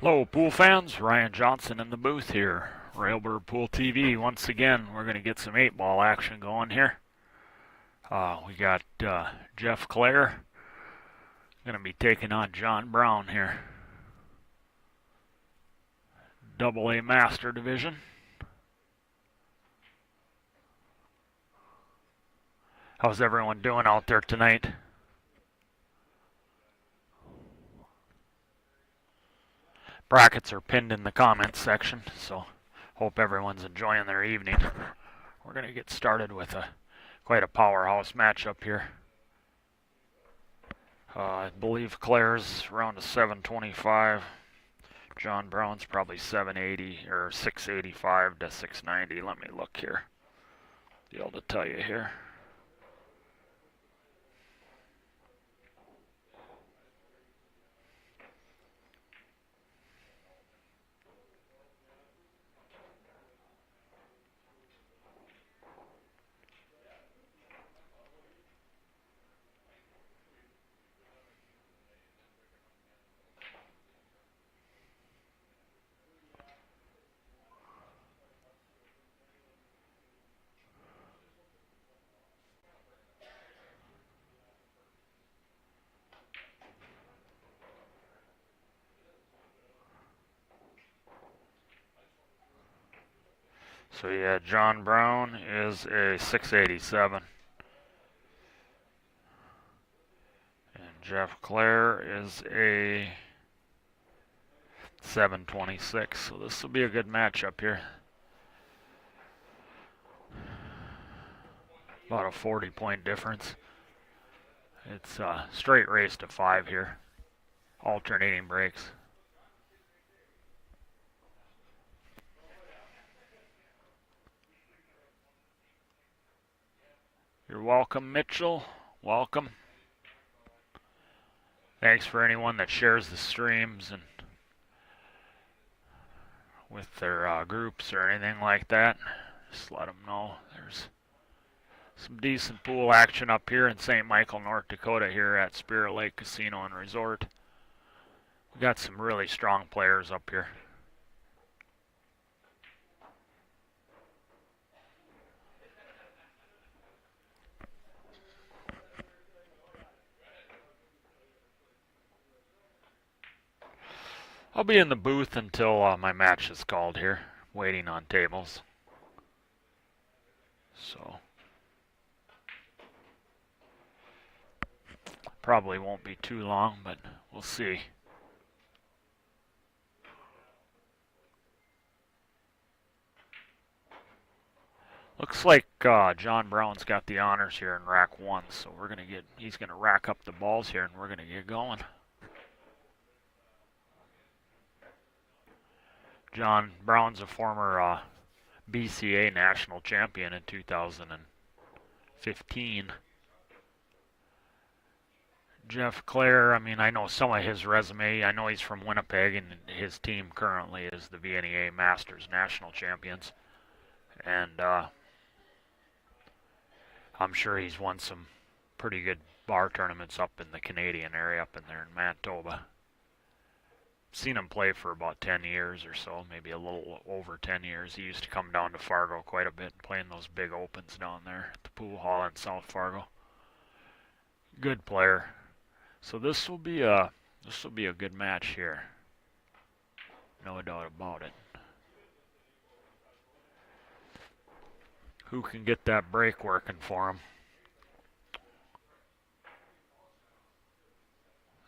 Hello, pool fans. Ryan Johnson in the booth here. Railbird Pool TV. Once again, we're going to get some 8-ball action going here. We got Jeff Clare going to be taking on John Brown here. Double A Master Division. How's everyone doing out there tonight? Brackets are pinned in the comments section, so hope everyone's enjoying their evening. We're going to get started with quite a powerhouse matchup here. I believe Claire's around a 725. John Brown's probably 780 or 685 to 690. Let me look here. Be able to tell you here. So yeah, John Brown is a 687. And Jeff Clare is a 726. So this will be a good matchup here. About a 40-point difference. It's a straight race to 5 here. Alternating breaks. You're welcome, Mitchell. Welcome. Thanks for anyone that shares the streams and with their groups or anything like that. Just let them know there's some decent pool action up here in St. Michael, North Dakota here at Spirit Lake Casino and Resort. We got some really strong players up here. I'll be in the booth until my match is called here, waiting on tables. So probably won't be too long, but we'll see. Looks like John Brown's got the honors here in rack 1, so he's gonna rack up the balls here and we're gonna get going. John Brown's a former BCA national champion in 2015. Jeff Clare, I mean, I know some of his resume. I know he's from Winnipeg, and his team currently is the VNEA Masters national champions. And I'm sure he's won some pretty good bar tournaments up in the Canadian area, up in there in Manitoba. Seen him play for about 10 years or so, maybe a little over 10 years. He used to come down to Fargo quite a bit, playing those big opens down there at the pool hall in South Fargo. Good player. So this will be a good match here. No doubt about it. Who can get that break working for him?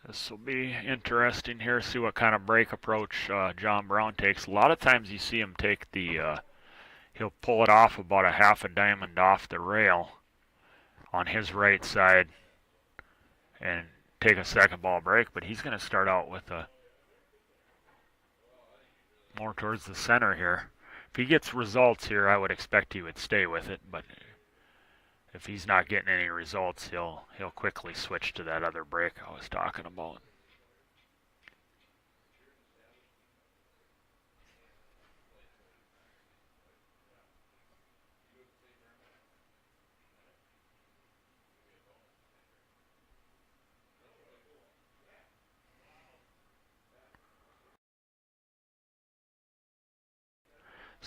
This will be interesting here. See what kind of break approach John Brown takes. A lot of times you see him take he'll pull it off about a half a diamond off the rail on his right side and take a second ball break. But he's going to start out with more towards the center here. If he gets results here, I would expect he would stay with it. But if he's not getting any results, he'll quickly switch to that other break I was talking about.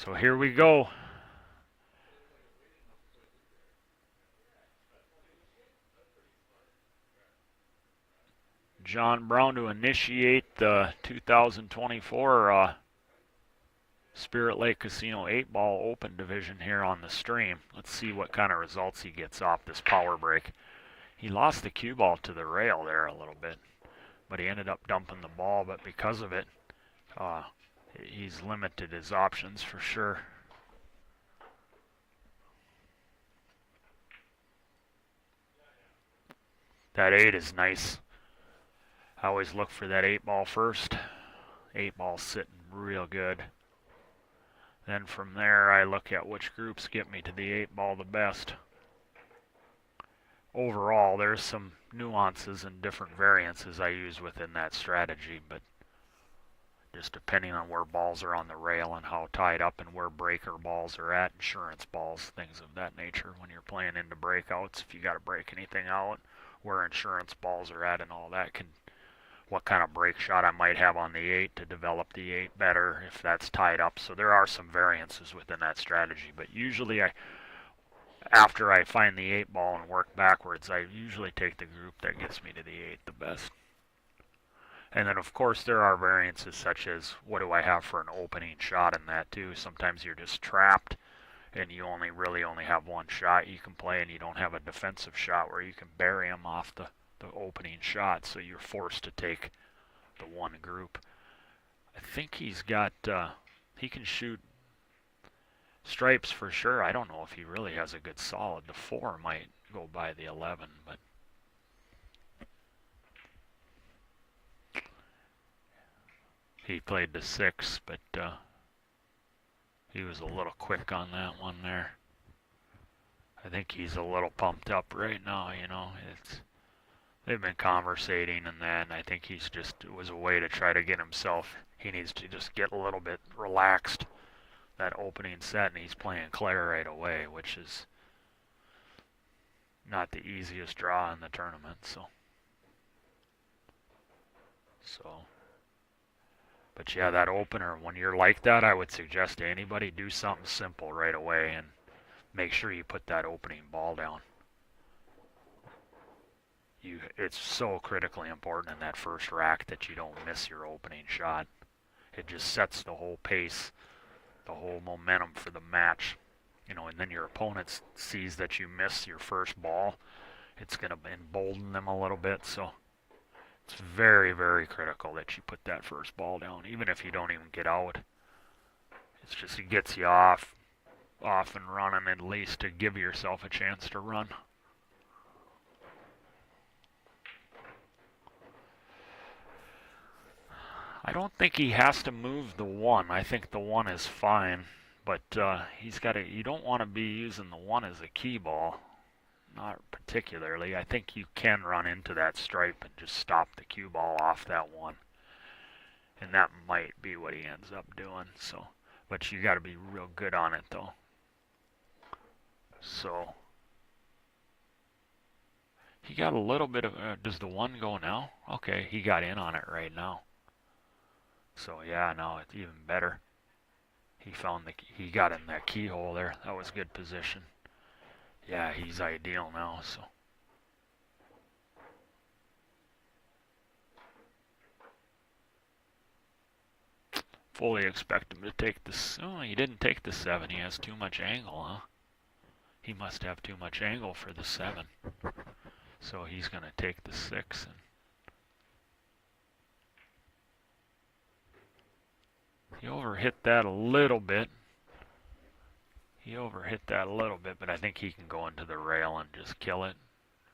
So here we go. John Brown to initiate the 2024 Spirit Lake Casino 8-ball open division here on the stream. Let's see what kind of results he gets off this power break. He lost the cue ball to the rail there a little bit, but he ended up dumping the ball, but because of it, he's limited his options for sure. That 8 is nice. I always look for that 8-ball first. 8-ball's sitting real good. Then from there, I look at which groups get me to the 8-ball the best. Overall, there's some nuances and different variances I use within that strategy, but just depending on where balls are on the rail and how tied up and where breaker balls are at, insurance balls, things of that nature when you're playing into breakouts, if you got to break anything out, where insurance balls are at and all that can, what kind of break shot I might have on the 8 to develop the 8 better if that's tied up. So there are some variances within that strategy, but usually after I find the 8-ball and work backwards, I usually take the group that gets me to the 8 the best. And then of course there are variances such as what do I have for an opening shot in that too. Sometimes you're just trapped and you really only have one shot you can play, and you don't have a defensive shot where you can bury him off the opening shot, so you're forced to take the one group. I think he's got, he can shoot stripes for sure. I don't know if he really has a good solid. The 4 might go by the 11, but he played the 6, but he was a little quick on that one there. I think he's a little pumped up right now, you know. They've been conversating, and then I think it was a way to try to get himself, he needs to just get a little bit relaxed that opening set, and he's playing Claire right away, which is not the easiest draw in the tournament, so. But yeah, that opener, when you're like that, I would suggest to anybody, do something simple right away and make sure you put that opening ball down. It's so critically important in that first rack that you don't miss your opening shot. It just sets the whole pace, the whole momentum for the match. You know, and then your opponent sees that you miss your first ball. It's going to embolden them a little bit, so it's very, very critical that you put that first ball down, even if you don't even get out. It's just, it gets you off and running at least to give yourself a chance to run. I don't think he has to move the 1. I think the 1 is fine, but you don't want to be using the 1 as a key ball. Not particularly. I think you can run into that stripe and just stop the cue ball off that 1. And that might be what he ends up doing. So, but you got to be real good on it though. So he got a little bit of, does the 1 go now? Okay, he got in on it right now. So yeah, now it's even better. He got in that keyhole there. That was good position. Yeah, he's ideal now, so. Fully expect him to take this. Oh, he didn't take the 7. He has too much angle, huh? He must have too much angle for the 7. So he's going to take the 6. And he overhit that a little bit. But I think he can go into the rail and just kill it.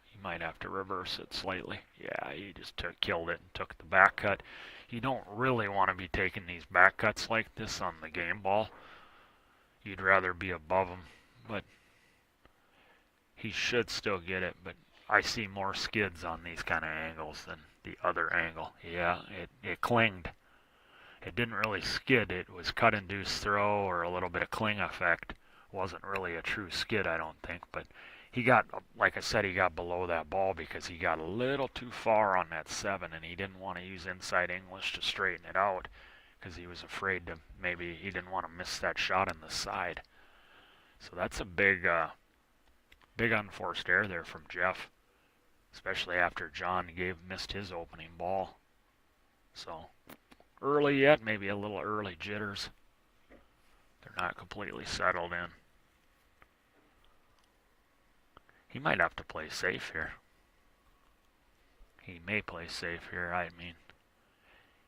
He might have to reverse it slightly. Yeah, he just killed it and took the back cut. You don't really want to be taking these back cuts like this on the game ball. You'd rather be above him, but he should still get it. But I see more skids on these kind of angles than the other angle. Yeah, it clinged. It didn't really skid. It was cut-induced throw or a little bit of cling effect. Wasn't really a true skid, I don't think. But he got, like I said, he got below that ball because he got a little too far on that 7, and he didn't want to use inside English to straighten it out because he was afraid to, maybe he didn't want to miss that shot on the side. So that's a big, big unforced error there from Jeff, especially after John missed his opening ball. So early yet, maybe a little early jitters. They're not completely settled in. He might have to play safe here. He may play safe here, I mean.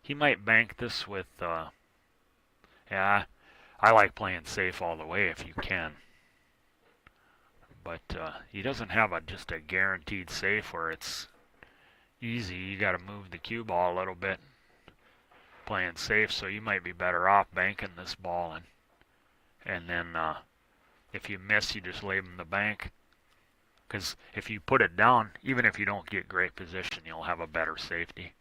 He might bank this with, yeah, I like playing safe all the way if you can. But he doesn't have just a guaranteed safe where it's easy. You got to move the cue ball a little bit playing safe, so you might be better off banking this ball. And then if you miss, you just leave him the bank. Because if you put it down, even if you don't get great position, you'll have a better safety.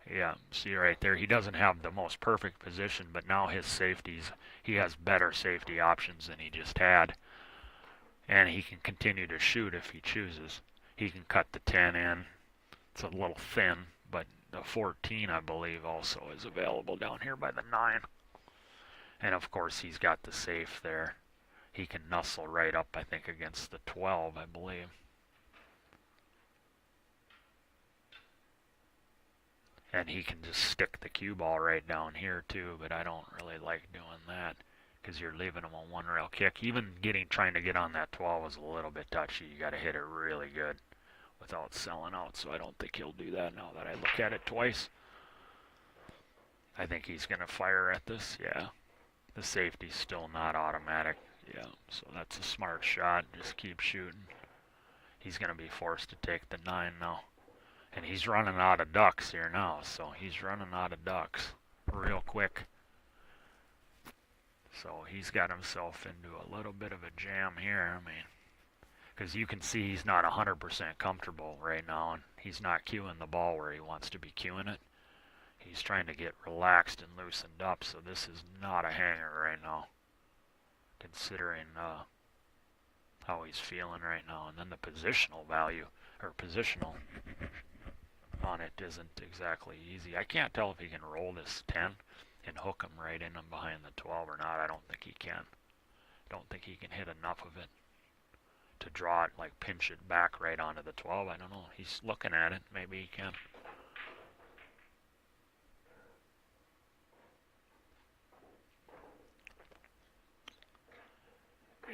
Yeah, see right there, he doesn't have the most perfect position, but now his safeties, he has better safety options than he just had. And he can continue to shoot if he chooses. He can cut the 10 in. It's a little thin, but the 14, I believe, also is available down here by the 9. And of course, he's got the safe there. He can nuzzle right up, I think, against the 12, I believe. And he can just stick the cue ball right down here too, but I don't really like doing that because you're leaving him on one rail kick. Even trying to get on that 12 is a little bit touchy. You got to hit it really good without selling out, so I don't think he'll do that now that I look at it twice. I think he's going to fire at this, yeah. The safety's still not automatic, yeah, so that's a smart shot. Just keep shooting. He's going to be forced to take the 9 now. And he's running out of ducks here now, so he's running out of ducks real quick. So he's got himself into a little bit of a jam here, I mean, because you can see he's not 100% comfortable right now, and he's not cueing the ball where he wants to be cueing it. He's trying to get relaxed and loosened up, so this is not a hanger right now, considering how he's feeling right now. And then the positional value, or positional on it isn't exactly easy. I can't tell if he can roll this 10 and hook him right in and behind the 12 or not. I don't think he can. Don't think he can hit enough of it to draw it, like pinch it back right onto the 12. I don't know. He's looking at it. Maybe he can.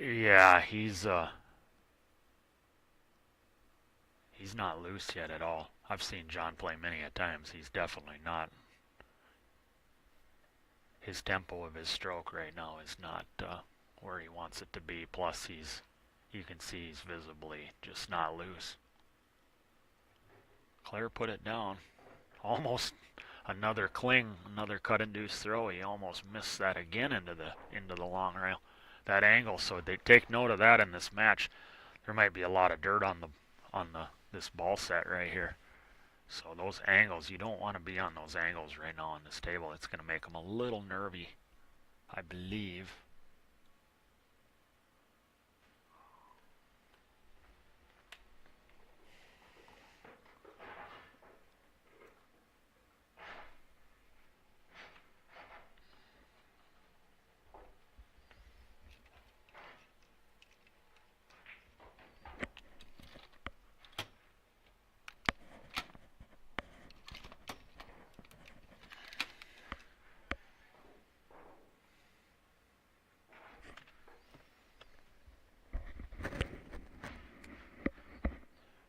Yeah, he's not loose yet at all. I've seen John play many a times. He's definitely not. His tempo of his stroke right now is not where he wants it to be. Plus, you can see he's visibly just not loose. Claire put it down. Almost another cling, another cut-induced throw. He almost missed that again into the long rail. That angle. So they take note of that in this match. There might be a lot of dirt on this ball set right here. So those angles, you don't want to be on those angles right now on this table. It's going to make them a little nervy, I believe.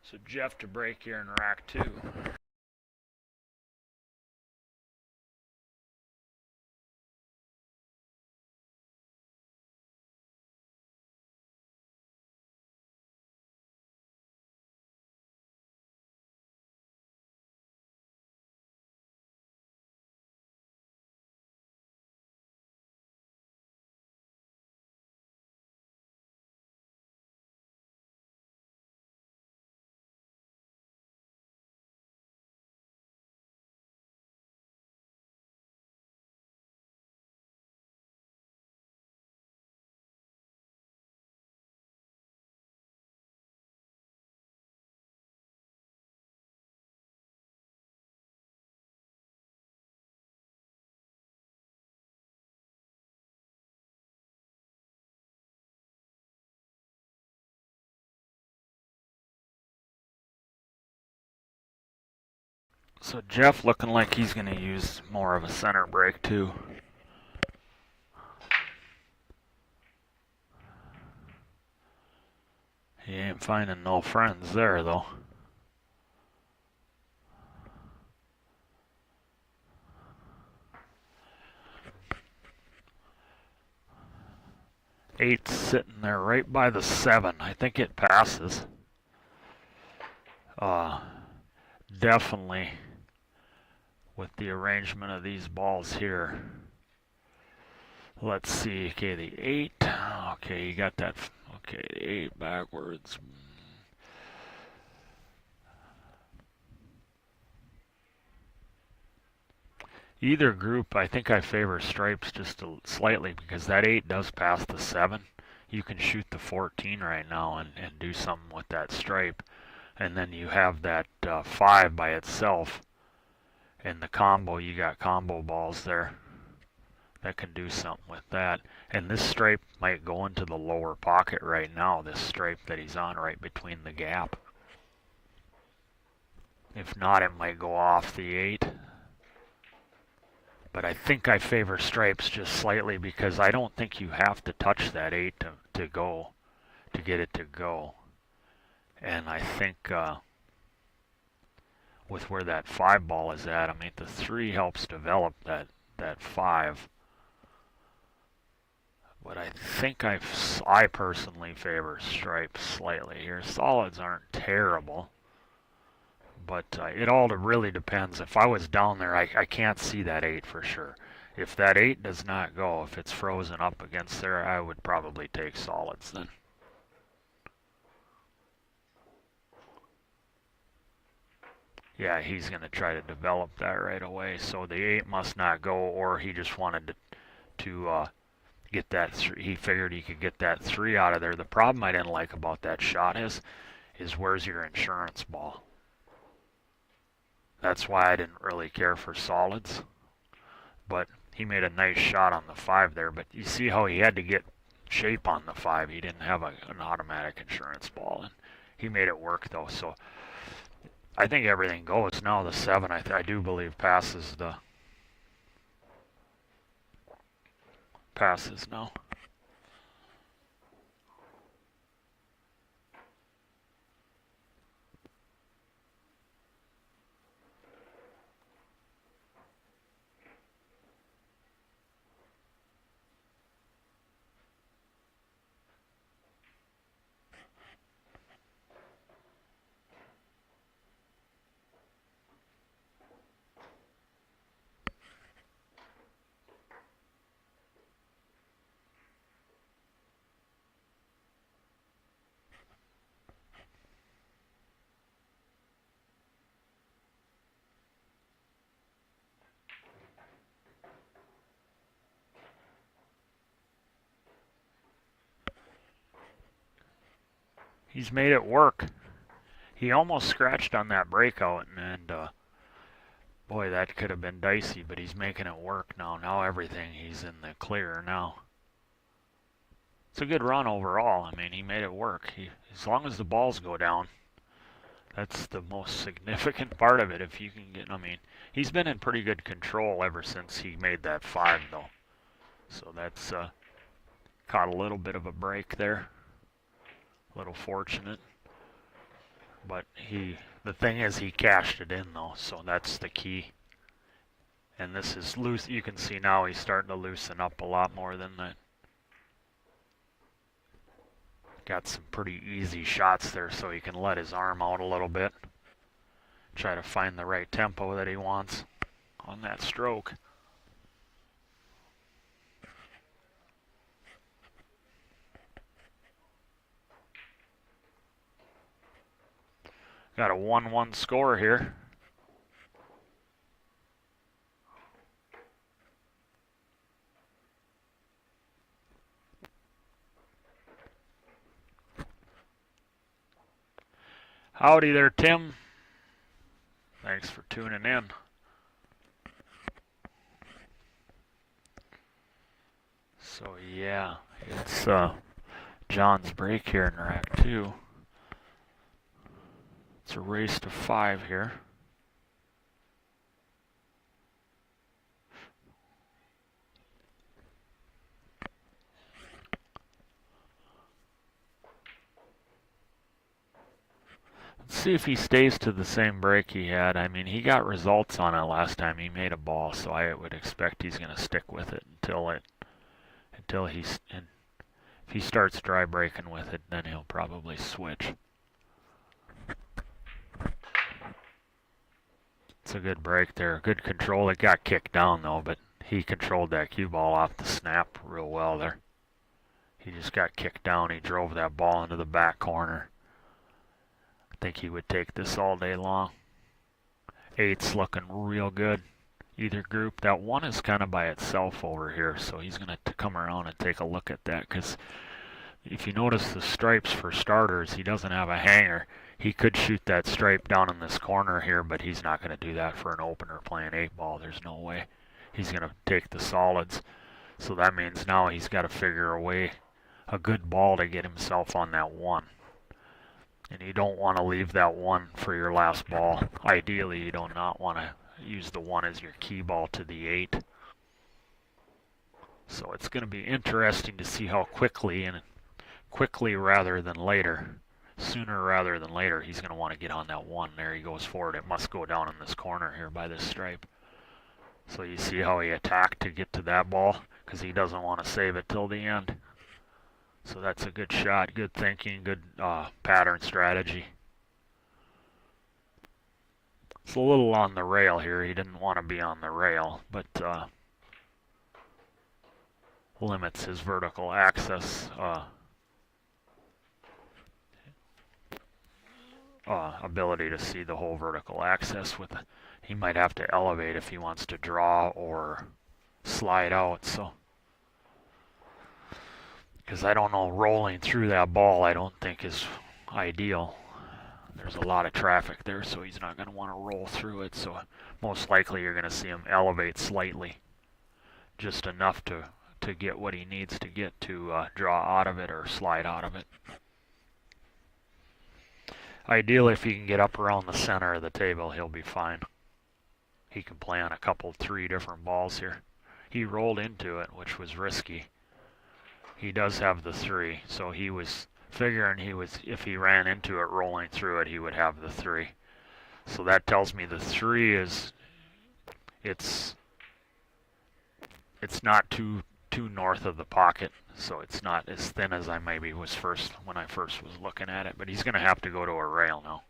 So Jeff to break here in rack 2. So Jeff looking like he's going to use more of a center break too. He ain't finding no friends there though. Eight's sitting there right by the 7. I think it passes. Definitely with the arrangement of these balls here. Let's see. Okay, the 8. Okay, you got that. Okay, the 8 backwards. Either group, I think I favor stripes just slightly because that 8 does pass the 7. You can shoot the 14 right now and do something with that stripe. And then you have that 5 by itself. In the combo, you got combo balls there that can do something with that. And this stripe might go into the lower pocket right now, this stripe that he's on right between the gap. If not, it might go off the 8. But I think I favor stripes just slightly because I don't think you have to touch that 8 to go, to get it to go. And I think with where that 5 ball is at, I mean, the 3 helps develop that 5. But I think I personally favor stripes slightly here. Solids aren't terrible. But it all really depends. If I was down there, I can't see that 8 for sure. If that 8 does not go, if it's frozen up against there, I would probably take solids then. Yeah, he's going to try to develop that right away. So the 8 must not go, or he just wanted to get that 3. He figured he could get that 3 out of there. The problem I didn't like about that shot is where's your insurance ball? That's why I didn't really care for solids. But he made a nice shot on the 5 there. But you see how he had to get shape on the 5. He didn't have an automatic insurance ball. And he made it work, though. So I think everything goes. Now the 7, I do believe, passes now. He's made it work. He almost scratched on that breakout, and boy, that could have been dicey, but he's making it work now. Now everything, he's in the clear now. It's a good run overall. I mean, he made it work. As long as the balls go down, that's the most significant part of it. If you can get, I mean, he's been in pretty good control ever since he made that 5, though. So that's caught a little bit of a break there. A little fortunate. But the thing is, he cashed it in, though, so that's the key. And this is loose. You can see now he's starting to loosen up a lot more than that. Got some pretty easy shots there, so he can let his arm out a little bit. Try to find the right tempo that he wants on that stroke. Got a 1-1 score here. Howdy there, Tim. Thanks for tuning in. So yeah, it's John's break here in rack 2. It's a race to 5 here. see if he stays to the same break he had. I mean, he got results on it last time he made a ball, so I would expect he's going to stick with it until and if he starts dry breaking with it, then he'll probably switch. It's a good break there, good control. It got kicked down though, but he controlled that cue ball off the snap real well there. He just got kicked down. He drove that ball into the back corner. I think he would take this all day long. 8's looking real good. Either group. That 1 is kind of by itself over here, so he's going to come around and take a look at that, because if you notice the stripes for starters, he doesn't have a hanger. He could shoot that stripe down in this corner here, but he's not going to do that for an opener playing 8-ball. There's no way. He's going to take the solids. So that means now he's got to figure a good ball to get himself on that 1. And you don't want to leave that 1 for your last ball. Ideally, you do not want to use the 1 as your key ball to the 8. So it's going to be interesting to see how quickly rather than later, sooner rather than later, he's going to want to get on that 1. There he goes forward. It must go down in this corner here by this stripe. So you see how he attacked to get to that ball, because he doesn't want to save it till the end. So that's a good shot, good thinking, good pattern strategy. It's a little on the rail here. He didn't want to be on the rail, but limits his vertical access ability to see the whole vertical access. He might have to elevate if he wants to draw or slide out. So, because I don't know, rolling through that ball I don't think is ideal. There's a lot of traffic there, so he's not going to want to roll through it. So most likely you're going to see him elevate slightly, just enough to get what he needs to get to draw out of it or slide out of it. Ideally, if he can get up around the center of the table, he'll be fine. He can play on 3 different balls here. He rolled into it, which was risky. He does have the 3, so he was figuring if he ran into it rolling through it, he would have the 3. So that tells me the 3 is it's not too north of the pocket, so it's not as thin as I maybe was when I first was looking at it. But he's going to have to go to a rail now,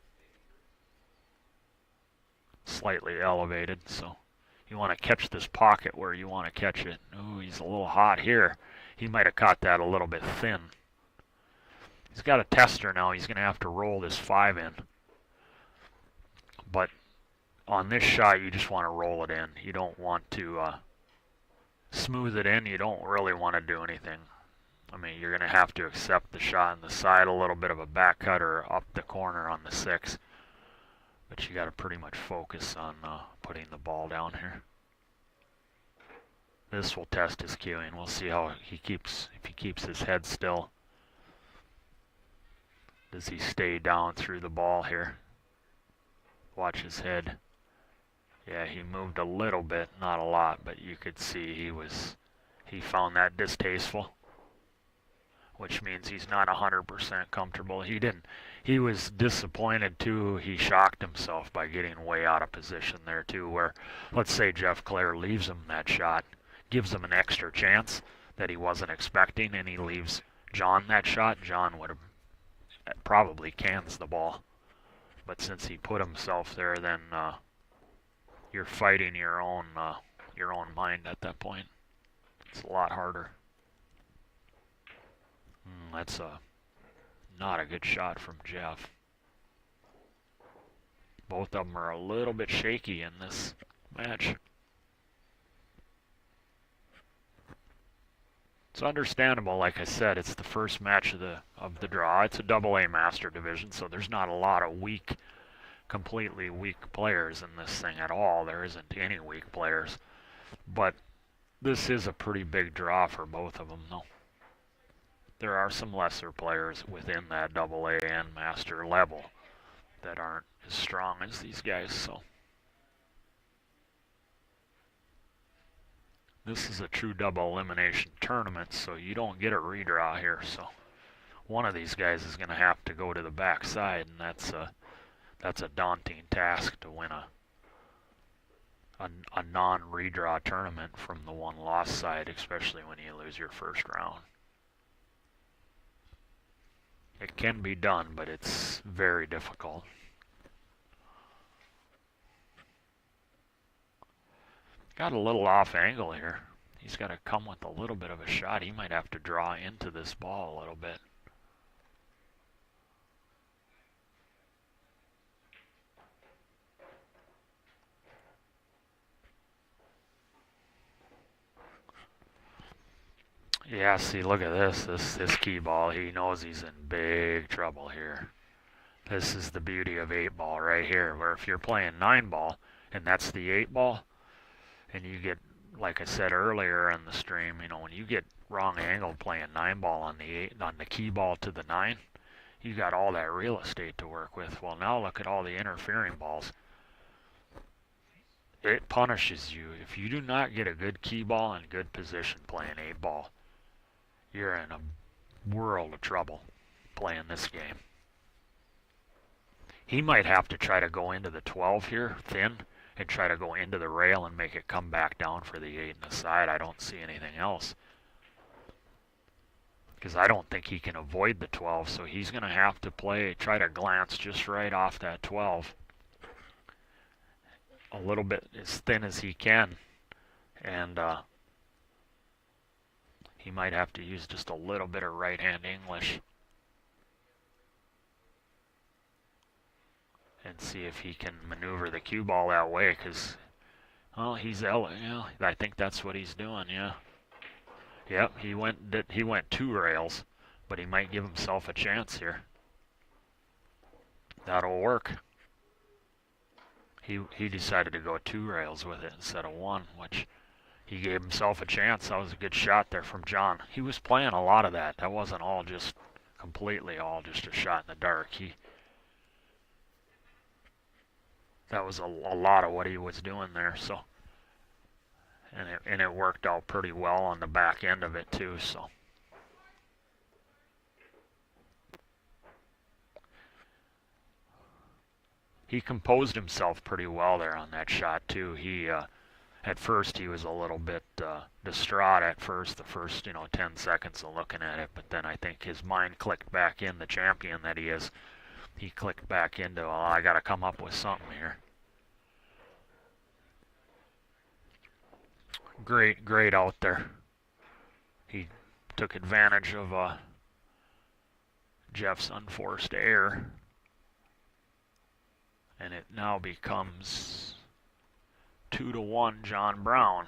slightly elevated. So you want to catch this pocket where you want to catch it. Ooh, he's a little hot here. He might have caught that a little bit thin. He's got a tester now. He's going to have to roll this 5 in. But on this shot, you just want to roll it in. You don't want to smooth it in. You don't really want to do anything. I mean, you're going to have to accept the shot on the side, a little bit of a back cut or up the corner on the 6. But you got to pretty much focus on putting the ball down here. This will test his cueing. We'll see how if he keeps his head still. Does he stay down through the ball here? Watch his head. Yeah, he moved a little bit, not a lot, but you could see he found that distasteful, which means he's not 100% comfortable. He was disappointed too. He shocked himself by getting way out of position there too, where let's say Jeff Clare leaves him that shot, gives him an extra chance that he wasn't expecting, and he leaves John that shot. John would have probably cans the ball. But since he put himself there, then you're fighting your own mind at that point. It's a lot harder. That's not a good shot from Jeff. Both of them are a little bit shaky in this match. It's understandable, like I said, it's the first match of the draw. It's a AA Master Division, so there's not a lot of completely weak players in this thing at all. There isn't any weak players. But this is a pretty big draw for both of them, though. There are some lesser players within that AA and Master level that aren't as strong as these guys, so. This is a true double elimination tournament, so you don't get a redraw here. So one of these guys is going to have to go to the back side, and that's that's a daunting task to win a non-redraw tournament from the one-loss side, especially when you lose your first round. It can be done, but it's very difficult. Got a little off angle here. He's got to come with a little bit of a shot. He might have to draw into this ball a little bit. Yeah, see, look at this. This key ball, he knows he's in big trouble here. This is the beauty of 8-ball right here, where if you're playing 9-ball, and that's the 8-ball, and you get, like I said earlier in the stream, you know, when you get wrong angle playing 9-ball on the key ball to the 9, you got all that real estate to work with. Well, now look at all the interfering balls. It punishes you. If you do not get a good key ball and good position playing 8-ball, you're in a world of trouble playing this game. He might have to try to go into the 12 here, thin, and try to go into the rail and make it come back down for the 8 in the side. I don't see anything else. Because I don't think he can avoid the 12, so he's going to have to try to glance just right off that 12. A little bit as thin as he can. And he might have to use just a little bit of right-hand English. And see if he can maneuver the cue ball that way, because, well, yeah, I think that's what he's doing, yeah. Yep, he went 2 rails, but he might give himself a chance here. That'll work. He decided to go 2 rails with it instead of 1, which he gave himself a chance. That was a good shot there from John. He was playing a lot of that. That wasn't all just completely all just a shot in the dark. That was a lot of what he was doing there. So, and it worked out pretty well on the back end of it too. So, he composed himself pretty well there on that shot too. At first he was a little bit distraught at first, the first 10 seconds of looking at it, but then I think his mind clicked back in, the champion that he is. He clicked back into, well, I got to come up with something here. Great out there. He took advantage of Jeff's unforced error, and it now becomes 2-1 John Brown.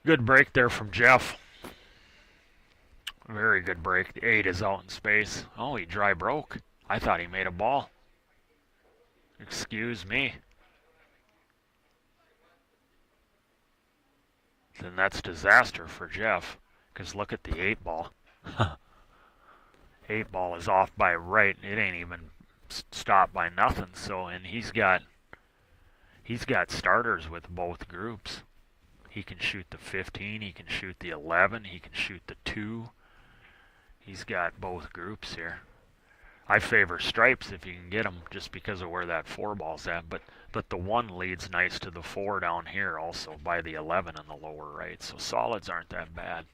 Good break there from Jeff. Very good break. The 8 is out in space. Oh, he dry broke. I thought he made a ball. Excuse me. Then that's disaster for Jeff, because look at the 8-ball. 8-ball is off by right. It ain't even stopped by nothing. So, and he's got starters with both groups. He can shoot the 15, he can shoot the 11, he can shoot the 2. He's got both groups here. I favor stripes if you can get them, just because of where that 4-ball's at. But the 1 leads nice to the 4 down here also by the 11 in the lower right. So solids aren't that bad.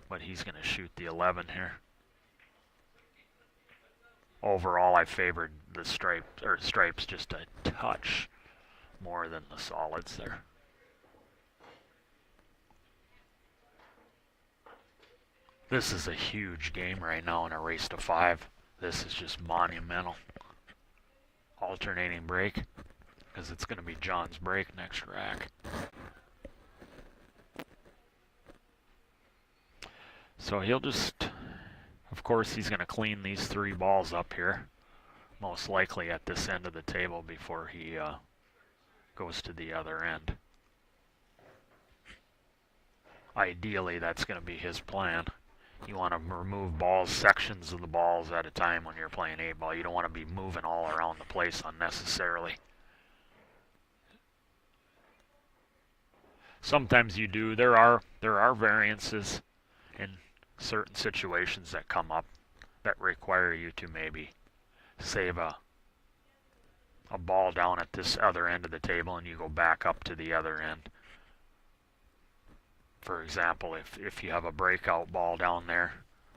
But he's going to shoot the 11 here. Overall, I favored the stripes just a touch more than the solids there. This is a huge game right now in a race to 5. This is just monumental. Alternating break, because it's going to be John's break next rack. So he'll just, of course, he's going to clean these 3 balls up here, most likely at this end of the table before he goes to the other end. Ideally, that's going to be his plan. You want to remove balls, sections of the balls at a time when you're playing 8-ball. You don't want to be moving all around the place unnecessarily. Sometimes you do. There are variances, and certain situations that come up that require you to maybe save a ball down at this other end of the table and you go back up to the other end. For example, if you have a breakout ball down there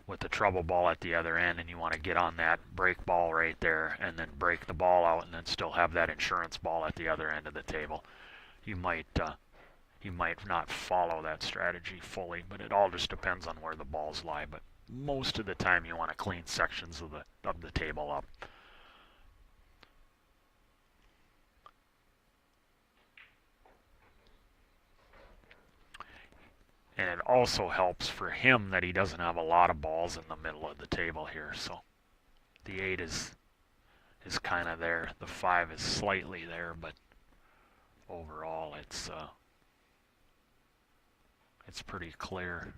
with the trouble ball at the other end and you want to get on that break ball right there and then break the ball out and then still have that insurance ball at the other end of the table, you might not follow that strategy fully, but it all just depends on where the balls lie. But most of the time you want to clean sections of the table up. And it also helps for him that he doesn't have a lot of balls in the middle of the table here. So the 8 is kind of there. The 5 is slightly there, but overall it's pretty clear.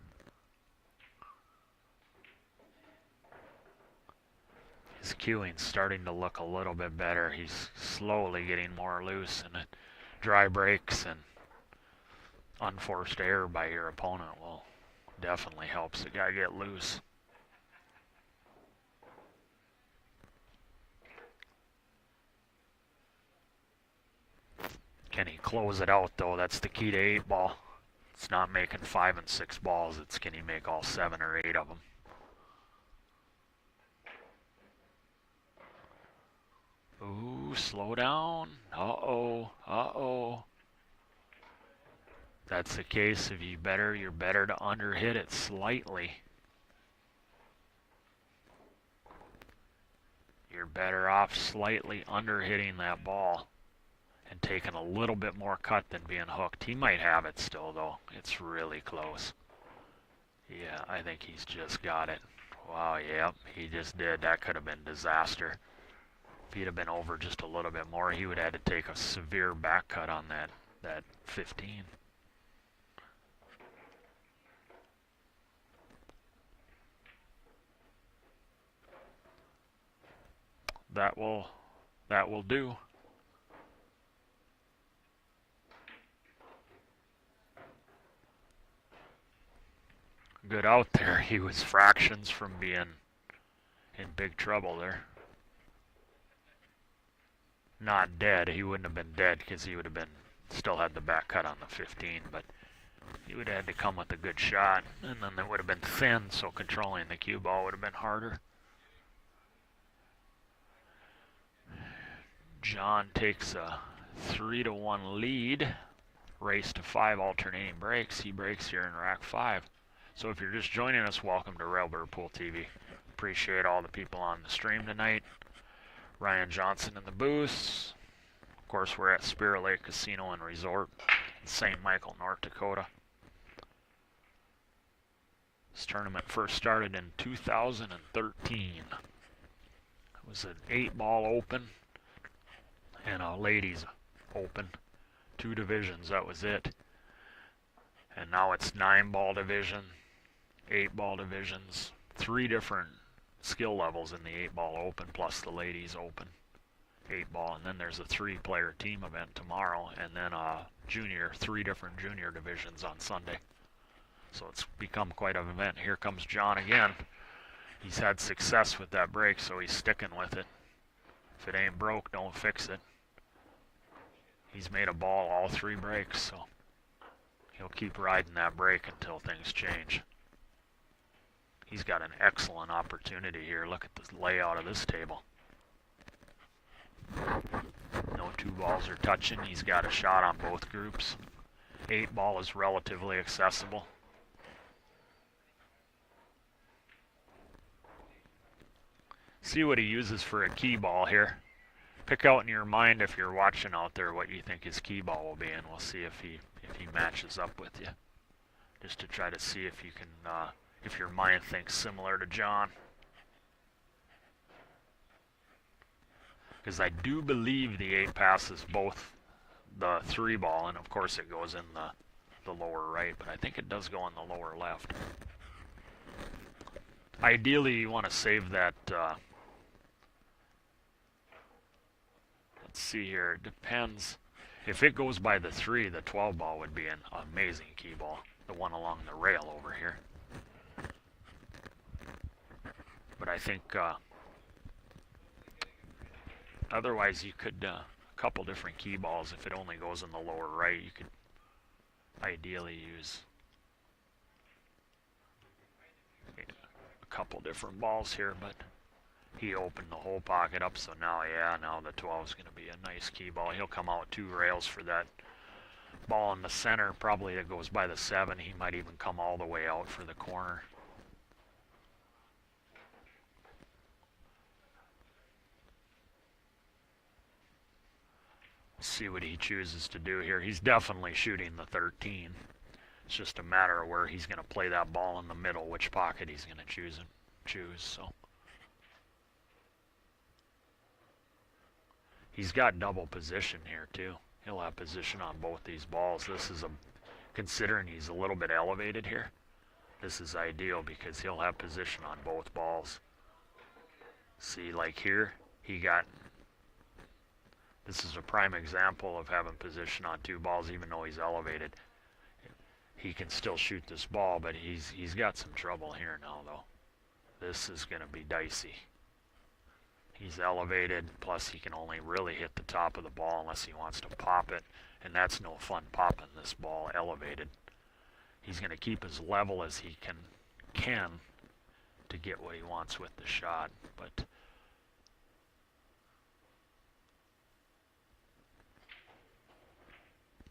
His cueing's starting to look a little bit better. He's slowly getting more loose, and dry breaks and unforced error by your opponent will definitely help the guy get loose. Can he close it out though? That's the key to 8 ball. It's not making 5 and 6 balls. It's can he make all 7 or 8 of them? Ooh, slow down. Uh-oh. Uh-oh. If that's the case, if you're better to underhit it slightly. You're better off slightly underhitting that ball and taking a little bit more cut than being hooked. He might have it still, though. It's really close. Yeah, I think he's just got it. Wow, yep, he just did. That could have been disaster. If he'd have been over just a little bit more, he would have had to take a severe back cut on that 15. That will do. Good out there. He was fractions from being in big trouble there. Not dead. He wouldn't have been dead because he would have still had the back cut on the 15, but he would have had to come with a good shot, and then it would have been thin, so controlling the cue ball would have been harder. John takes a 3-1 lead. Race to 5 alternating breaks. He breaks here in rack 5. So if you're just joining us, welcome to Railbird Pool TV. Appreciate all the people on the stream tonight. Ryan Johnson in the booth. Of course, we're at Spirit Lake Casino and Resort in St. Michael, North Dakota. This tournament first started in 2013. It was an 8-ball open and a ladies open. 2 divisions, that was it. And now it's 9-ball division, 8-ball divisions, 3 different skill levels in the 8-ball open plus the ladies open 8-ball, and then there's a 3-player team event tomorrow, and then a 3 different junior divisions on Sunday. So it's become quite an event. Here comes John again. He's had success with that break, so he's sticking with it. If it ain't broke, don't fix it. He's made a ball all 3 breaks, so he'll keep riding that break until things change. He's got an excellent opportunity here. Look at the layout of this table. No 2 balls are touching. He's got a shot on both groups. 8-ball is relatively accessible. See what he uses for a key ball here. Pick out in your mind, if you're watching out there, what you think his key ball will be, and we'll see if he matches up with you. Just to try to see if you can, if your mind thinks similar to John. Because I do believe the 8 passes both the 3 ball, and of course it goes in the lower right, but I think it does go in the lower left. Ideally, you want to save that. Let's see here. It depends. If it goes by the 3, the 12 ball would be an amazing key ball. The one along the rail over here. But I think otherwise you could, a couple different key balls. If it only goes in the lower right, you could ideally use a couple different balls here, but he opened the whole pocket up, so now, yeah, now the 12 is going to be a nice key ball. He'll come out 2 rails for that ball in the center. Probably it goes by the 7. He might even come all the way out for the corner. See what he chooses to do here. He's definitely shooting the 13. It's just a matter of where he's going to play that ball in the middle, which pocket he's going to choose. So he's got double position here too. He'll have position on both these balls. This is considering he's a little bit elevated here, this is ideal because he'll have position on both balls. See, like here, this is a prime example of having position on 2 balls even though he's elevated. He can still shoot this ball, but he's got some trouble here now though. This is going to be dicey. He's elevated, plus he can only really hit the top of the ball unless he wants to pop it, and that's no fun popping this ball elevated. He's going to keep as level as he can to get what he wants with the shot, but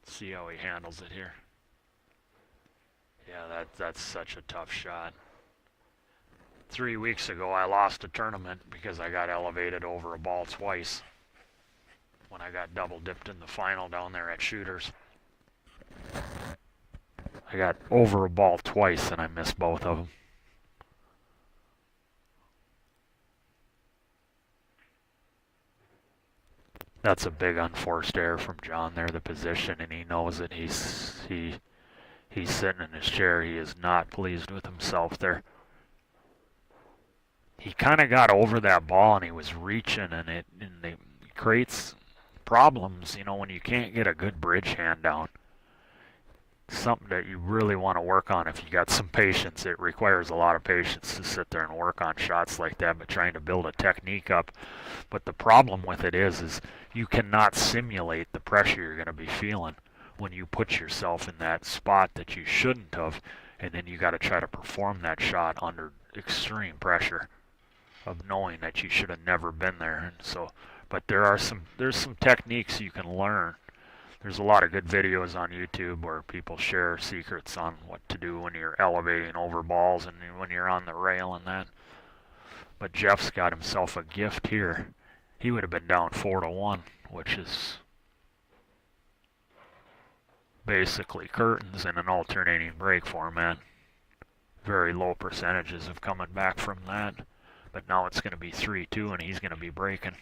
see how he handles it here. Yeah, that's such a tough shot. 3 weeks ago, I lost a tournament because I got elevated over a ball twice when I got double dipped in the final down there at Shooters. I got over a ball twice and I missed both of them. That's a big unforced error from John there, the position, and he knows it. He's sitting in his chair. He is not pleased with himself there. He kind of got over that ball and he was reaching, and it creates problems, you know, when you can't get a good bridge hand down. Something that you really want to work on if you got some patience. It requires a lot of patience to sit there and work on shots like that, but trying to build a technique up. But the problem with it is you cannot simulate the pressure you're going to be feeling when you put yourself in that spot that you shouldn't have, and then you got to try to perform that shot under extreme pressure of knowing that you should have never been there. And so, but there's some techniques you can learn. There's a lot of good videos on YouTube where people share secrets on what to do when you're elevating over balls and when you're on the rail and that. But Jeff's got himself a gift here. He would have been down 4-1, which is basically curtains in an alternating break format. Very low percentages of coming back from that. But now it's going to be 3-2 and he's going to be breaking.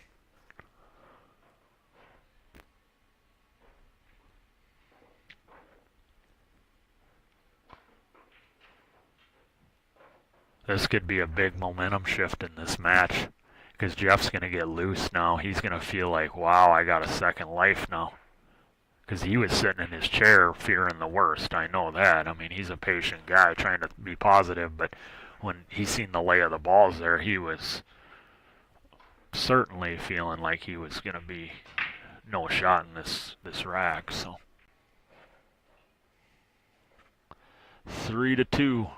This could be a big momentum shift in this match because Jeff's going to get loose now. He's going to feel like, wow, I got a second life now. Because he was sitting in his chair fearing the worst. I know that. I mean, he's a patient guy trying to be positive, but when he seen the lay of the balls there, he was certainly feeling like he was going to be no shot in this rack. So 3-2.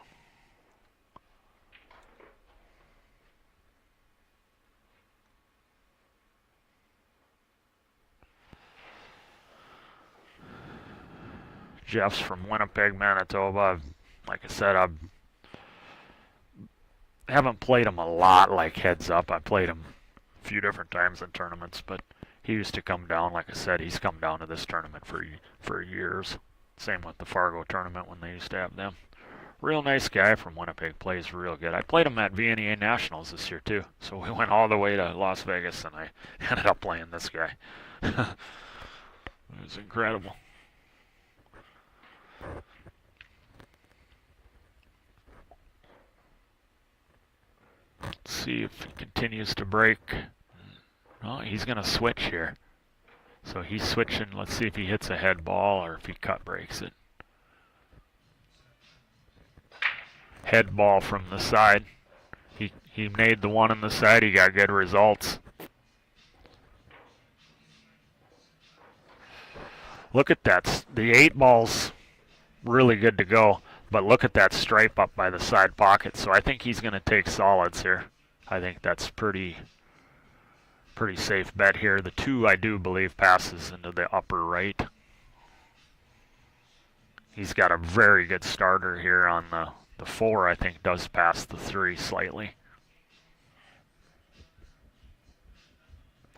Jeff's from Winnipeg, Manitoba. Like I said, I haven't played him a lot like heads up. I played him a few different times in tournaments, but he used to come down. Like I said, he's come down to this tournament for years. Same with the Fargo tournament when they used to have them. Real nice guy from Winnipeg, plays real good. I played him at VNEA Nationals this year too. So we went all the way to Las Vegas and I ended up playing this guy. It was incredible. Let's see if he continues to break. Oh, he's going to switch here. So he's switching. Let's see if he hits a head ball or if he cut breaks it. Head ball from the side. He made the one on the side. He got good results. Look at that. The 8-ball's really good to go. But look at that stripe up by the side pocket. So I think he's going to take solids here. I think that's pretty safe bet here. The 2, I do believe, passes into the upper right. He's got a very good starter here on the 4, I think, does pass the 3 slightly.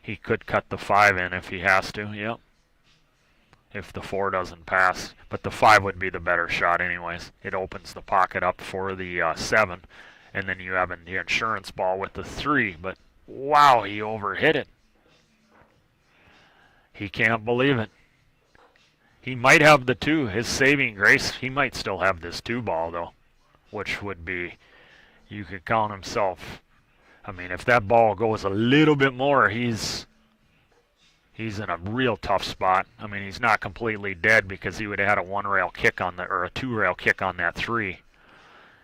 He could cut the 5 in if he has to, yep. If the 4 doesn't pass. But the 5 would be the better shot anyways. It opens the pocket up for the 7. And then you have the insurance ball with the 3. But wow, he overhit it. He can't believe it. He might have the 2. His saving grace, he might still have this 2 ball though. Which would be, you could count himself. I mean, if that ball goes a little bit more, he's in a real tough spot. I mean, he's not completely dead because he would have had a 1-rail kick on the, or a 2-rail kick on that 3.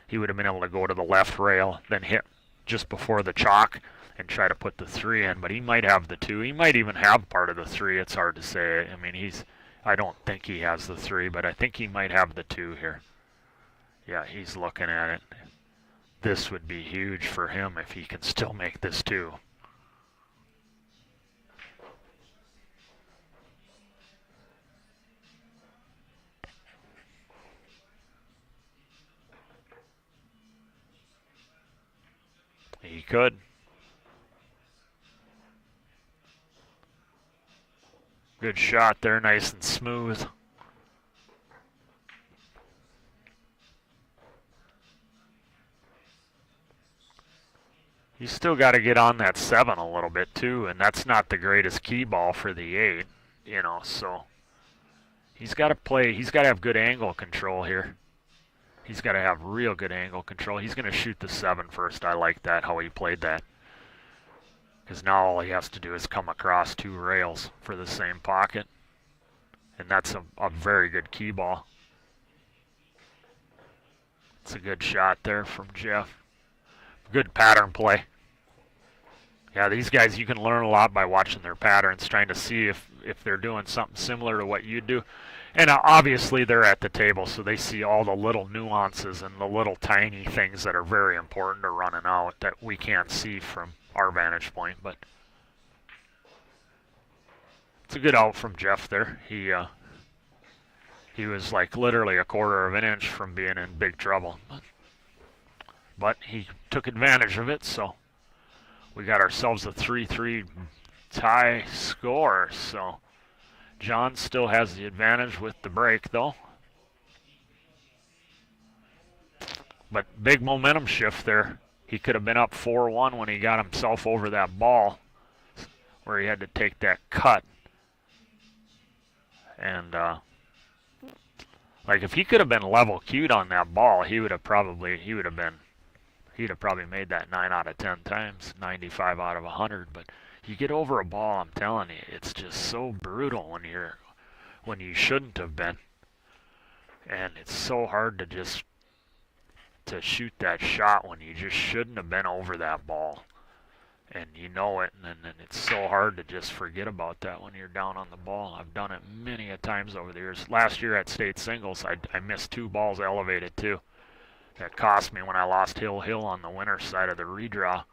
He would have been able to go to the left rail, then hit just before the chalk and try to put the 3 in. But he might have the 2. He might even have part of the 3. It's hard to say. I mean, I don't think he has the 3, but I think he might have the 2 here. Yeah, he's looking at it. This would be huge for him if he can still make this 2. He could. Good shot there, nice and smooth. He's still got to get on that 7 a little bit too, and that's not the greatest key ball for the 8, you know, so he's got to play, he's got to have good angle control here. He's got to have real good angle control. He's going to shoot the 7 first. I like that, how he played that. Because now all he has to do is come across 2 rails for the same pocket. And that's a very good key ball. It's a good shot there from Jeff. Good pattern play. Yeah, these guys, you can learn a lot by watching their patterns, trying to see if they're doing something similar to what you do. And obviously they're at the table, so they see all the little nuances and the little tiny things that are very important to running out that we can't see from our vantage point. But it's a good out from Jeff there. He was like literally a 1/4 of an inch from being in big trouble. But he took advantage of it, so we got ourselves a 3-3 tie score. So John still has the advantage with the break, though. But big momentum shift there. He could have been up 4-1 when he got himself over that ball where he had to take that cut. And like if he could have been level queued on that ball, he'd have probably made that 9 out of 10 times, 95 out of 100. But you get over a ball, I'm telling you, it's just so brutal when you shouldn't have been. And it's so hard to shoot that shot when you just shouldn't have been over that ball. And you know it, and it's so hard to just forget about that when you're down on the ball. I've done it many a times over the years. Last year at state singles, I missed 2 balls elevated too. That cost me when I lost Hill on the winner's side of the redraw.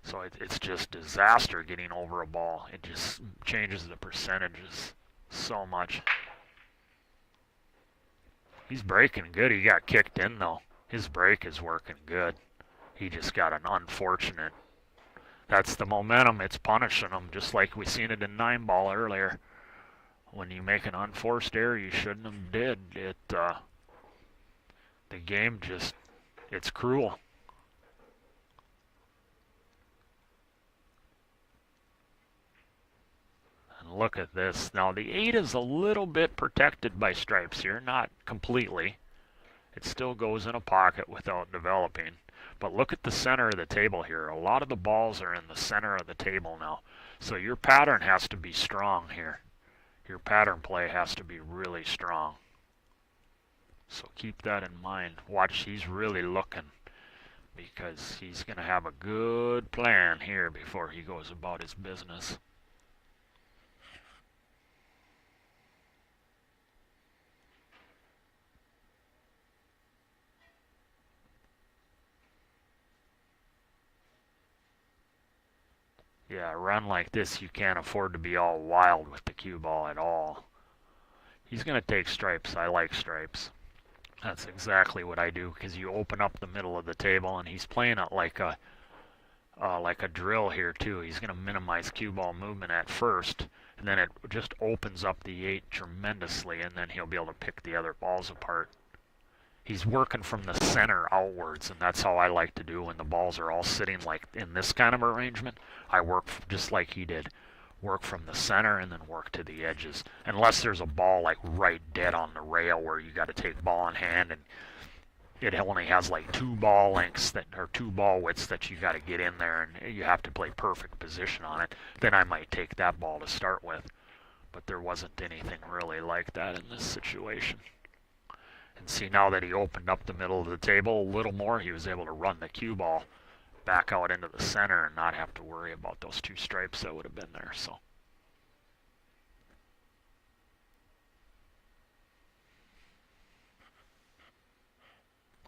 So it's just disaster getting over a ball. It just changes the percentages so much. He's breaking good. He got kicked in though. His break is working good. He just got an unfortunate. That's the momentum. It's punishing him, just like we seen it in 9-ball earlier. When you make an unforced error you shouldn't have did, the game just, it's cruel. And look at this. Now the 8 is a little bit protected by stripes here, not completely. It still goes in a pocket without developing. But look at the center of the table here. A lot of the balls are in the center of the table now. So your pattern has to be strong here. Your pattern play has to be really strong. So keep that in mind. Watch, he's really looking. because he's going to have a good plan here before he goes about his business. Yeah, a run like this, you can't afford to be all wild with the cue ball at all. He's going to take stripes. I like stripes. That's exactly what I do, because you open up the middle of the table, and he's playing it like a drill here too. He's going to minimize cue ball movement at first, and then it just opens up the 8 tremendously, and then he'll be able to pick the other balls apart. He's working from the center outwards, and that's how I like to do when the balls are all sitting like in this kind of arrangement. I work just like he did. Work from the center and then work to the edges. Unless there's a ball like right dead on the rail where you got to take ball in hand and it only has like 2 ball lengths or 2 ball widths that you got to get in there and you have to play perfect position on it, then I might take that ball to start with. But there wasn't anything really like that in this situation. And see, now that he opened up the middle of the table a little more, he was able to run the cue ball back out into the center and not have to worry about those 2 stripes that would have been there. So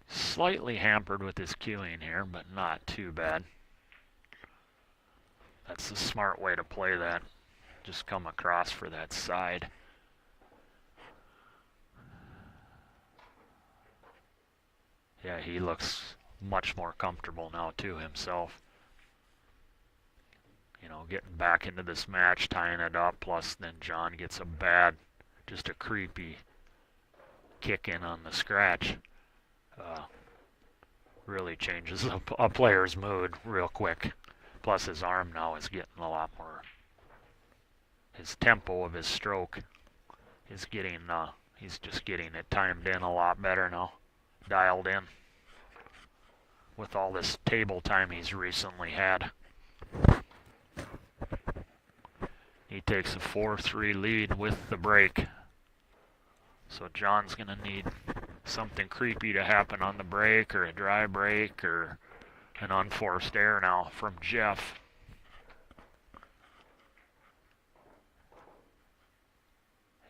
slightly hampered with his cueing here, but not too bad. That's the smart way to play that. Just come across for that side. Yeah, he looks much more comfortable now too himself. You know, getting back into this match, tying it up, plus then John gets just a creepy kick in on the scratch. Really changes a player's mood real quick. Plus his arm now is getting a lot more, his tempo of his stroke is getting, he's just getting it timed in a lot better now. Dialed in with all this table time he's recently had. He takes a 4-3 lead with the break. So John's going to need something creepy to happen on the break, or a dry break, or an unforced error now from Jeff.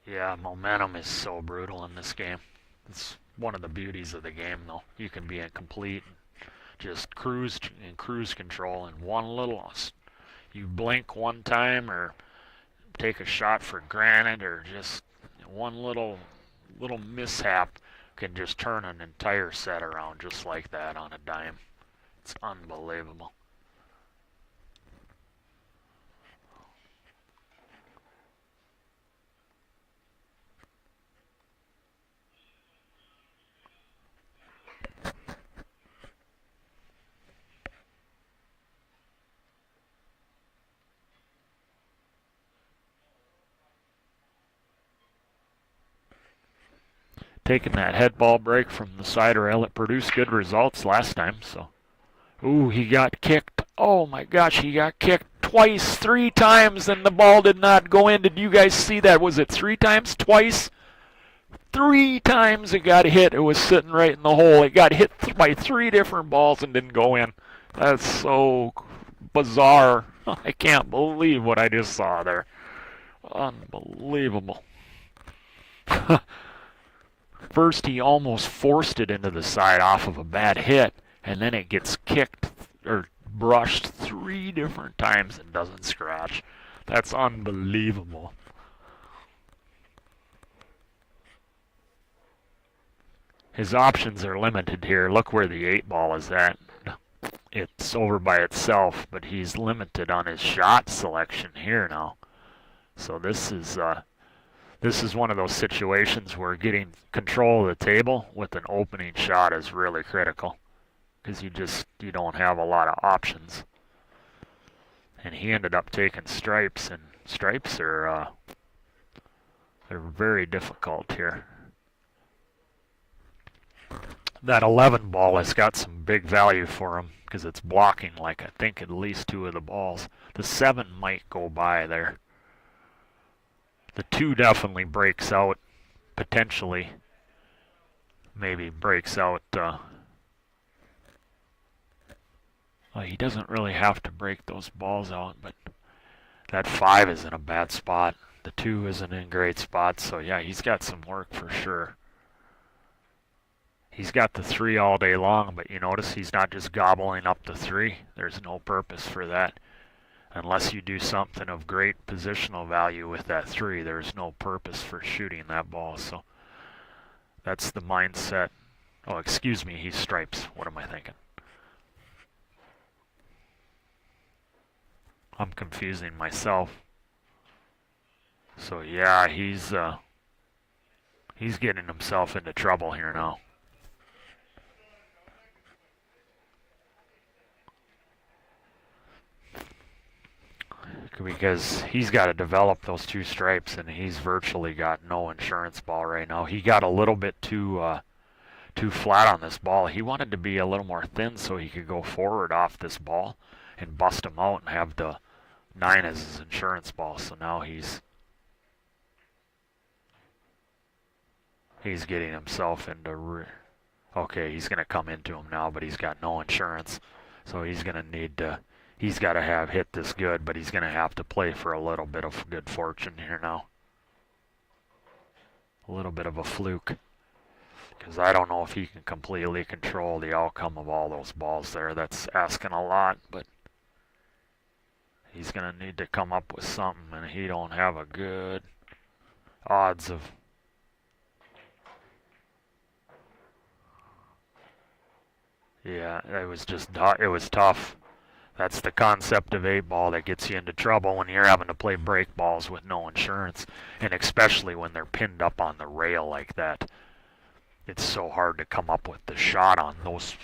Yeah, momentum is so brutal in this game. It's one of the beauties of the game, though. You can be in complete, just cruise control, and you blink one time, or take a shot for granted, or just one little mishap can just turn an entire set around just like that on a dime. It's unbelievable. Taking that head ball break from the side rail, it produced good results last time. So, ooh, he got kicked. Oh my gosh, he got kicked twice, 3 times, and the ball did not go in. Did you guys see that? Was it 3 times? Twice? 3 times it got hit. It was sitting right in the hole. It got hit by 3 different balls and didn't go in. That's so bizarre. I can't believe what I just saw there. Unbelievable. First, he almost forced it into the side off of a bad hit, and then it gets kicked or brushed 3 different times and doesn't scratch. That's unbelievable. His options are limited here. Look where the 8 ball is at. It's over by itself, but he's limited on his shot selection here now. So this is one of those situations where getting control of the table with an opening shot is really critical, because you don't have a lot of options. And he ended up taking stripes, and stripes are they're very difficult here. That 11 ball has got some big value for him because it's blocking like I think at least 2 of the balls. The 7 might go by there. The 2 definitely breaks out, potentially. Maybe breaks out Well, he doesn't really have to break those balls out, but that 5 is in a bad spot. The 2 isn't in great spots, so yeah, he's got some work for sure. He's got the 3 all day long, but you notice he's not just gobbling up the 3. There's no purpose for that. Unless you do something of great positional value with that 3, there's no purpose for shooting that ball. So that's the mindset. Oh, excuse me, he stripes. What am I thinking? I'm confusing myself. So yeah, he's getting himself into trouble here now. Because he's got to develop those 2 stripes, and he's virtually got no insurance ball right now. He got a little bit too flat on this ball. He wanted to be a little more thin so he could go forward off this ball and bust him out and have the 9 as his insurance ball. So now he's getting himself into... Okay, he's going to come into him now, but he's got no insurance. So he's going to need to... He's got to have hit this good, but he's going to have to play for a little bit of good fortune here now. A little bit of a fluke. Because I don't know if he can completely control the outcome of all those balls there. That's asking a lot, but he's going to need to come up with something, and he don't have a good odds of... Yeah, it was tough. That's the concept of 8-ball that gets you into trouble when you're having to play break balls with no insurance, and especially when they're pinned up on the rail like that. It's so hard to come up with the shot on those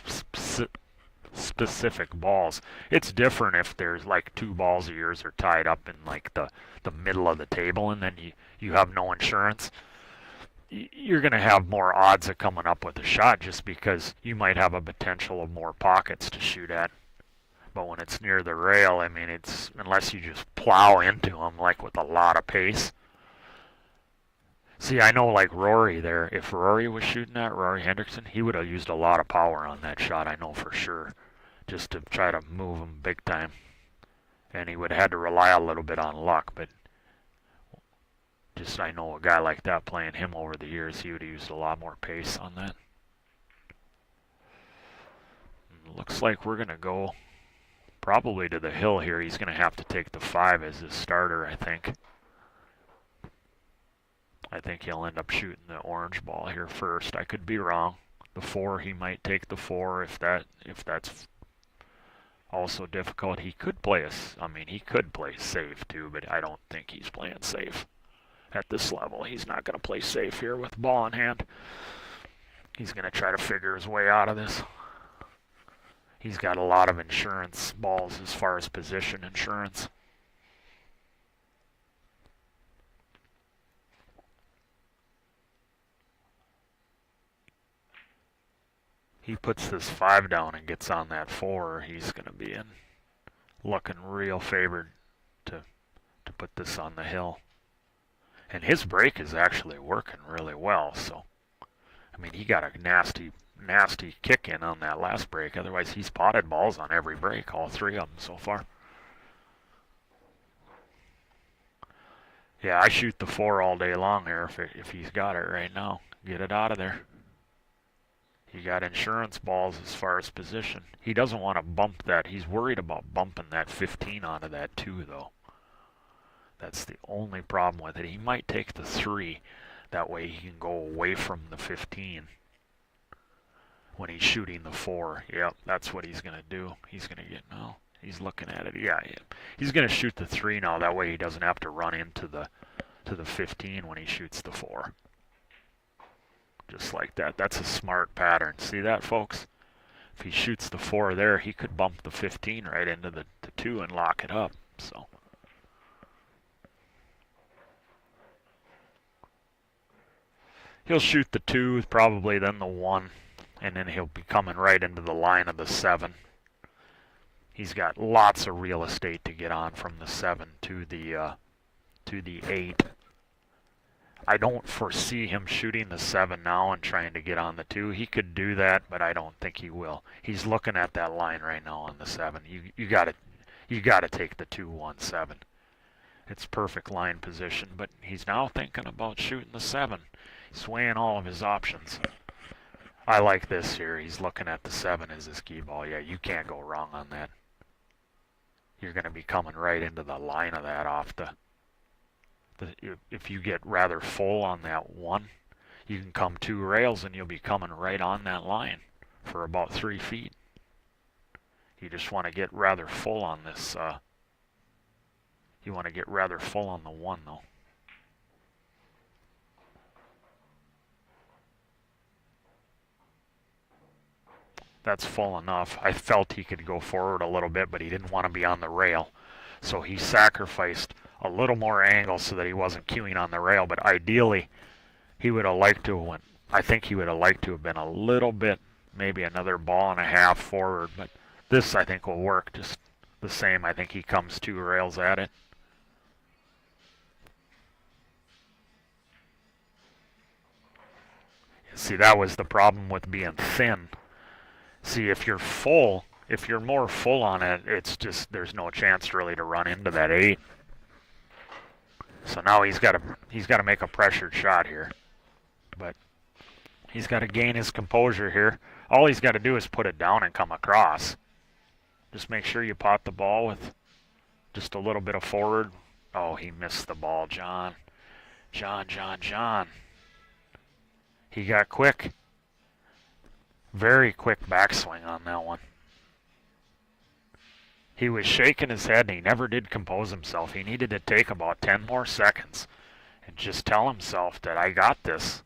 specific balls. It's different if there's like 2 balls of yours are tied up in like the middle of the table, and then you have no insurance. You're going to have more odds of coming up with a shot just because you might have a potential of more pockets to shoot at. But when it's near the rail, I mean, it's unless you just plow into them like with a lot of pace. See, I know like Rory there, if Rory was shooting that, Rory Hendrickson, he would have used a lot of power on that shot, I know for sure, just to try to move him big time. And he would have had to rely a little bit on luck, but just I know a guy like that playing him over the years, he would have used a lot more pace on that. Looks like we're going to go probably to the hill here. He's going to have to take the 5 as his starter, I think. I think he'll end up shooting the orange ball here first. I could be wrong. The 4, he might take the 4 if that's also difficult. He could play he could play safe too, but I don't think he's playing safe at this level. He's not going to play safe here with the ball in hand. He's going to try to figure his way out of this. He's got a lot of insurance balls as far as position insurance. He puts this 5 down and gets on that 4, he's going to be looking real favored to put this on the hill. And his break is actually working really well, so I mean, he got a nasty kick in on that last break. Otherwise, he's potted balls on every break, all 3 of them so far. Yeah, I shoot the 4 all day long here if he's got it right now. Get it out of there. He got insurance balls as far as position. He doesn't want to bump that. He's worried about bumping that 15 onto that 2, though. That's the only problem with it. He might take the 3. That way he can go away from the 15 when he's shooting the 4. Yep, that's what he's going to do. He's going to get... No, he's looking at it. Yeah. He's going to shoot the 3 now. That way he doesn't have to run into the 15 when he shoots the 4. Just like that. That's a smart pattern. See that, folks? If he shoots the 4 there, he could bump the 15 right into the 2 and lock it up. So he'll shoot the 2, probably then the 1, and then he'll be coming right into the line of the 7. He's got lots of real estate to get on from the 7 to the 8. I don't foresee him shooting the 7 now and trying to get on the 2. He could do that, but I don't think he will. He's looking at that line right now on the 7. You got to take the 2-1-7. It's perfect line position, but he's now thinking about shooting the 7. He's weighing all of his options. I like this here. He's looking at the 7 as his key ball. Yeah, you can't go wrong on that. You're going to be coming right into the line of that off if you get rather full on that 1, you can come 2 rails and you'll be coming right on that line for about 3 feet. You just want to get rather full on this. You want to get rather full on the 1 though. That's full enough. I felt he could go forward a little bit, but he didn't want to be on the rail. So he sacrificed a little more angle so that he wasn't cueing on the rail. But ideally, he would have liked to have went. I think he would have liked to have been a little bit, maybe another ball and a half forward. But this, I think, will work just the same. I think he comes 2 rails at it. See, that was the problem with being thin. See, if you're full, if you're more full on it, it's just, there's no chance really to run into that 8. So now he's got to make a pressured shot here. But he's got to gain his composure here. All he's got to do is put it down and come across. Just make sure you pot the ball with just a little bit of forward. Oh, he missed the ball, John. John. He got quick. Very quick backswing on that one. He was shaking his head and he never did compose himself. He needed to take about 10 more seconds and just tell himself that I got this.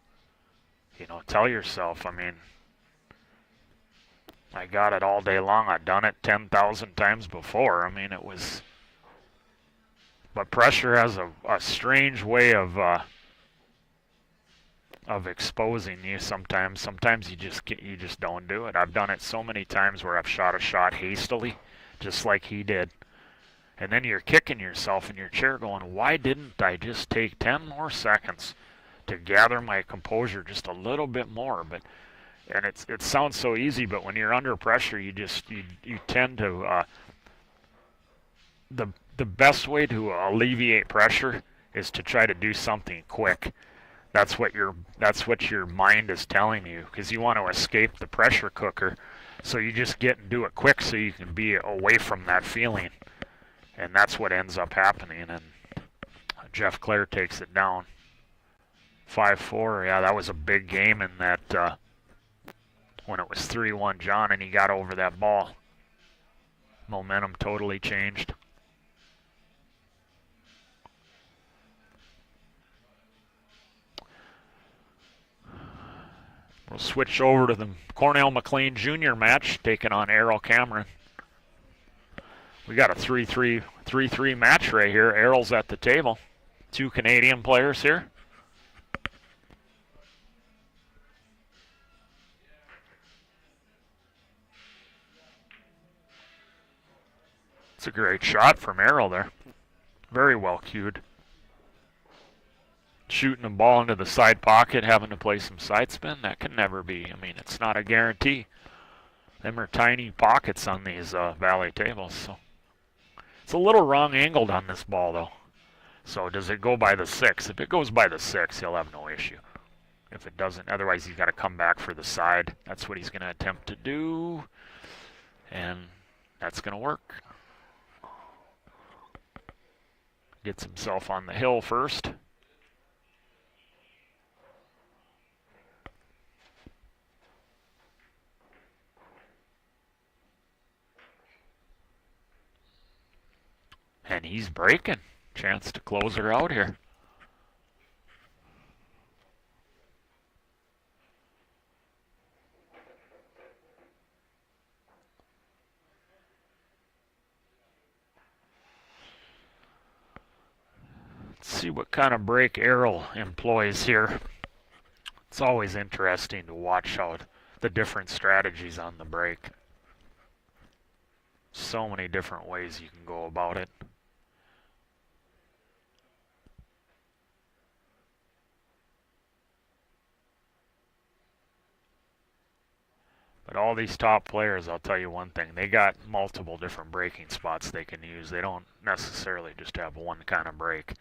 You know, tell yourself, I mean, I got it all day long. I've done it 10,000 times before. I mean, it was... But pressure has a strange way of exposing you sometimes. Sometimes you just don't do it. I've done it so many times where I've shot a shot hastily, just like he did. And then you're kicking yourself in your chair going, why didn't I just take 10 more seconds to gather my composure just a little bit more? And it sounds so easy, but when you're under pressure, you tend to the best way to alleviate pressure is to try to do something quick. That's what your mind is telling you, because you want to escape the pressure cooker. So you just get and do it quick so you can be away from that feeling. And that's what ends up happening. And Jeff Clare takes it down. 5-4. Yeah, that was a big game in that when it was 3-1 John and he got over that ball. Momentum totally changed. We'll switch over to the Cornell McLean Jr. match, taking on Errol Cameron. We got a 3-3 match right here. Errol's at the table. 2 Canadian players here. It's a great shot from Errol there. Very well cued. Shooting the ball into the side pocket, having to play some side spin, that can never be. I mean, it's not a guarantee. Them are tiny pockets on these valet tables. So it's a little wrong angled on this ball, though. So does it go by the 6? If it goes by the 6, he'll have no issue. If it doesn't, otherwise he's got to come back for the side. That's what he's going to attempt to do. And that's going to work. Gets himself on the hill first. And he's breaking. Chance to close her out here. Let's see what kind of break Errol employs here. It's always interesting to watch how the different strategies on the break. So many different ways you can go about it. But all these top players, I'll tell you one thing, they got multiple different braking spots they can use. They don't necessarily just have one kind of brake.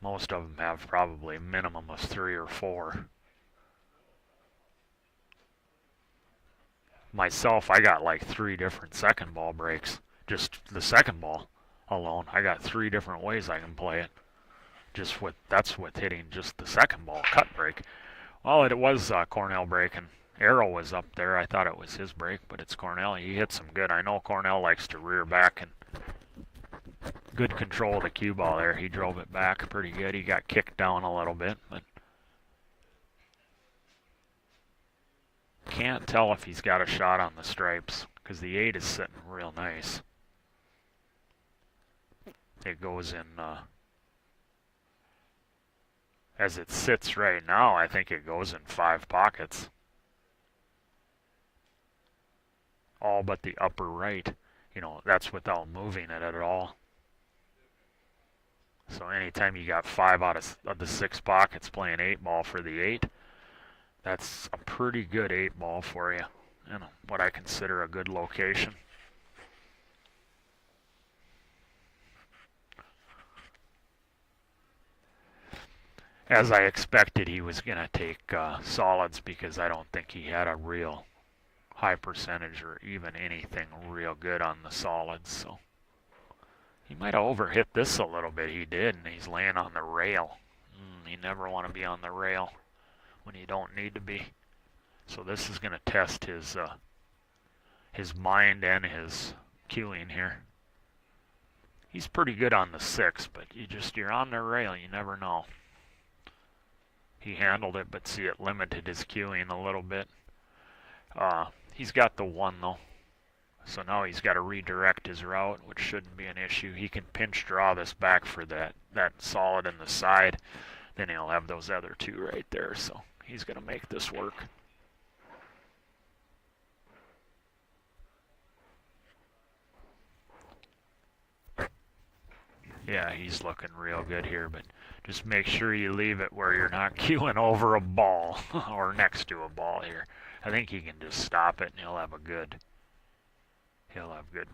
Most of them have probably a minimum of 3 or 4. Myself, I got like 3 different second ball brakes. Just the second ball alone, I got 3 different ways I can play it. That's with hitting just the second ball cut brake. Well, it was Cornell braking. Arrow was up there. I thought it was his brake, but it's Cornell. He hit some good. I know Cornell likes to rear back, and good control of the cue ball there. He drove it back pretty good. He got kicked down a little bit, but can't tell if he's got a shot on the stripes because the 8 is sitting real nice. It goes in, as it sits right now, I think it goes in 5 pockets. All but the upper right. You know, that's without moving it at all. So anytime you got 5 out of the 6 pockets playing 8 ball for the 8, that's a pretty good 8 ball for you. You know, what I consider a good location. As I expected, he was going to take solids because I don't think he had a real high percentage or even anything real good on the solids. So he might have overhit this a little bit. He did, and he's laying on the rail. You never want to be on the rail when you don't need to be. So this is going to test his mind and his cueing here. He's pretty good on the 6, but you're on the rail. You never know. He handled it, but see, it limited his cueing a little bit. He's got the 1 though, so now he's got to redirect his route, which shouldn't be an issue. He can pinch draw this back for that solid in the side, then he'll have those other 2 right there, so he's going to make this work. Yeah, he's looking real good here, but just make sure you leave it where you're not cueing over a ball or next to a ball here. I think he can just stop it and he'll have good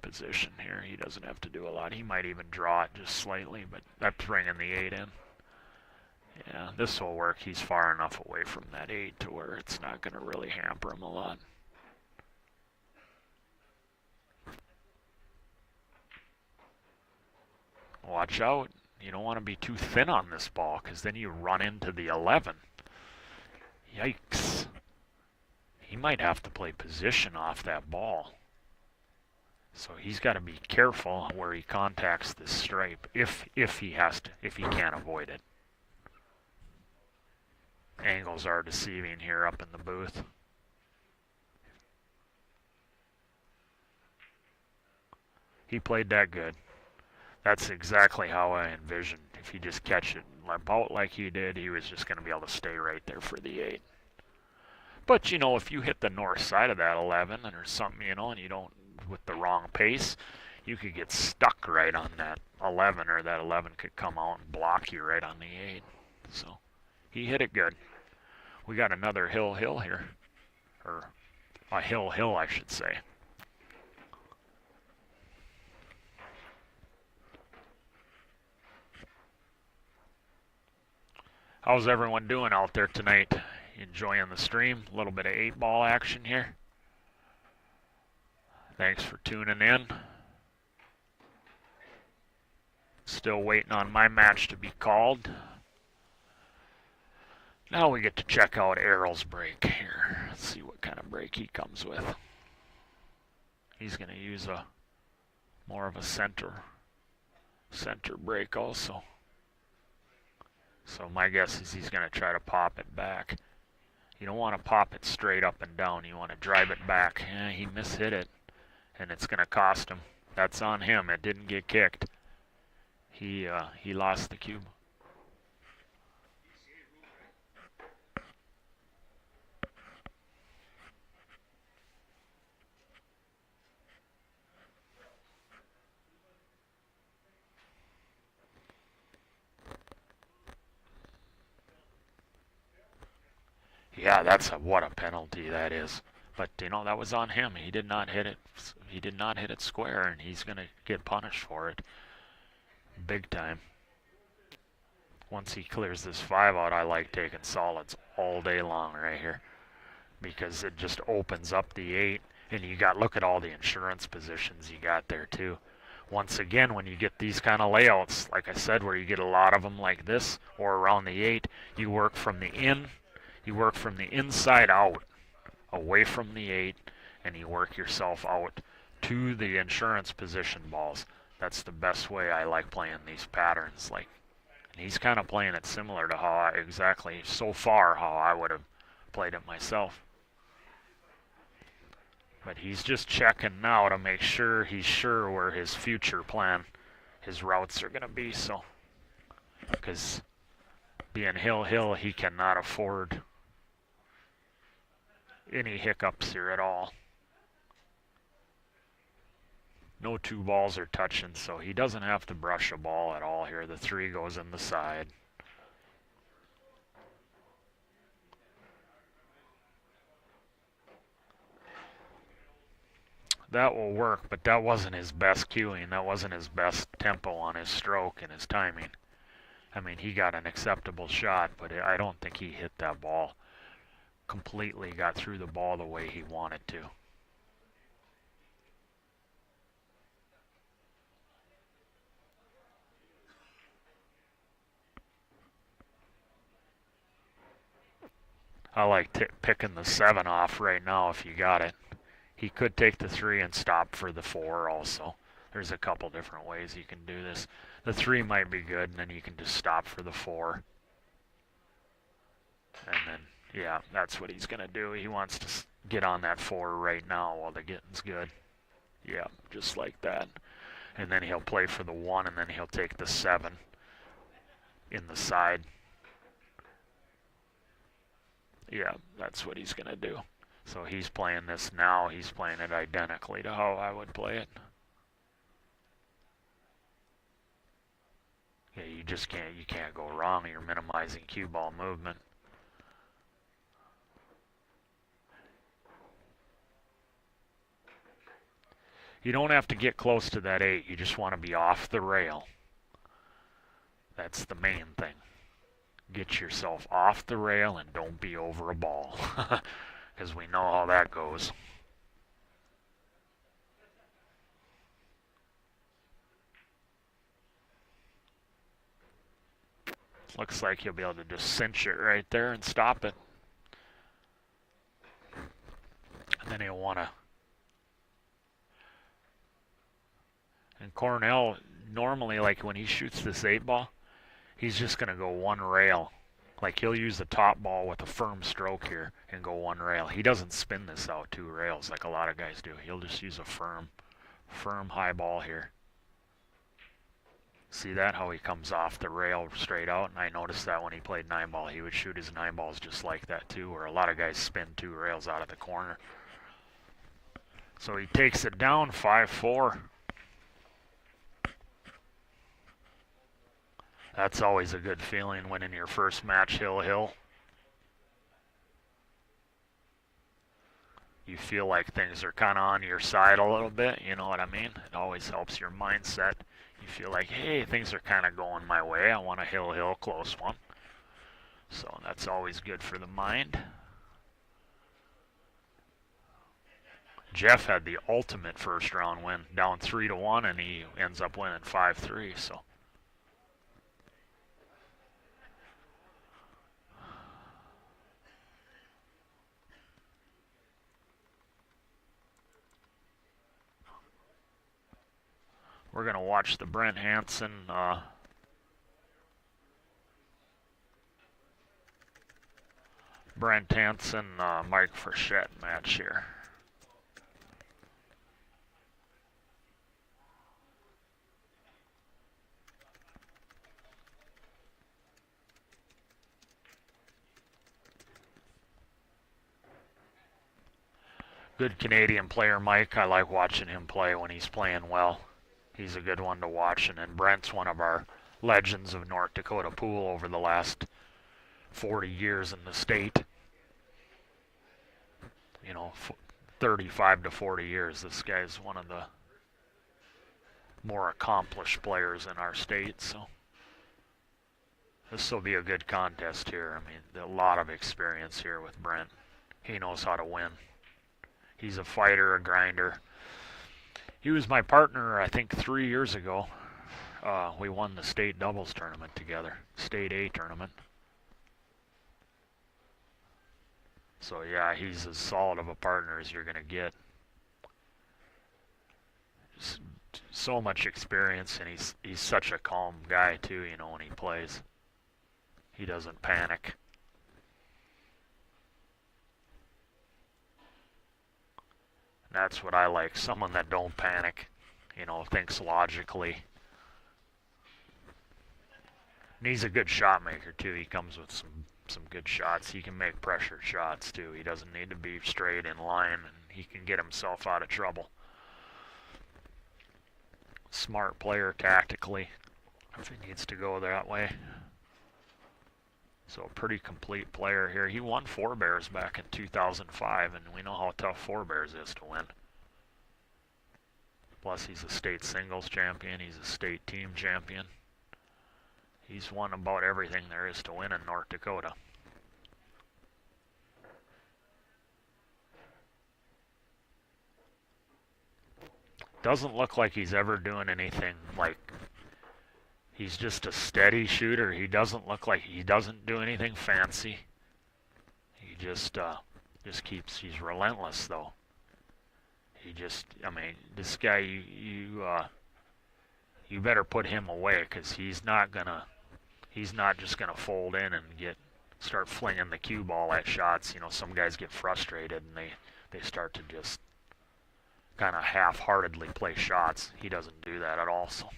position here. He doesn't have to do a lot. He might even draw it just slightly, but that's bringing the 8 in. Yeah, this will work. He's far enough away from that 8 to where it's not going to really hamper him a lot. Watch out. You don't want to be too thin on this ball because then you run into the 11. Yikes. He might have to play position off that ball. So he's got to be careful where he contacts this stripe if he can't avoid it. Angles are deceiving here up in the booth. He played that good. That's exactly how I envisioned. If you just catch it about like he did, he was just going to be able to stay right there for the 8. But, you know, if you hit the north side of that 11 or something, you know, and you don't, with the wrong pace, you could get stuck right on that 11, or that 11 could come out and block you right on the 8. So he hit it good. We got another hill here, or a hill I should say. How's everyone doing out there tonight? Enjoying the stream? A little bit of 8 ball action here. Thanks for tuning in. Still waiting on my match to be called. Now we get to check out Errol's brake here. Let's see what kind of brake he comes with. He's going to use more of a center brake also. So my guess is he's going to try to pop it back. You don't want to pop it straight up and down. You want to drive it back. He mishit it, and it's going to cost him. That's on him. It didn't get kicked. He lost the cube. Yeah, what a penalty that is. But that was on him. He did not hit it. He did not hit it square, and he's gonna get punished for it, big time. Once he clears this 5 out, I like taking solids all day long right here, because it just opens up the 8, and you got, look at all the insurance positions you got there too. Once again, when you get these kind of layouts, like I said, where you get a lot of them like this or around the 8, you work from the inside out, away from the 8, and you work yourself out to the insurance position balls. That's the best way I like playing these patterns. Like, and he's kind of playing it similar to how so far how I would have played it myself. But he's just checking now to make sure he's sure where his future plan, his routes are going to be. So, because being hill, he cannot afford any hiccups here at all. No 2 balls are touching, so he doesn't have to brush a ball at all here. The 3 goes in the side. That will work, but that wasn't his best cueing. That wasn't his best tempo on his stroke and his timing. I mean, he got an acceptable shot, but I don't think he hit that ball completely, got through the ball the way he wanted to. I like picking the 7 off right now if you got it. He could take the 3 and stop for the 4 also. There's a couple different ways you can do this. The 3 might be good, and then you can just stop for the 4. And then, yeah, that's what he's going to do. He wants to get on that 4 right now while the getting's good. Yeah, just like that. And then he'll play for the 1, and then he'll take the 7 in the side. Yeah, that's what he's going to do. So he's playing this now. He's playing it identically to how I would play it. Yeah, you can't go wrong. You're minimizing cue ball movement. You don't have to get close to that 8. You just want to be off the rail. That's the main thing. Get yourself off the rail and don't be over a ball. Because we know how that goes. Looks like you'll be able to just cinch it right there and stop it. And then he'll want to... And Cornell, normally, like when he shoots this 8 ball, he's just going to go 1 rail. Like he'll use the top ball with a firm stroke here and go 1 rail. He doesn't spin this out 2 rails like a lot of guys do. He'll just use a firm high ball here. See that? How he comes off the rail straight out? And I noticed that when he played 9 ball, he would shoot his 9 balls just like that too, where a lot of guys spin 2 rails out of the corner. So he takes it down 5-4. That's always a good feeling winning your first match hill. You feel like things are kind of on your side a little bit, you know what I mean? It always helps your mindset. You feel like, hey, things are kind of going my way. I want a hill close one. So that's always good for the mind. Jeff had the ultimate first round win, down 3-1, and he ends up winning 5-3, so. We're going to watch the Brent Hansen Mike Frechette match here. Good Canadian player, Mike. I like watching him play when he's playing well. He's a good one to watch, and then Brent's one of our legends of North Dakota pool over the last 40 years in the state. You know, 35 to 40 years. This guy's one of the more accomplished players in our state, so this will be a good contest here. I mean, a lot of experience here with Brent. He knows how to win. He's a fighter, a grinder. He was my partner, I think, 3 years ago. We won the state doubles tournament together, state A tournament. So yeah, he's as solid of a partner as you're gonna get. So much experience, and he's such a calm guy too. You know, when he plays, he doesn't panic. And that's what I like. Someone that don't panic. You know, thinks logically. And he's a good shot maker too. He comes with some good shots. He can make pressure shots too. He doesn't need to be straight in line, and he can get himself out of trouble. Smart player tactically, if he needs to go that way. So a pretty complete player here. He won Four Bears back in 2005, and we know how tough Four Bears is to win. Plus he's a state singles champion. He's a state team champion. He's won about everything there is to win in North Dakota. Doesn't look like he's ever doing anything like, he's just a steady shooter. He doesn't look like, he doesn't do anything fancy. He just keeps, he's relentless though. He just, I mean, this guy, you better put him away, because he's not just gonna fold in and start flinging the cue ball at shots. You know, some guys get frustrated and they start to just kind of half-heartedly play shots. He doesn't do that at all. So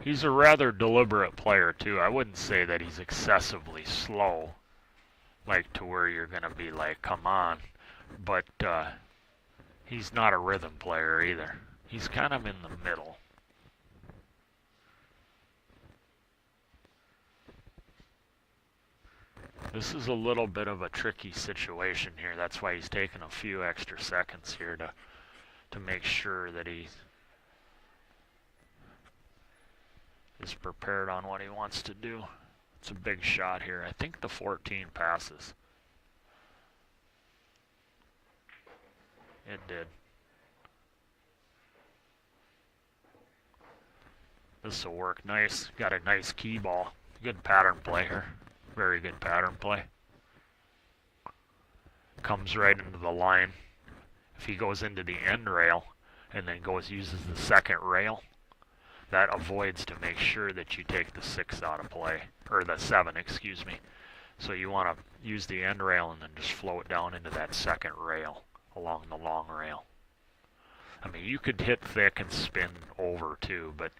he's a rather deliberate player too. I wouldn't say that he's excessively slow, like to where you're gonna be like, come on. But he's not a rhythm player either. He's kind of in the middle. This is a little bit of a tricky situation here. That's why he's taking a few extra seconds here to make sure that he is prepared on what he wants to do. It's a big shot here. I think the 14 passes. It did. This will work nice. Got a nice key ball. Good pattern play here. Very good pattern play. Comes right into the line. If he goes into the end rail and then uses the second rail, that avoids to make sure that you take the 6 out of play, or the 7, excuse me. So you want to use the end rail and then just float down into that second rail along the long rail. I mean, you could hit thick and spin over too, but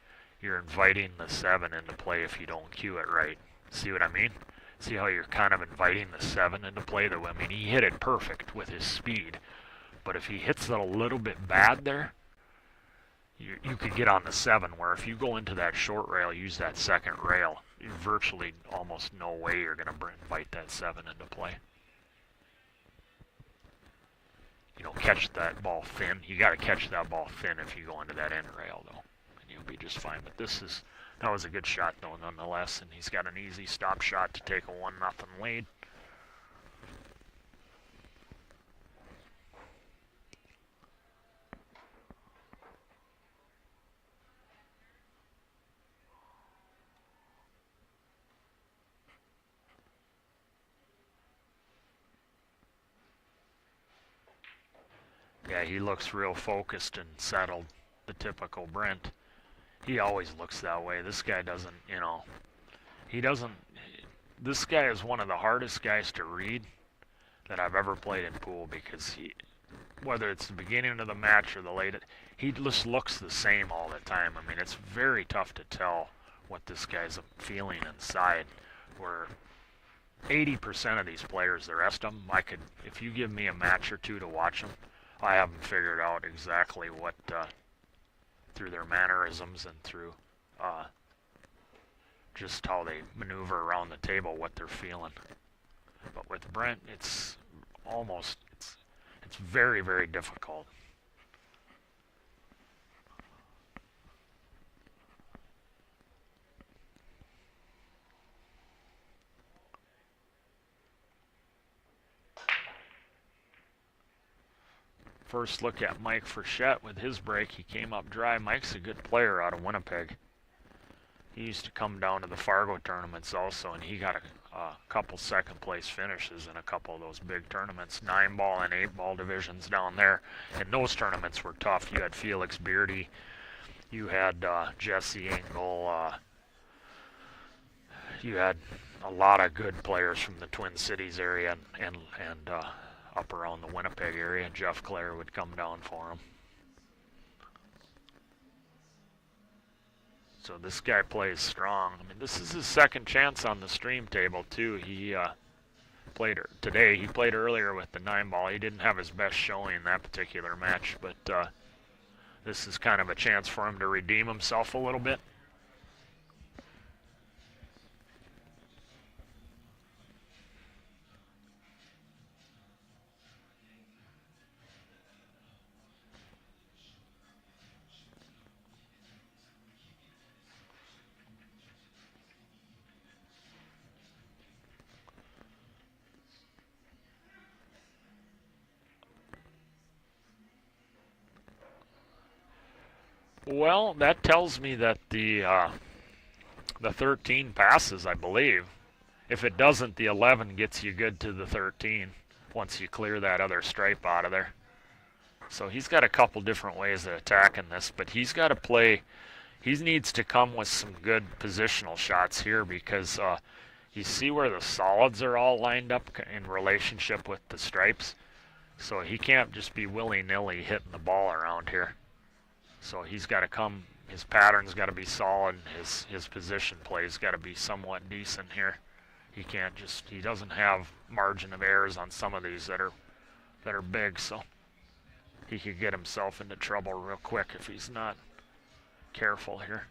you're inviting the 7 into play if you don't cue it right. See what I mean? See how you're kind of inviting the 7 into play? I mean, he hit it perfect with his speed, but if he hits it a little bit bad there, you could get on the 7, where if you go into that short rail, use that second rail, you're virtually almost no way you're going to invite that 7 into play. You know, catch that ball thin. You got to catch that ball thin if you go into that end rail, though, and you'll be just fine. But that was a good shot, though, nonetheless, and he's got an easy stop shot to take a 1-0 lead. Yeah, he looks real focused and settled, the typical Brent. He always looks that way. This guy doesn't, you know, he doesn't. This guy is one of the hardest guys to read that I've ever played in pool because he, whether it's the beginning of the match or the late, he just looks the same all the time. I mean, it's very tough to tell what this guy's feeling inside. Where 80% of these players, the rest of them, I could, if you give me a match or two to watch them, I haven't figured out exactly what, through their mannerisms and through just how they maneuver around the table, what they're feeling. But with Brent, it's almost, it's very, very difficult. First look at Mike Frechette with his break. He came up dry. Mike's a good player out of Winnipeg. He used to come down to the Fargo tournaments also, and he got a couple second place finishes in a couple of those big tournaments, 9-ball and 8-ball divisions down there. And those tournaments were tough. You had Felix Beardy, you had Jesse Engel, you had a lot of good players from the Twin Cities area and up around the Winnipeg area. Jeff Clare would come down for him. So this guy plays strong. I mean, this is his second chance on the stream table too. He played today. He played earlier with the 9-ball. He didn't have his best showing in that particular match, but this is kind of a chance for him to redeem himself a little bit. Well, that tells me that the 13 passes, I believe. If it doesn't, the 11 gets you good to the 13 once you clear that other stripe out of there. So he's got a couple different ways of attacking this, but he's got to play. He needs to come with some good positional shots here because you see where the solids are all lined up in relationship with the stripes. So he can't just be willy-nilly hitting the ball around here. So he's got to come, his pattern's got to be solid, his position play's got to be somewhat decent here. He can't just, he doesn't have margin of errors on some of these that are big, so he could get himself into trouble real quick if he's not careful here.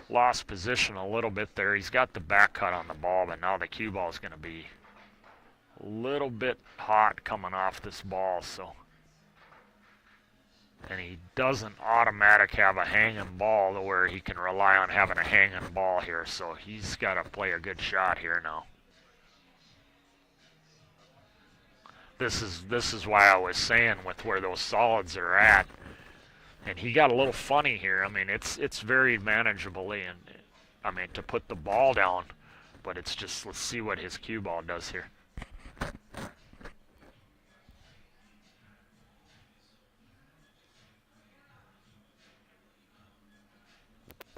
Lost position a little bit there. He's got the back cut on the ball, but now the cue ball is going to be a little bit hot coming off this ball, so. And he doesn't automatic have a hanging ball to where he can rely on having a hanging ball here, so he's got to play a good shot here now. This is why I was saying with where those solids are at, and he got a little funny here. I mean, it's very manageably, and I mean to put the ball down, but it's just, let's see what his cue ball does here.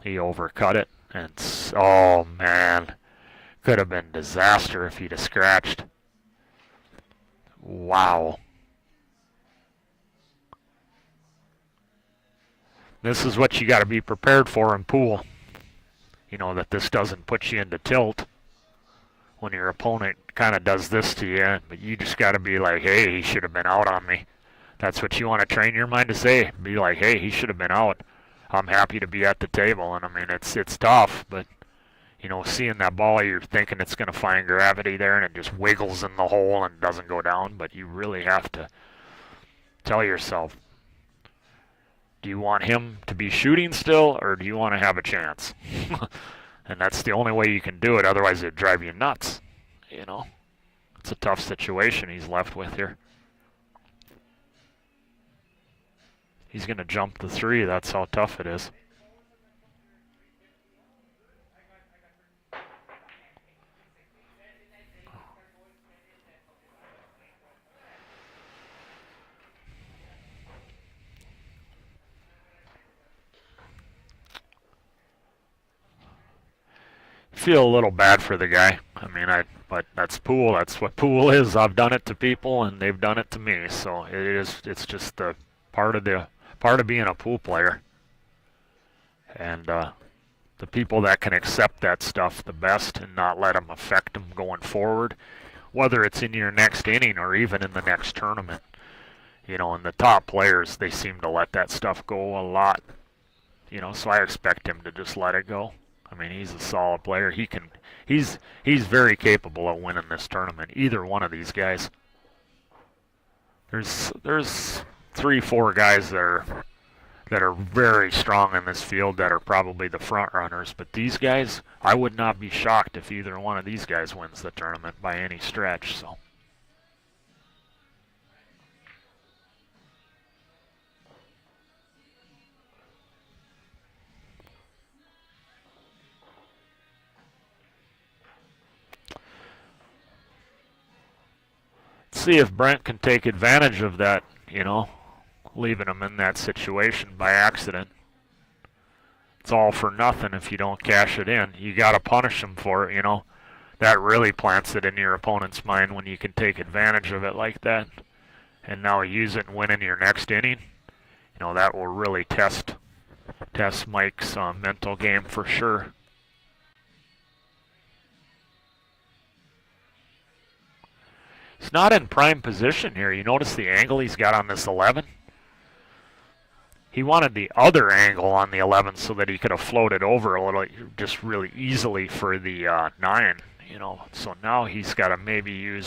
He overcut it, and oh man, could have been disaster if he'd have scratched. Wow. This is what you got to be prepared for in pool. You know, that this doesn't put you into tilt when your opponent kind of does this to you, but you just got to be like, hey, he should have been out on me. That's what you want to train your mind to say. Be like, hey, he should have been out. I'm happy to be at the table. And I mean, it's tough, but you know, seeing that ball, you're thinking it's going to find gravity there, and it just wiggles in the hole and doesn't go down. But you really have to tell yourself, do you want him to be shooting still, or do you want to have a chance? And that's the only way you can do it. Otherwise, it'd drive you nuts. You know, it's a tough situation he's left with here. He's going to jump the 3. That's how tough it is. feel a little bad for the guy. I mean, but that's pool. That's what pool is. I've done it to people, and they've done it to me. So it is. It's just the part of being a pool player. And the people that can accept that stuff the best and not let them affect them going forward, whether it's in your next inning or even in the next tournament. You know, and the top players, they seem to let that stuff go a lot. You know, so I expect him to just let it go. I mean, he's a solid player. He's very capable of winning this tournament. Either one of these guys. There's 3-4 guys that are very strong in this field that are probably the front runners. But these guys, I would not be shocked if either one of these guys wins the tournament by any stretch. So. See if Brent can take advantage of that, you know, leaving him in that situation by accident. It's all for nothing if you don't cash it in. You got to punish him for it, you know. That really plants it in your opponent's mind when you can take advantage of it like that. And now use it and win in your next inning. You know, that will really test Mike's mental game for sure. He's not in prime position here. You notice the angle he's got on this 11? He wanted the other angle on the 11 so that he could have floated over a little, just really easily for the 9, you know. So now he's got to maybe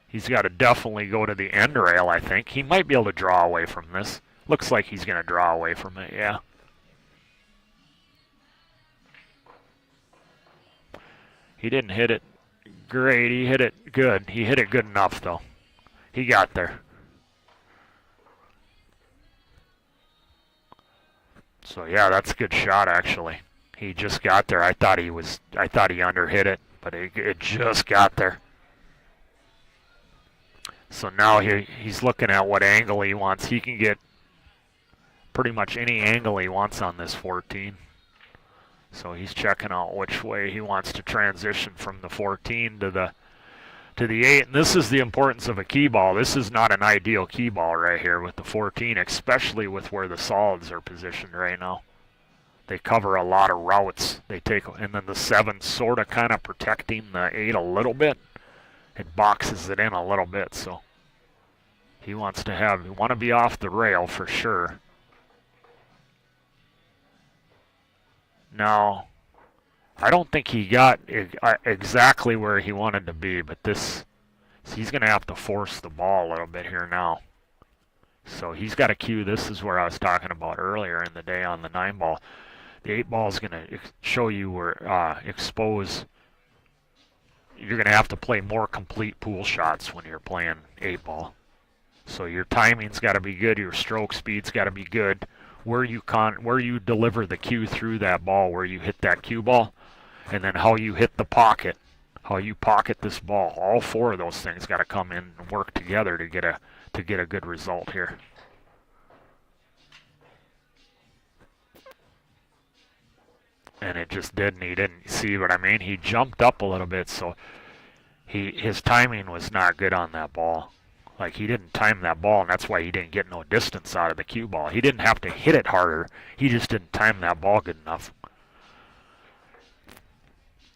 he's got to definitely go to the end rail, I think. He might be able to draw away from this. Looks like he's going to draw away from it, yeah. He didn't hit it great. He hit it good. He hit it good enough, though. He got there. So yeah, that's a good shot actually. He just got there. I thought he underhit it, but it just got there. So now he's looking at what angle he wants. He can get pretty much any angle he wants on this 14. So he's checking out which way he wants to transition from the 14 to the 8. And this is the importance of a key ball. This is not an ideal key ball right here with the 14, especially with where the solids are positioned right now. They cover a lot of routes. And then the 7 sort of kind of protecting the 8 a little bit. It boxes it in a little bit, so he want to be off the rail for sure. Now, I don't think he got exactly where he wanted to be, but he's going to have to force the ball a little bit here now. So he's got a cue. This is where I was talking about earlier in the day on the 9 ball. The 8 ball is going to show you where expose. You're going to have to play more complete pool shots when you're playing 8 ball. So your timing's got to be good. Your stroke speed's got to be good. Where you deliver the cue through that ball, where you hit that cue ball, and then how you hit the pocket, how you pocket this ball. All 4 of those things got to come in and work together to get a good result here. And it just didn't. He didn't see what I mean. He jumped up a little bit, so his timing was not good on that ball. Like, he didn't time that ball, and that's why he didn't get no distance out of the cue ball. He didn't have to hit it harder. He just didn't time that ball good enough.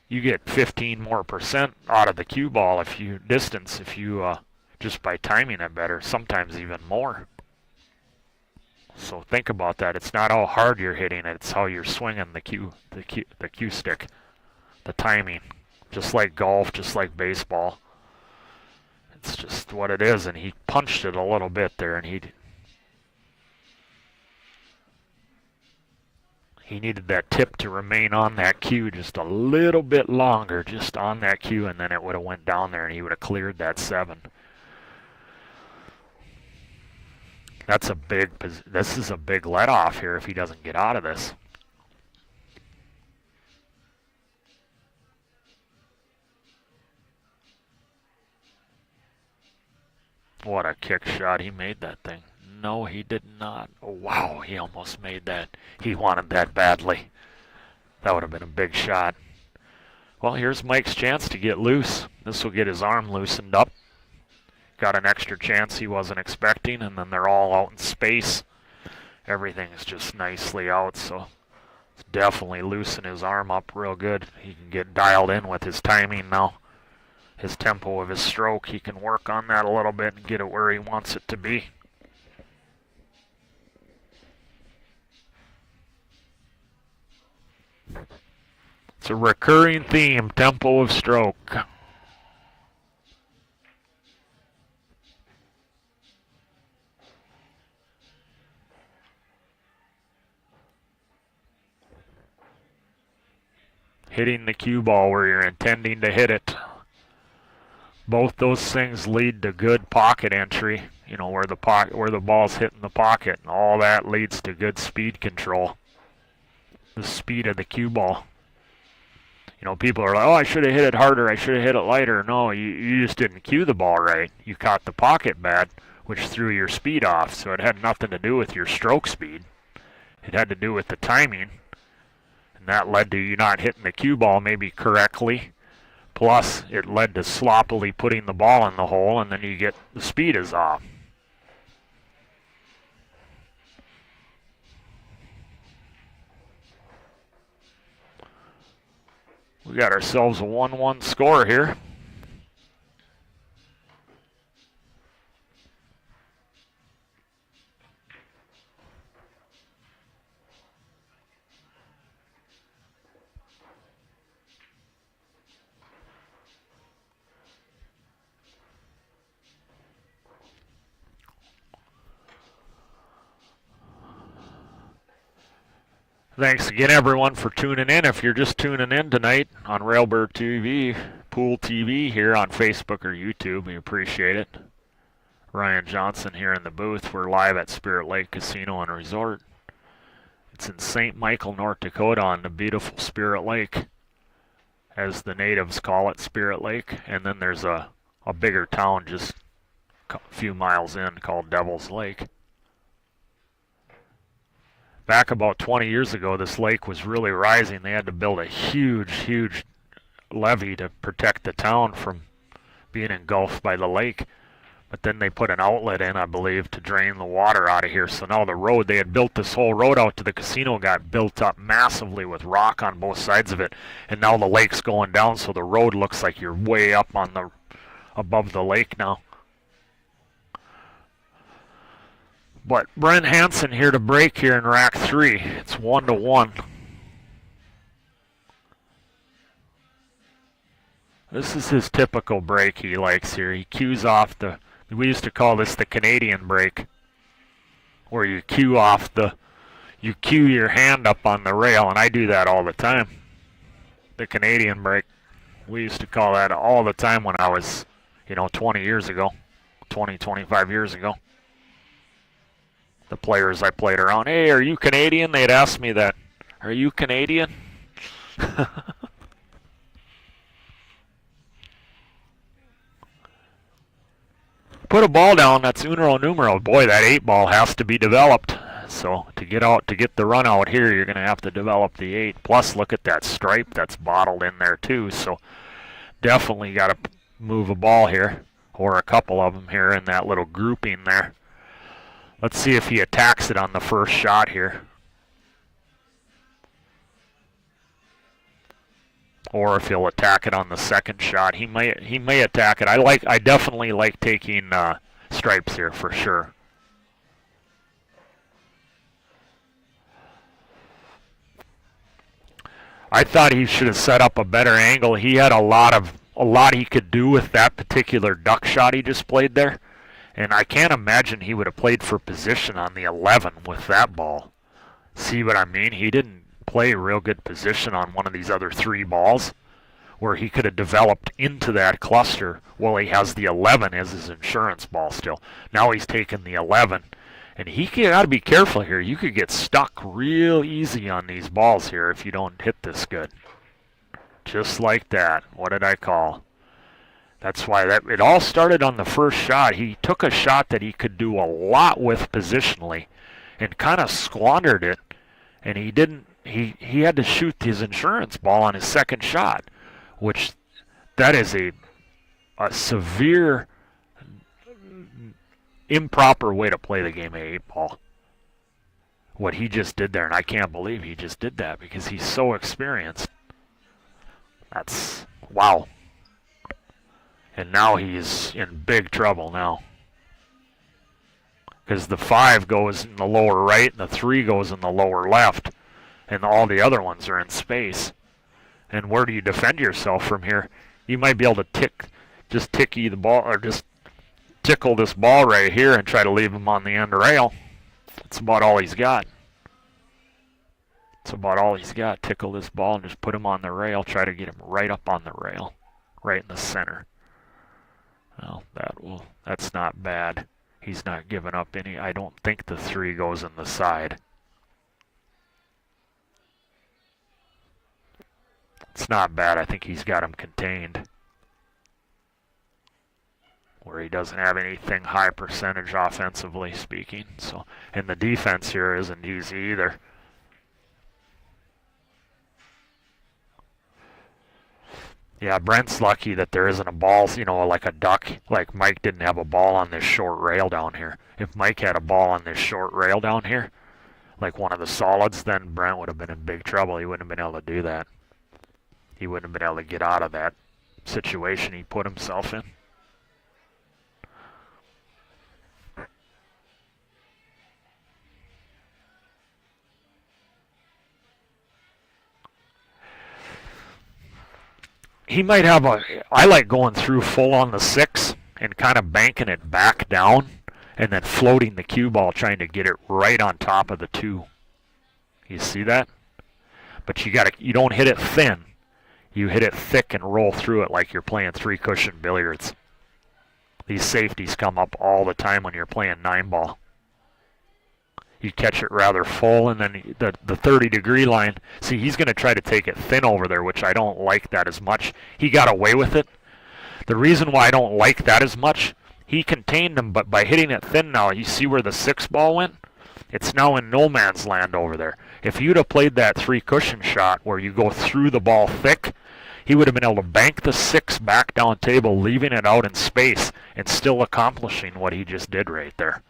You get 15% more out of the cue ball if you just by timing it better, sometimes even more. So think about that. It's not how hard you're hitting it, it's how you're swinging the cue stick, the timing. Just like golf, just like baseball. It's just what it is, and he punched it a little bit there, and he needed that tip to remain on that cue just a little bit longer, just on that cue, and then it would have went down there, and he would have cleared that 7. This is a big let off here if he doesn't get out of this. What a kick shot. He made that thing. No, he did not. Oh, wow, he almost made that. He wanted that badly. That would have been a big shot. Well, here's Mike's chance to get loose. This will get his arm loosened up. Got an extra chance he wasn't expecting, and then they're all out in space. Everything's just nicely out, so it's definitely loosen his arm up real good. He can get dialed in with his timing now. His tempo of his stroke, he can work on that a little bit and get it where he wants it to be. It's a recurring theme, tempo of stroke. Hitting the cue ball where you're intending to hit it. Both those things lead to good pocket entry, you know, where the ball's hitting the pocket, and all that leads to good speed control. The speed of the cue ball. You know, people are like, oh, I should have hit it harder, I should have hit it lighter. No, you just didn't cue the ball right. You caught the pocket bad, which threw your speed off, so it had nothing to do with your stroke speed. It had to do with the timing. That led to you not hitting the cue ball maybe correctly. Plus, it led to sloppily putting the ball in the hole, and then you get the speed is off. We got ourselves a 1-1 score here. Thanks again, everyone, for tuning in. If you're just tuning in tonight on Railbird TV, Pool TV here on Facebook or YouTube, we appreciate it. Ryan Johnson here in the booth. We're live at Spirit Lake Casino and Resort. It's in St. Michael, North Dakota on the beautiful Spirit Lake, as the natives call it, Spirit Lake. And then there's a bigger town just a few miles in called Devil's Lake. Back about 20 years ago, this lake was really rising. They had to build a huge levee to protect the town from being engulfed by the lake. But then they put an outlet in, I believe, to drain the water out of here. So now the road, they had built this whole road out to the casino, got built up massively with rock on both sides of it. And now the lake's going down, so the road looks like you're way up on the above the lake now. But Brent Hansen here to break here in rack 3. It's 1-1. This is his typical break he likes here. He cues off the, we used to call this the Canadian break, where you cue your hand up on the rail, and I do that all the time. The Canadian break. We used to call that all the time when I was, 20 years ago, 25 years ago. The players I played around, hey, are you Canadian? They'd ask me that. Are you Canadian? Put a ball down, that's uno numero. Boy, that 8 ball has to be developed. So to get the run out here, you're going to have to develop the 8. Plus, look at that stripe that's bottled in there too. So definitely got to move a ball here, or a couple of them here in that little grouping there. Let's see if he attacks it on the first shot here. Or if he'll attack it on the second shot. He may attack it. I definitely like taking stripes here for sure. I thought he should have set up a better angle. He had a lot he could do with that particular duck shot he just played there. And I can't imagine he would have played for position on the 11 with that ball. See what I mean? He didn't play a real good position on one of these other 3 balls where he could have developed into that cluster. Well, he has the 11 as his insurance ball still. Now he's taken the 11. And he got to be careful here. You could get stuck real easy on these balls here if you don't hit this good. Just like that. What did I call? That's why it all started on the first shot. He took a shot that he could do a lot with positionally and kind of squandered it. And he didn't he had to shoot his insurance ball on his second shot, which that is a severe improper way to play the game of 8-ball. What he just did there, and I can't believe he just did that because he's so experienced. That's wow. And now he's in big trouble now. Because the 5 goes in the lower right and the 3 goes in the lower left. And all the other ones are in space. And where do you defend yourself from here? You might be able to ticky the ball, or just tickle this ball right here and try to leave him on the end rail. That's about all he's got. That's about all he's got. Tickle this ball and just put him on the rail. Try to get him right up on the rail. Right in the center. Well, that's not bad. He's not giving up any. I don't think the 3 goes in the side. It's not bad. I think he's got him contained. Where he doesn't have anything high percentage offensively speaking. So, and the defense here isn't easy either. Yeah, Brent's lucky that there isn't a ball, like a duck. Like Mike didn't have a ball on this short rail down here. If Mike had a ball on this short rail down here, like one of the solids, then Brent would have been in big trouble. He wouldn't have been able to do that. He wouldn't have been able to get out of that situation he put himself in. He might have I like going through full on the 6 and kind of banking it back down and then floating the cue ball, trying to get it right on top of the 2. You see that? But you don't hit it thin. You hit it thick and roll through it like you're playing 3-cushion billiards. These safeties come up all the time when you're playing 9-ball. You catch it rather full, and then the 30-degree line. See, he's going to try to take it thin over there, which I don't like that as much. He got away with it. The reason why I don't like that as much, he contained him, but by hitting it thin now, you see where the 6-ball went? It's now in no man's land over there. If you'd have played that 3-cushion shot where you go through the ball thick, he would have been able to bank the 6 back down table, leaving it out in space, and still accomplishing what he just did right there.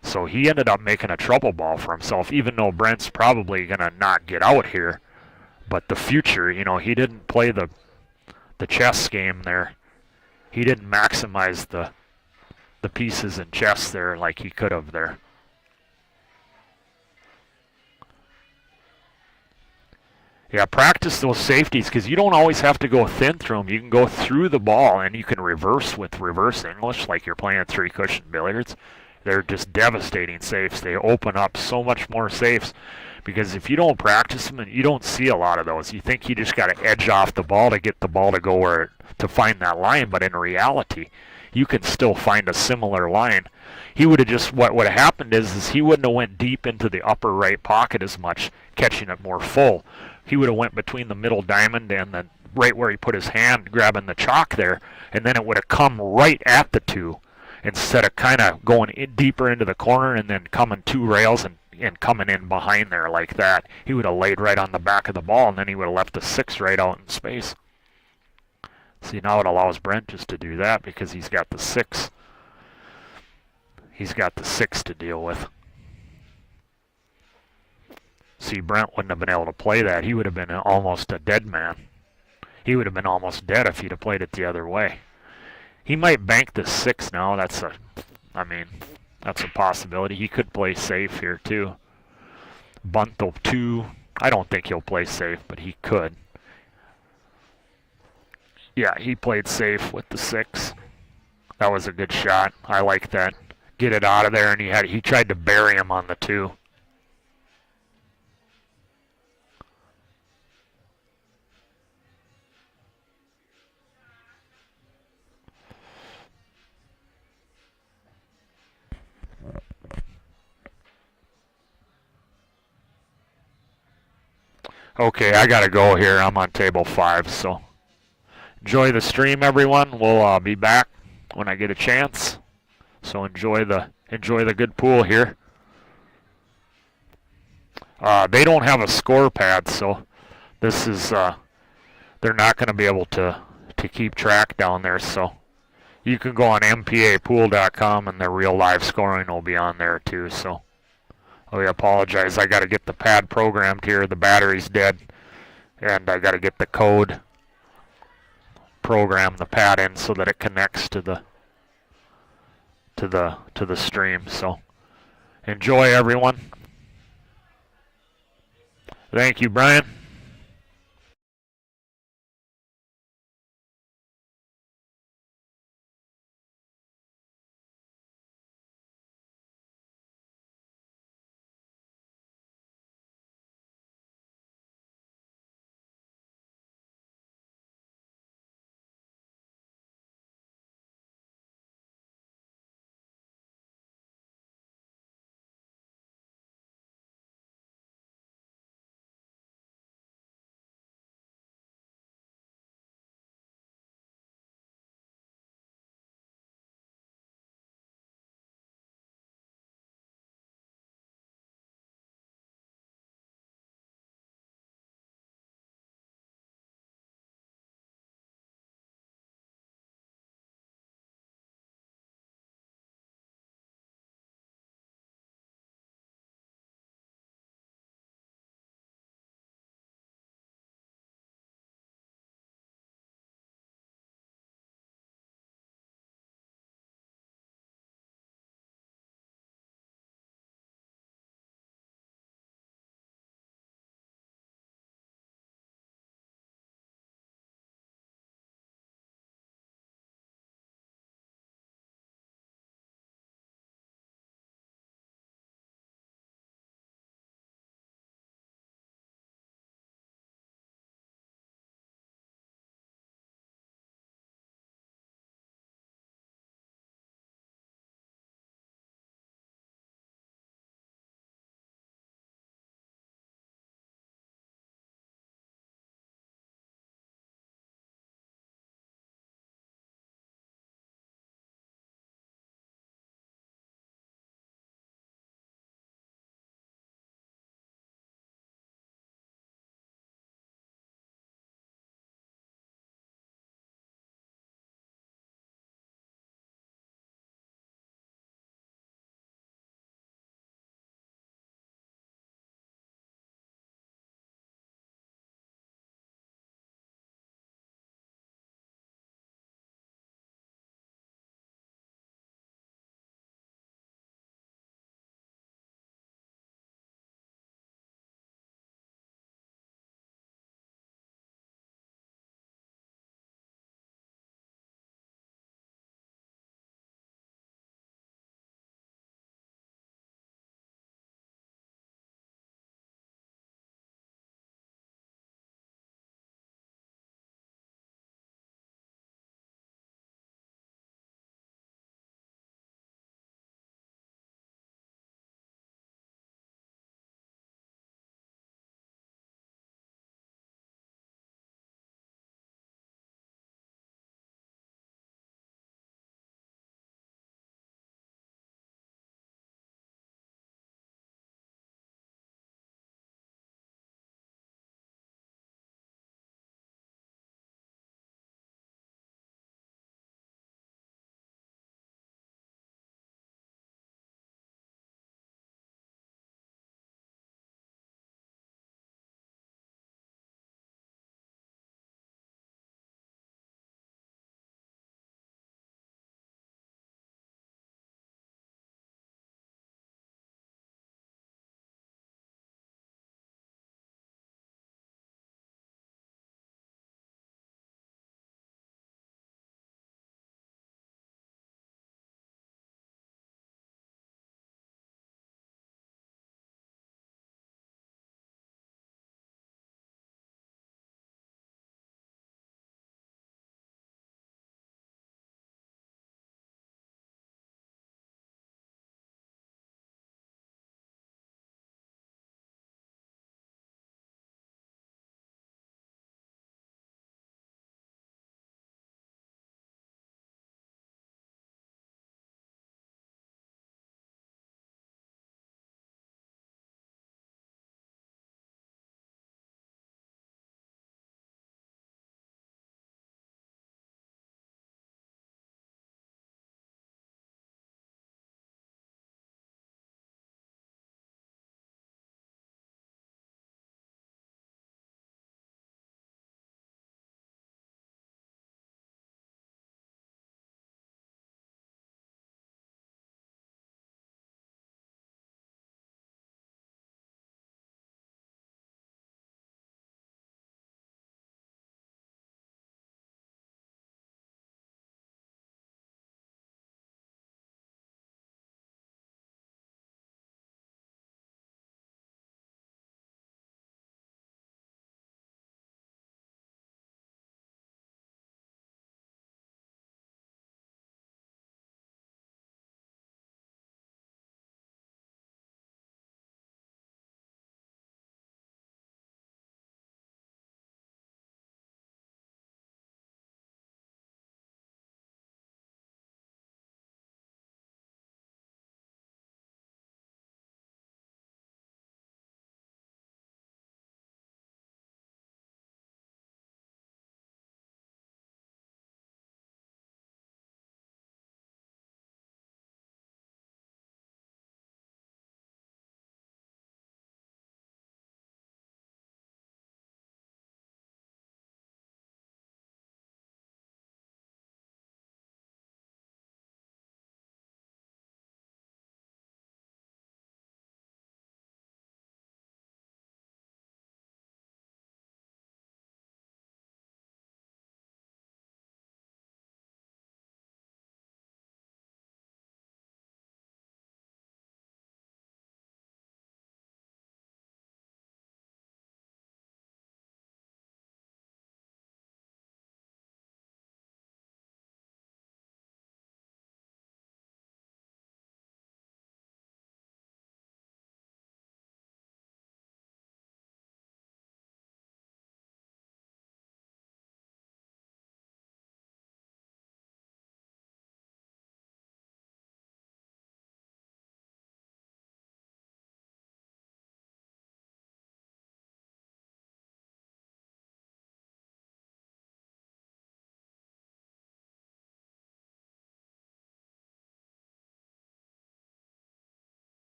So he ended up making a trouble ball for himself, even though Brent's probably going to not get out here. But the future, he didn't play the chess game there. He didn't maximize the pieces in chess there like he could have there. Yeah, practice those safeties because you don't always have to go thin through them. You can go through the ball and you can reverse with reverse English like you're playing 3-cushion billiards. They're just devastating safes. They open up so much more safes because if you don't practice them, and you don't see a lot of those. You think you just got to edge off the ball to get the ball to go to find that line, but in reality, you can still find a similar line. He would have just, what would have happened is he wouldn't have went deep into the upper right pocket as much, catching it more full. He would have went between the middle diamond and the right where he put his hand, grabbing the chalk there, and then it would have come right at the 2. Instead of kind of going deeper into the corner and then coming 2 rails and coming in behind there like that. He would have laid right on the back of the ball, and then he would have left the 6 right out in space. See, now it allows Brent just to do that because he's got the 6. He's got the 6 to deal with. See, Brent wouldn't have been able to play that. He would have been almost a dead man. He would have been almost dead if he'd have played it the other way. He might bank the 6 now. That's a possibility. He could play safe here too. Bunt the 2. I don't think he'll play safe, but he could. Yeah, he played safe with the 6. That was a good shot. I like that. Get it out of there, and he tried to bury him on the 2. Okay, I gotta go here. I'm on table 5, so enjoy the stream, everyone. We'll be back when I get a chance. So enjoy the good pool here. They don't have a score pad, so this is they're not going to be able to keep track down there. So you can go on mpapool.com and the real live scoring will be on there too. So I apologize. I got to get the pad programmed here. The battery's dead, and I got to get the code program the pad in so that it connects to the stream. So enjoy, everyone. Thank you, Brian.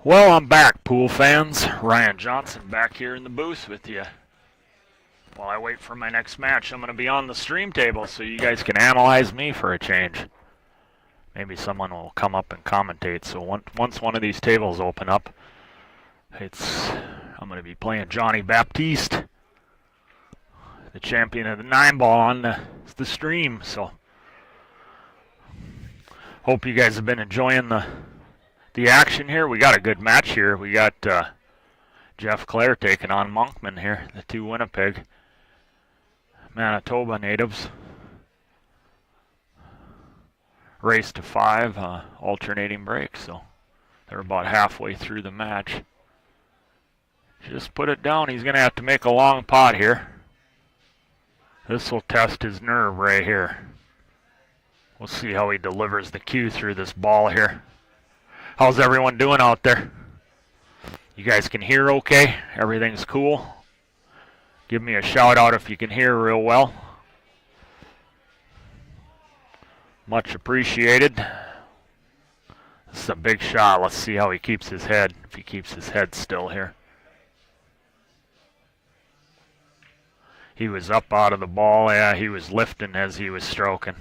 Well, I'm back, pool fans. Ryan Johnson back here in the booth with you. While I wait for my next match, I'm going to be on the stream table so you guys can analyze me for a change. Maybe someone will come up and commentate. So once one of these tables open up, I'm going to be playing Johnny Baptiste, the champion of the 9-ball on the stream. So hope you guys have been enjoying the action here. We got a good match here. We got Jeff Clare taking on Monkman here, the two Winnipeg, Manitoba natives. Race to 5, alternating breaks, so they're about halfway through the match. Just put it down. He's going to have to make a long pot here. This will test his nerve right here. We'll see how he delivers the cue through this ball here. How's everyone doing out there? You guys can hear okay? Everything's cool? Give me a shout out if you can hear real well. Much appreciated. This is a big shot. Let's see how he keeps his head, if he keeps his head still here. He was up out of the ball. Yeah, he was lifting as he was stroking.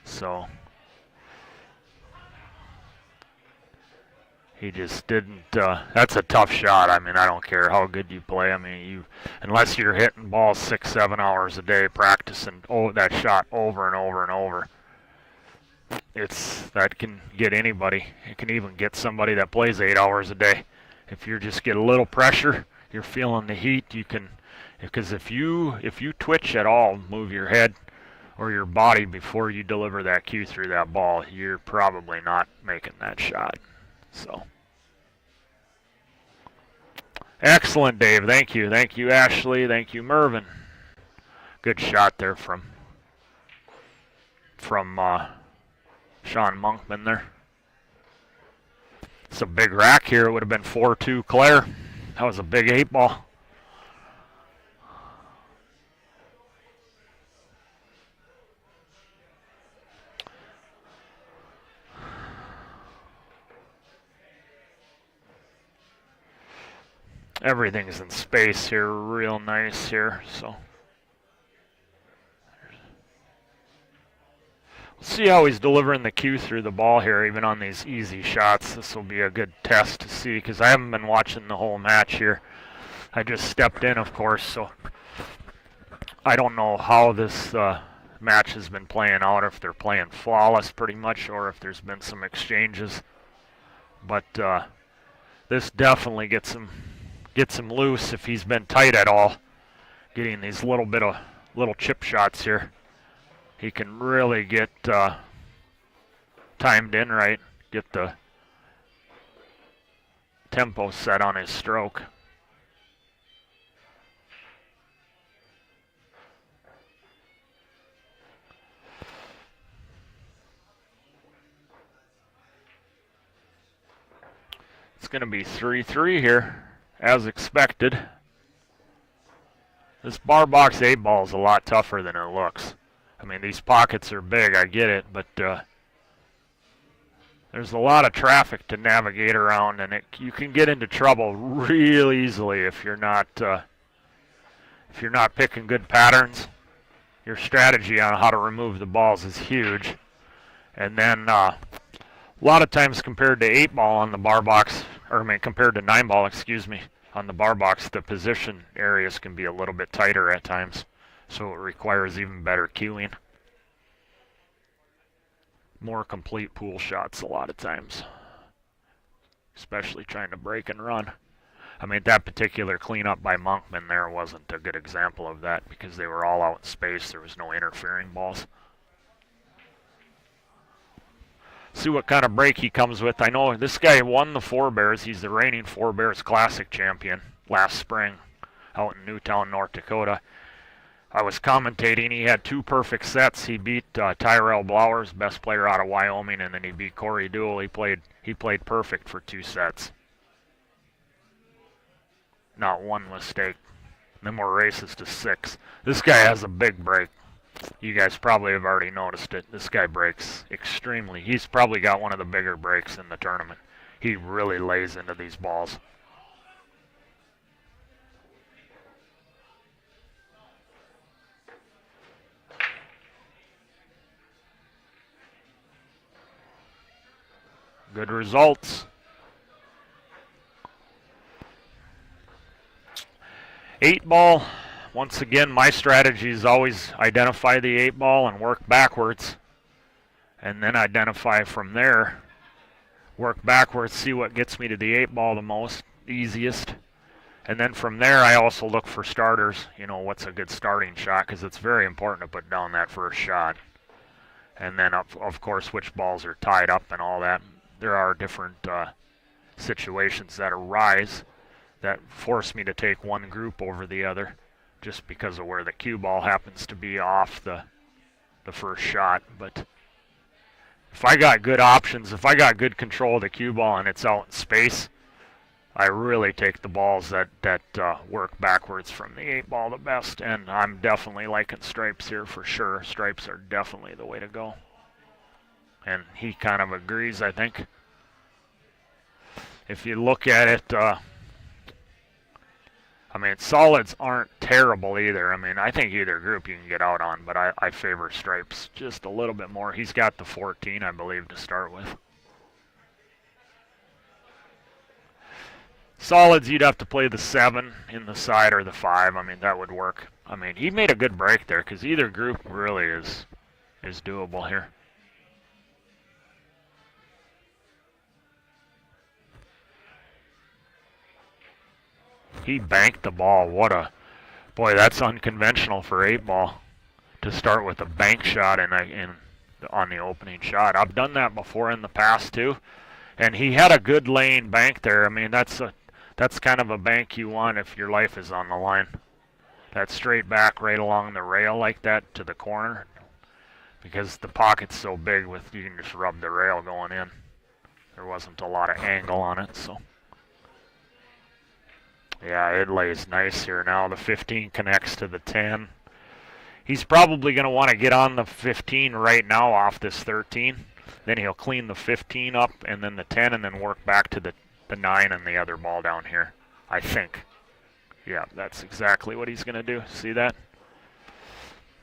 So he just didn't. That's a tough shot. I mean, I don't care how good you play. I mean, unless you're hitting balls 6-7 hours a day practicing that shot over and over and over, that can get anybody. It can even get somebody that plays 8 hours a day. If you just get a little pressure, you're feeling the heat. You can, because if you twitch at all, move your head or your body before you deliver that cue through that ball, you're probably not making that shot. So, excellent, Dave. Thank you. Thank you, Ashley. Thank you, Mervin. Good shot there from Sean Monkman there. It's a big rack here. It would have been 4-2 Clare. That was a big 8-ball. Everything's in space here, real nice here, so. We'll see how he's delivering the cue through the ball here, even on these easy shots. This will be a good test to see, because I haven't been watching the whole match here. I just stepped in, of course, so I don't know how this match has been playing out, if they're playing flawless pretty much, or if there's been some exchanges. But this definitely gets him loose if he's been tight at all. Getting these little chip shots here, he can really get timed in right, get the tempo set on his stroke. It's going to be 3-3 here, as expected. This bar box 8-ball is a lot tougher than it looks. I mean, these pockets are big, I get it, but there's a lot of traffic to navigate around, and you can get into trouble real easily if you're not picking good patterns. Your strategy on how to remove the balls is huge. And then a lot of times compared to 8-ball on the bar box, compared to 9-ball, excuse me, on the bar box, the position areas can be a little bit tighter at times, so it requires even better cueing. More complete pool shots a lot of times, especially trying to break and run. I mean, that particular cleanup by Monkman there wasn't a good example of that because they were all out in space. There was no interfering balls. See what kind of break he comes with. I know this guy won the Four Bears. He's the reigning Four Bears Classic champion last spring out in Newtown, North Dakota. I was commentating. He had 2 perfect sets. He beat Tyrell Blowers, best player out of Wyoming, and then he beat Corey Duell. He played perfect for 2 sets. Not one mistake. No more races to 6. This guy has a big break. You guys probably have already noticed it. This guy breaks extremely. He's probably got one of the bigger breaks in the tournament. He really lays into these balls. Good results. 8-ball. Once again, my strategy is always identify the 8-ball and work backwards. And then identify from there. Work backwards, see what gets me to the 8-ball the most, easiest. And then from there, I also look for starters. You know, what's a good starting shot, because it's very important to put down that first shot. And then, of course, which balls are tied up and all that. There are different situations that arise that force me to take one group over the other just because of where the cue ball happens to be off the first shot. But if I got good options, if I got good control of the cue ball and it's out in space, I really take the balls that work backwards from the 8-ball the best. And I'm definitely liking stripes here for sure. Stripes are definitely the way to go. And he kind of agrees, I think. If you look at it, I mean, solids aren't terrible either. I mean, I think either group you can get out on, but I favor stripes just a little bit more. He's got the 14, I believe, to start with. Solids, you'd have to play the 7 in the side or the 5. I mean, that would work. I mean, he made a good break there because either group really is doable here. He banked the ball. What a boy! That's unconventional for 8-ball to start with a bank shot on the opening shot. I've done that before in the past too, and he had a good lane bank there. I mean, that's kind of a bank you want if your life is on the line. That straight back right along the rail like that to the corner, because the pocket's so big with you can just rub the rail going in. There wasn't a lot of angle on it, so. Yeah, it lays nice here now. The 15 connects to the 10. He's probably going to want to get on the 15 right now off this 13. Then he'll clean the 15 up and then the 10 and then work back to the 9 and the other ball down here, I think. Yeah, that's exactly what he's going to do. See that?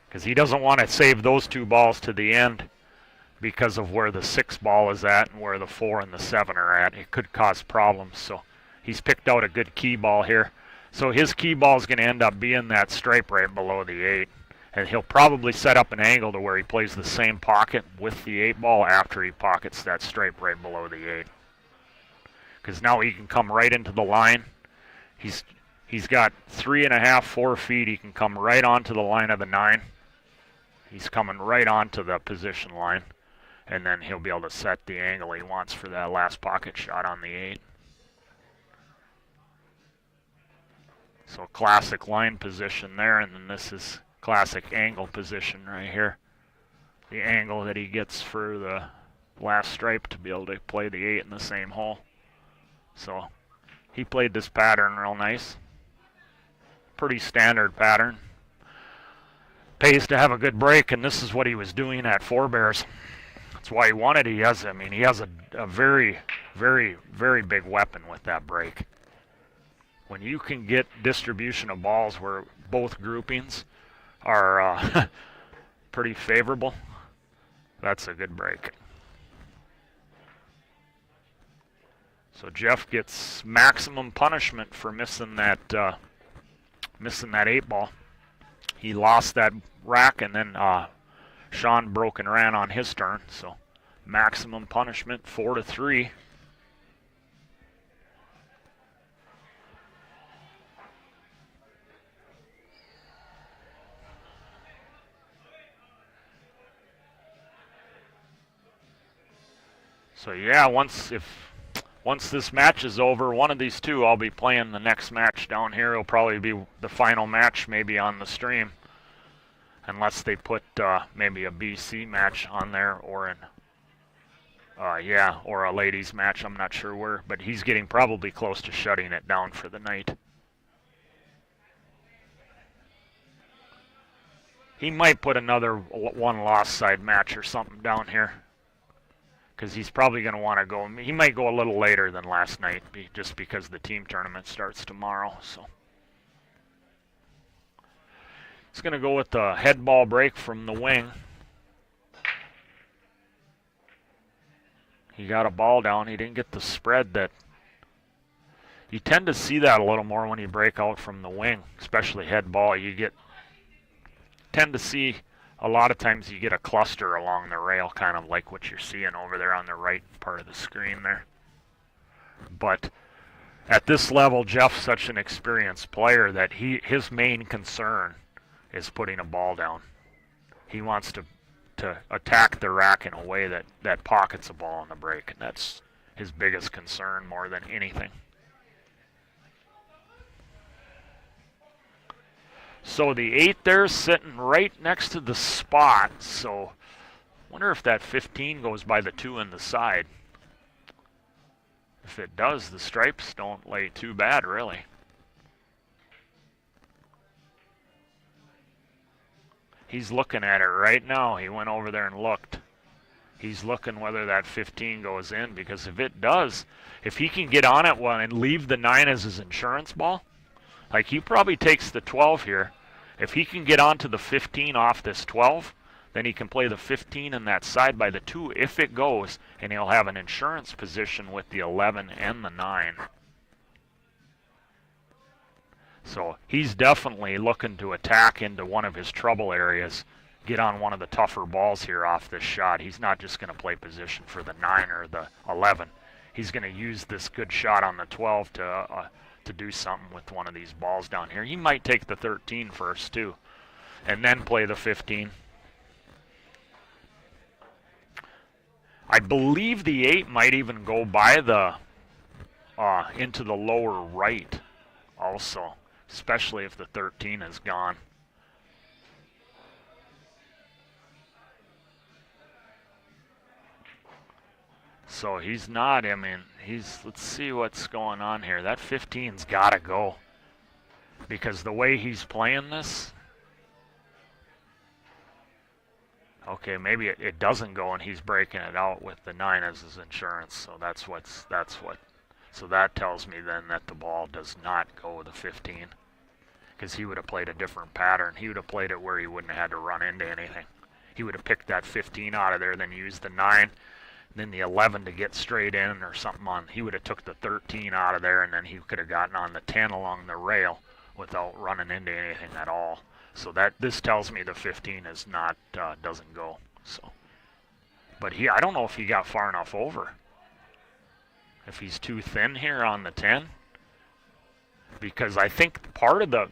Because he doesn't want to save those 2 balls to the end because of where the 6 ball is at and where the 4 and the 7 are at. It could cause problems, so. He's picked out a good key ball here. So his key ball is going to end up being that stripe right below the 8. And he'll probably set up an angle to where he plays the same pocket with the 8-ball after he pockets that stripe right below the 8. Because now he can come right into the line. He's got 3.5, 4 feet. He can come right onto the line of the 9. He's coming right onto the position line. And then he'll be able to set the angle he wants for that last pocket shot on the 8. So classic line position there, and then this is classic angle position right here. The angle that he gets for the last stripe to be able to play the 8 in the same hole. So he played this pattern real nice. Pretty standard pattern. Pays to have a good break, and this is what he was doing at Forebears. That's why he won it. He has a very, very, very big weapon with that break. When you can get distribution of balls where both groupings are pretty favorable, that's a good break. So Jeff gets maximum punishment for missing that 8-ball. He lost that rack, and then Sean broke and ran on his turn. So maximum punishment, 4-3. So yeah, once this match is over, one of these two, I'll be playing the next match down here. It'll probably be the final match, maybe on the stream, unless they put maybe a BC match on there or or a ladies match. I'm not sure where, but he's getting probably close to shutting it down for the night. He might put another one loss side match or something down here, because he's probably going to want to go. He might go a little later than last night, just because the team tournament starts tomorrow. So he's going to go with the head ball break from the wing. He got a ball down. He didn't get the spread that. You tend to see that a little more when you break out from the wing, especially head ball. You tend to see a lot of times you get a cluster along the rail, kind of like what you're seeing over there on the right part of the screen there. But at this level, Jeff's such an experienced player that his main concern is putting a ball down. He wants to attack the rack in a way that pockets a ball on the break, and that's his biggest concern more than anything. So the 8 there is sitting right next to the spot, so wonder if that 15 goes by the 2 in the side. If it does, the stripes don't lay too bad, really. He's looking at it right now. He went over there and looked. He's looking whether that 15 goes in, because if it does, if he can get on it one and leave the 9 as his insurance ball, like he probably takes the 12 here. If he can get onto the 15 off this 12, then he can play the 15 in that side by the 2 if it goes, and he'll have an insurance position with the 11 and the 9. So he's definitely looking to attack into one of his trouble areas, get on one of the tougher balls here off this shot. He's not just going to play position for the 9 or the 11. He's going to use this good shot on the 12 to do something with one of these balls down here. He might take the 13 first too, and then play the 15. I believe the 8 might even go by the into the lower right also, especially if the 13 is gone. So he's not, I mean, let's see what's going on here. That 15's got to go, because the way he's playing this, okay, maybe it doesn't go and he's breaking it out with the 9 as his insurance. So so that tells me then that the ball does not go with the 15, because he would have played a different pattern. He would have played it where he wouldn't have had to run into anything. He would have picked that 15 out of there, then used the 9, then the 11 to get straight in or something on. He would have took the 13 out of there, and then he could have gotten on the 10 along the rail without running into anything at all. So this tells me the 15 is not doesn't go. So, but I don't know if he got far enough over. If he's too thin here on the 10, because I think part of the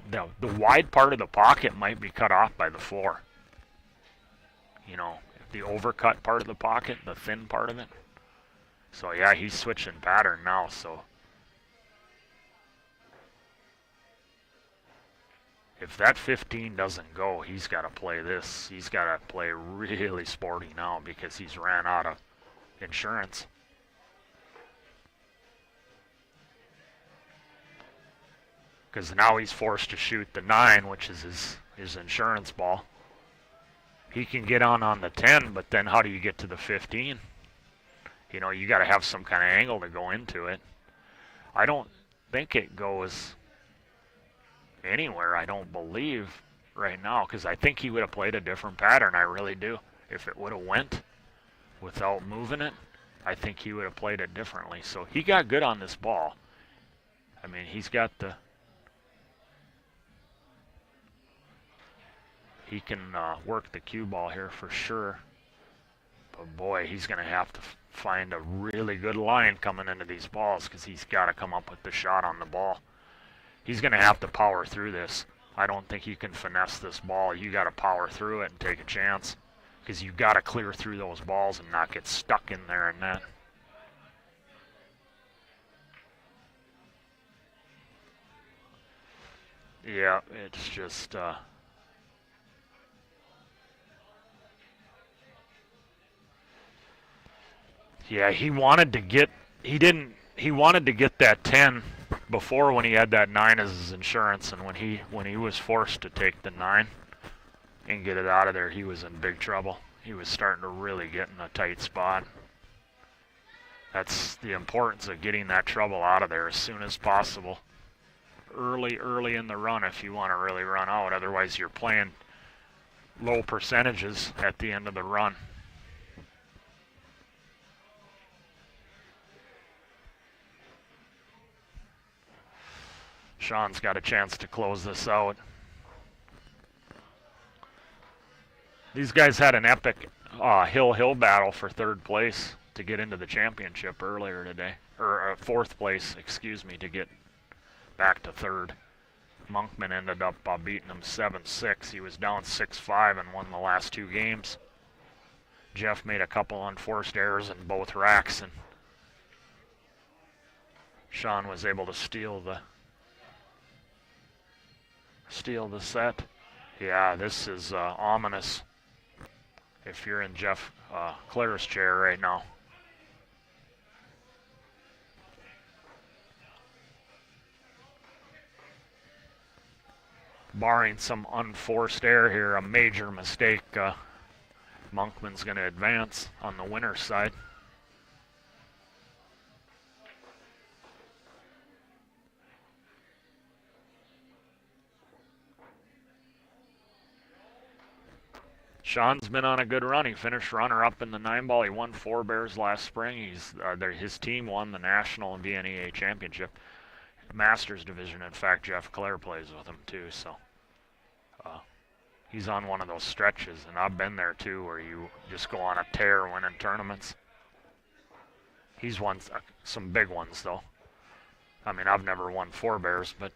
wide part of the pocket might be cut off by the 4. You know, the overcut part of the pocket, the thin part of it. So yeah, he's switching pattern now. So if that 15 doesn't go, he's got to play this. He's got to play really sporty now, because he's ran out of insurance. Because now he's forced to shoot the 9, which is his insurance ball. He can get on the 10, but then how do you get to the 15? You know, you got to have some kind of angle to go into it. I don't think it goes anywhere, I don't believe, right now, because I think he would have played a different pattern. I really do. If it would have went without moving it, I think he would have played it differently. So he got good on this ball. I mean, he's got the... He can work the cue ball here for sure. But boy, he's going to have to find a really good line coming into these balls, because he's got to come up with the shot on the ball. He's going to have to power through this. I don't think you can finesse this ball. You got to power through it and take a chance, because you got to clear through those balls and not get stuck in there and that. Yeah, it's just... Yeah, he wanted to get that 10 before, when he had that 9 as his insurance, and when he was forced to take the 9 and get it out of there, he was in big trouble. He was starting to really get in a tight spot. That's the importance of getting that trouble out of there as soon as possible. Early in the run if you want to really run out. Otherwise, you're playing low percentages at the end of the run. Sean's got a chance to close this out. These guys had an epic hill battle for third place to get into the championship earlier today. Or fourth place, excuse me, to get back to third. Monkman ended up beating him 7-6. He was down 6-5 and won the last two games. Jeff made a couple unforced errors in both racks, and Sean was able to steal the set. Yeah, this is ominous if you're in Jeff Clare's chair right now. Barring some unforced error here, a major mistake, Monkman's going to advance on the winner's side. Sean's been on a good run. He finished runner-up in the 9-ball. He won 4 bears last spring. His team won the National and VNEA Championship. Masters division. In fact, Jeff Clare plays with him too, so he's on one of those stretches, and I've been there too, where you just go on a tear winning tournaments. He's won some big ones though. I mean, I've never won 4 bears, but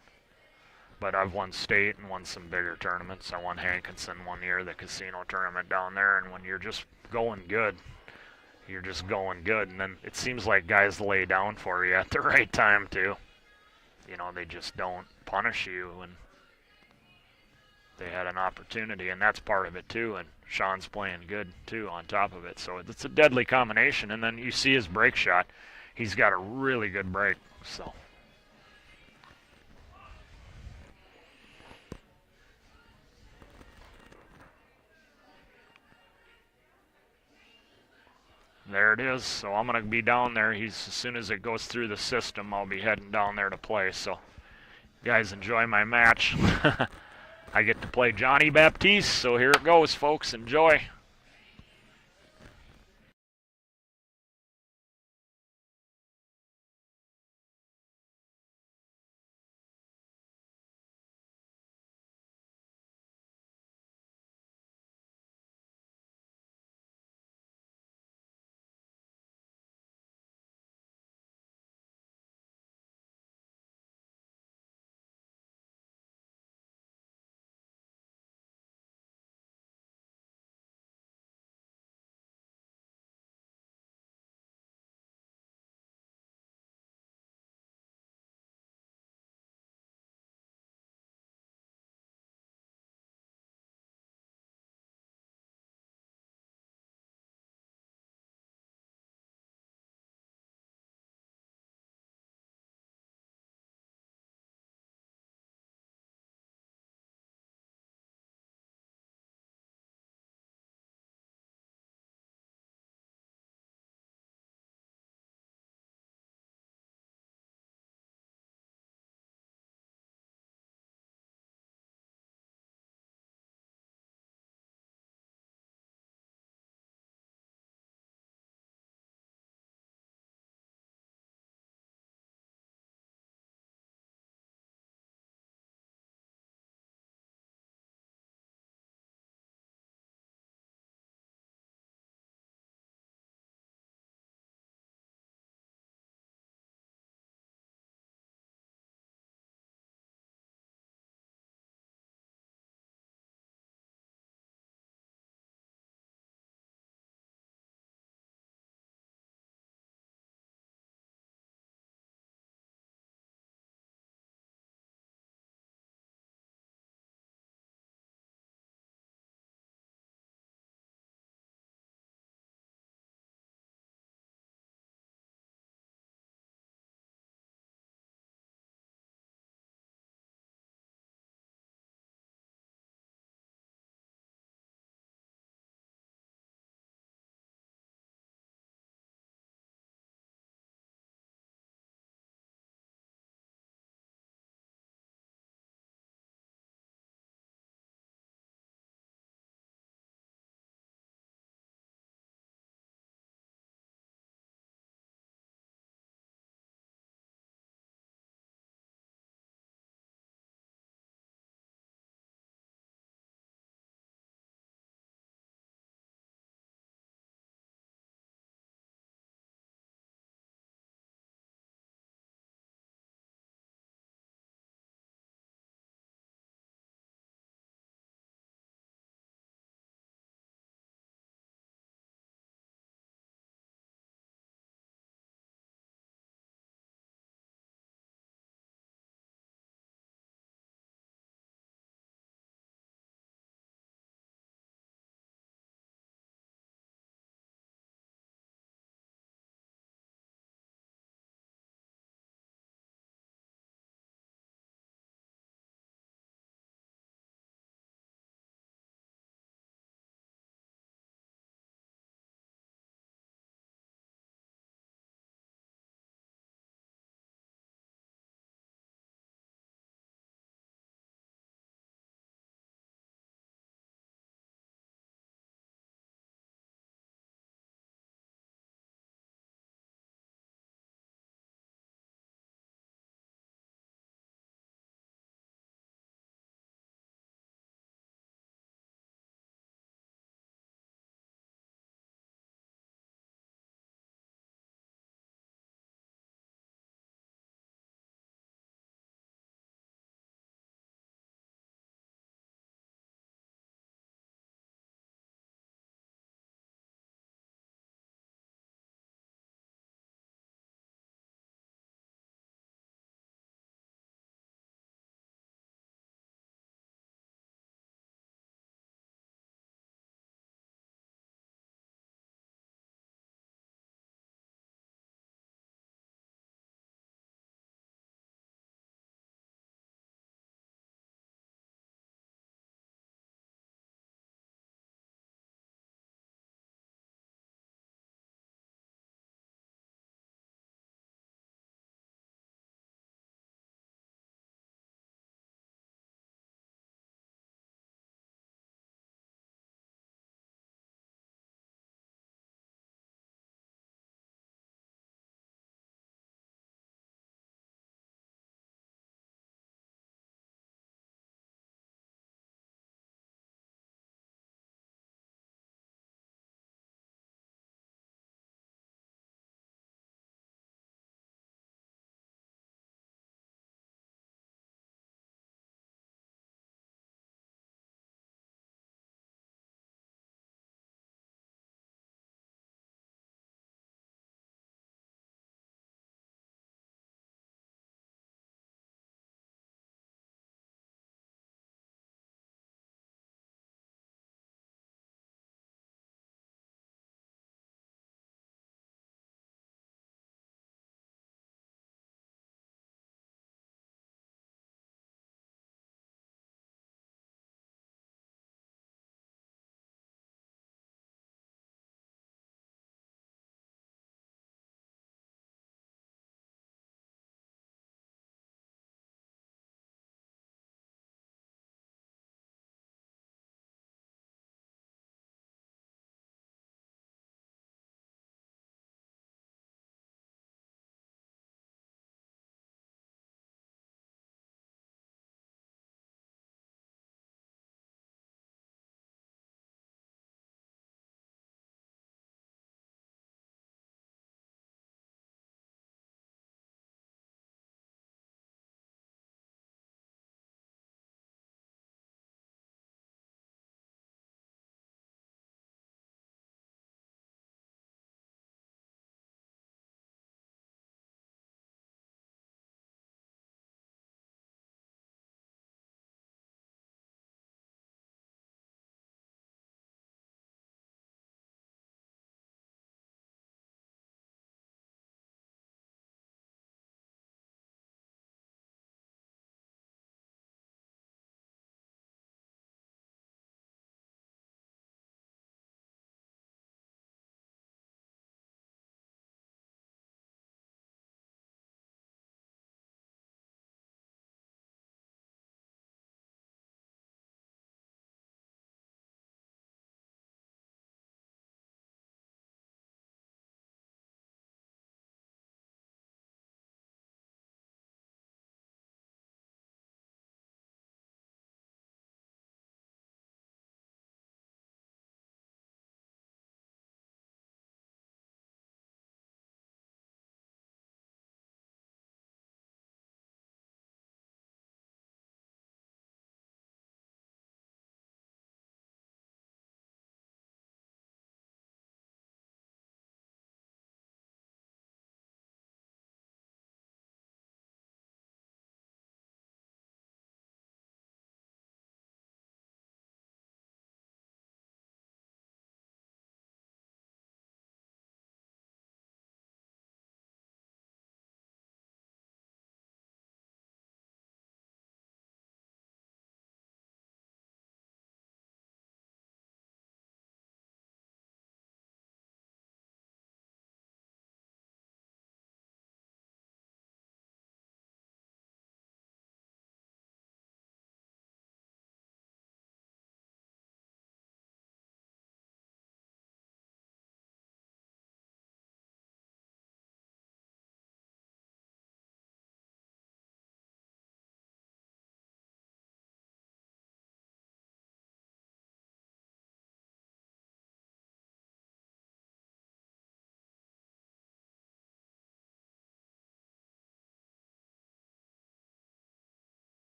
I've won state and won some bigger tournaments. I won Hankinson one year, the casino tournament down there, and when you're just going good, you're just going good, and then it seems like guys lay down for you at the right time too. You know, they just don't punish you when they had an opportunity, and that's part of it too, and Sean's playing good too on top of it, so it's a deadly combination. And then you see his break shot. He's got a really good break, so. There it is. So I'm going to be down there. As soon as it goes through the system, I'll be heading down there to play. So you guys enjoy my match. I get to play Johnny Baptiste, so here it goes, folks. Enjoy.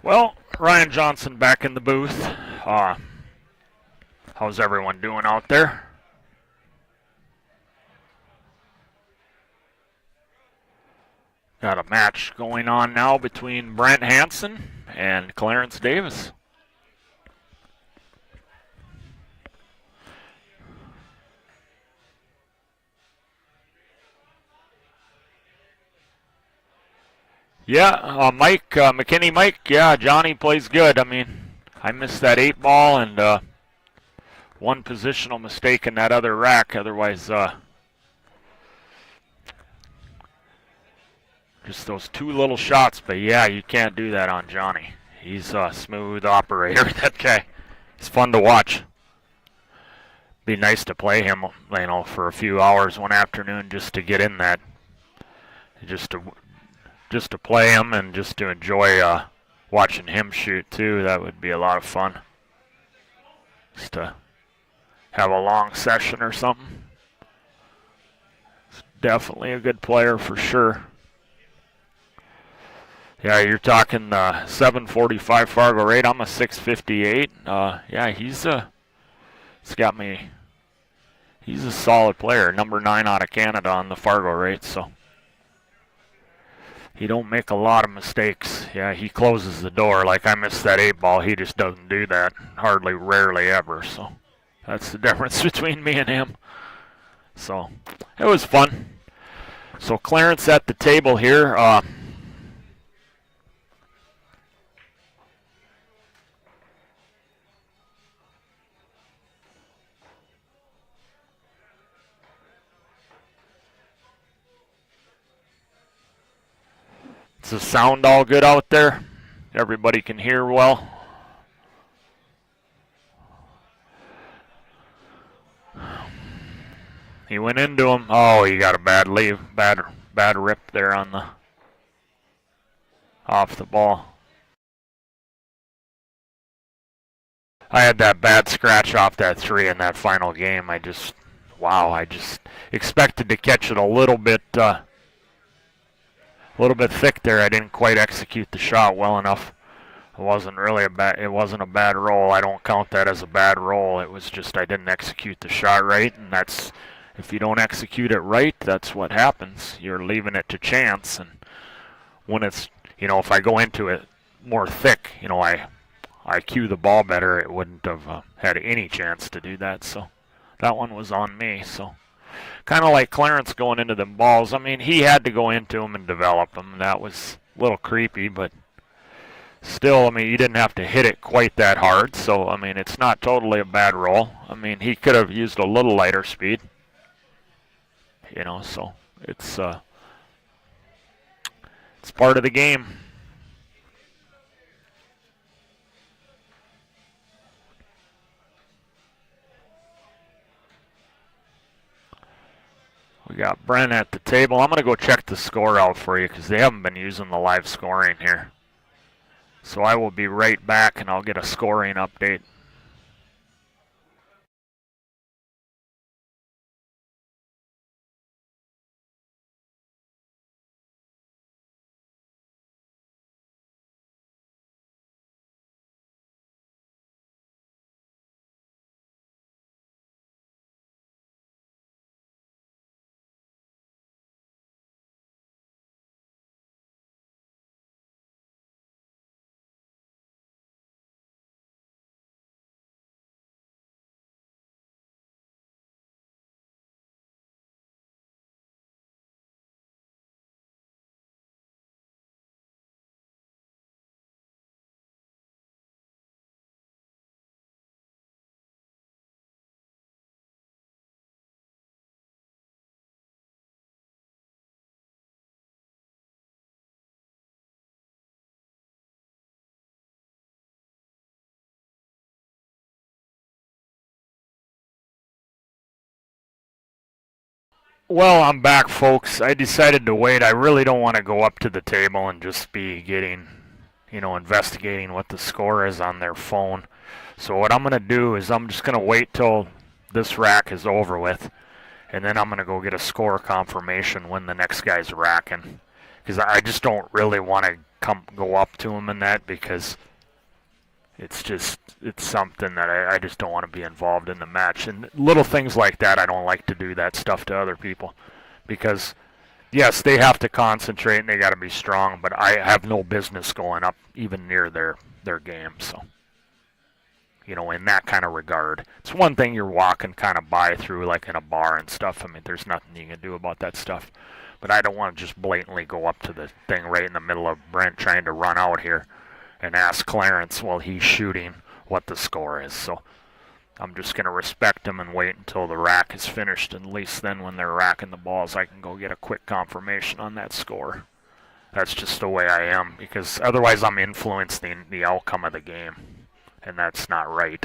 Well, Ryan Johnson back in the booth. How's everyone doing out there? Got a match going on now between Brent Hansen and Clarence Davis. Yeah, McKinney Mike, yeah, Johnny plays good. I mean, I missed that 8-ball and one positional mistake in that other rack. Otherwise, just those 2 little shots. But yeah, you can't do that on Johnny. He's a smooth operator, that guy. He's fun to watch. Be nice to play him, for a few hours one afternoon just to get in that. Just to play him and just to enjoy watching him shoot too. That would be a lot of fun. Just to have a long session or something. He's definitely a good player for sure. Yeah, you're talking 745 Fargo rate. I'm a 658. Yeah, he's got me. He's a solid player. Number 9 out of Canada on the Fargo rate, so he don't make a lot of mistakes. Yeah, he closes the door. Like I missed that 8-ball. He just doesn't do that. Hardly, rarely ever. So that's the difference between me and him. So it was fun. So Clarence at the table here. Is the sound all good out there? Everybody can hear well? He went into him. Oh, he got a bad leave. Bad rip there on the off the ball. I had that bad scratch off that 3 in that final game. I just expected to catch it a little bit thick there. I didn't quite execute the shot well enough. It wasn't a bad roll. I don't count that as a bad roll. It was just I didn't execute the shot right, and that's, if you don't execute it right, that's what happens. You're leaving it to chance, and when it's, if I go into it more thick, I cue the ball better, it wouldn't have had any chance to do that. So that one was on me. So kind of like Clarence going into them balls. I mean, he had to go into them and develop them. That was a little creepy, but still, I mean, you didn't have to hit it quite that hard. So, I mean, it's not totally a bad roll. I mean, he could have used a little lighter speed. So it's part of the game. We got Brent at the table. I'm going to go check the score out for you because they haven't been using the live scoring here. So I will be right back and I'll get a scoring update. Well, I'm back, folks. I decided to wait. I really don't want to go up to the table and just be investigating what the score is on their phone. So what I'm going to do is I'm just going to wait till this rack is over with, and then I'm going to go get a score confirmation when the next guy's racking. because I just don't really want to go up to him in that, because it's something that I just don't want to be involved in the match. And little things like that, I don't like to do that stuff to other people, because yes, they have to concentrate and they got to be strong, but I have no business going up even near their game. So, in that kind of regard, it's one thing you're walking kind of by through, like in a bar and stuff. I mean, there's nothing you can do about that stuff. But I don't want to just blatantly go up to the thing right in the middle of Brent trying to run out here and ask Clarence while he's shooting what the score is. So I'm just going to respect him and wait until the rack is finished. And at least then when they're racking the balls, I can go get a quick confirmation on that score. That's just the way I am, because otherwise I'm influencing the outcome of the game, and that's not right.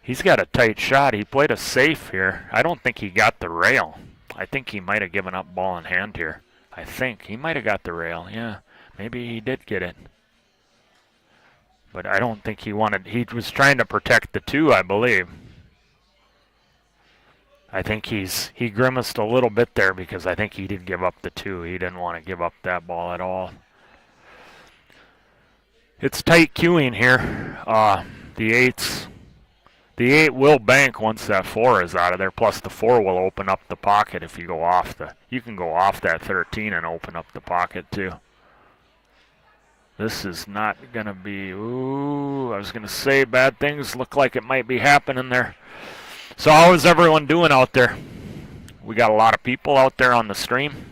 He's got a tight shot. He played a safe here. I don't think he got the rail. I think he might have given up ball in hand here. I think he might have got the rail. Yeah, maybe he did get it. But I don't think he wanted. He was trying to protect the 2, I believe. I think he grimaced a little bit there, because I think he did give up the 2. He didn't want to give up that ball at all. It's tight queuing here. The 8 will bank once that 4 is out of there, plus the 4 will open up the pocket if you go off you can go off that 13 and open up the pocket too. This is not going to be, I was going to say bad things look like it might be happening there. So how is everyone doing out there? We got a lot of people out there on the stream.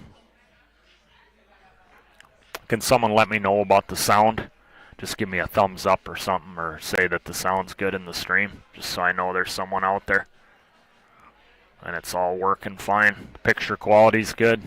Can someone let me know about the sound? Just give me a thumbs up or something, or say that the sound's good in the stream, just so I know there's someone out there. And it's all working fine. The picture quality's good.